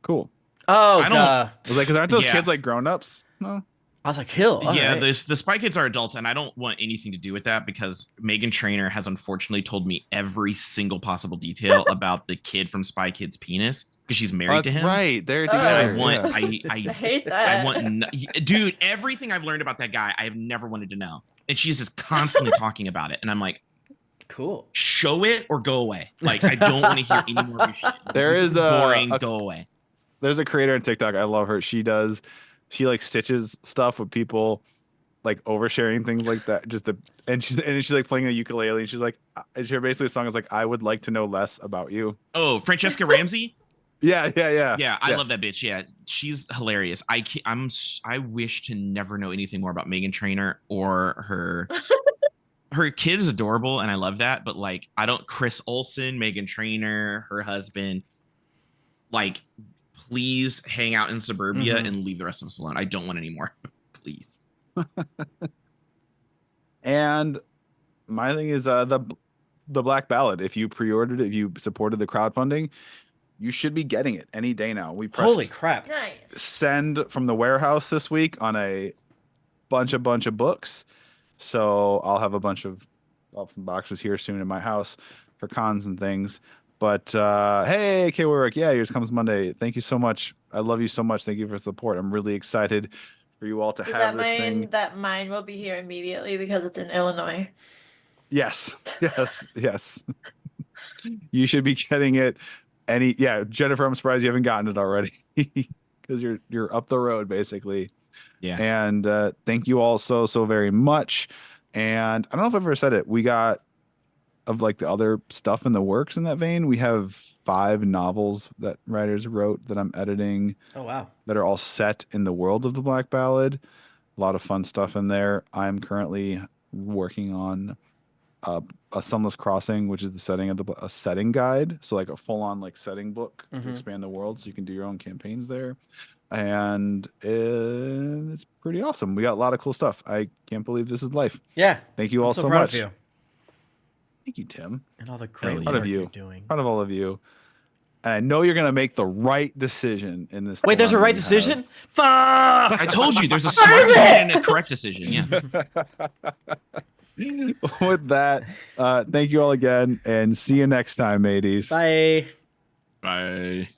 Cool. Oh, I don't- duh. I was like, because aren't those Yeah. kids like grown ups? No. I was like, Hill. all Yeah, right. the Spy Kids are adults, and I don't want anything to do with that because Megan Trainor has unfortunately told me every single possible detail about the kid from Spy Kids' penis because she's married to That's him. right. They're Oh. together. I want, yeah. I hate I that. want, dude, everything I've learned about that guy, I have never wanted to know, and she's just constantly talking about it, and I'm like, Cool. show it or go away. Like, I don't want to hear any more of your shit. There This is a- boring. a- Go away. There's a creator on TikTok. I love her. She like stitches stuff with people like oversharing things like that. And she's like playing a ukulele and she's like, and she basically the song is like, I would like to know less about you. Oh, Francesca Ramsey. Yeah. Yeah, I Yes. love that bitch. Yeah, she's hilarious. I wish to never know anything more about Megan Trainor or her. Her kid is adorable, and I love that. But like, I don't. Chris Olsen, Megan Trainor, her husband. Like, please hang out in suburbia Mhm. and leave the rest of us alone. I don't want any more. Please. And my thing is the Black Ballad. If you pre-ordered it, if you supported the crowdfunding, you should be getting it any day now. We pressed Holy crap. Nice. send from the warehouse this week on a bunch of books. So I'll have I'll have some boxes here soon in my house for cons and things. But hey, K Warwick, yeah, yours comes Monday. Thank you so much. I love you so much. Thank you for the support. I'm really excited for you all to Does have that this mean thing. that mine will be here immediately because it's in Illinois? Yes, yes. You should be getting it yeah, Jennifer, I'm surprised you haven't gotten it already. Because you're up the road basically. Yeah. And thank you all so very much. And I don't know if I've ever said it. We got of like the other stuff in the works in that vein. We have 5 novels that writers wrote that I'm editing Oh wow. that are all set in the world of the Black Ballad. A lot of fun stuff in there. I'm currently working on a Sunless Crossing, which is the setting of a setting guide. So like a full on like setting book to expand the world, so you can do your own campaigns there. And it's pretty awesome. We got a lot of cool stuff. I can't believe this is life. Yeah. Thank you I'm all so so proud much. of you Thank you, Tim. and all the great Hell Proud work of you're you. doing. Proud of all of you. And I know you're gonna make the right decision in this. Wait, there's a dilemma right you decision? have. Fuck! I told you there's a smart decision and a correct decision. Yeah. With that, thank you all again, and see you next time, mateys. Bye. Bye.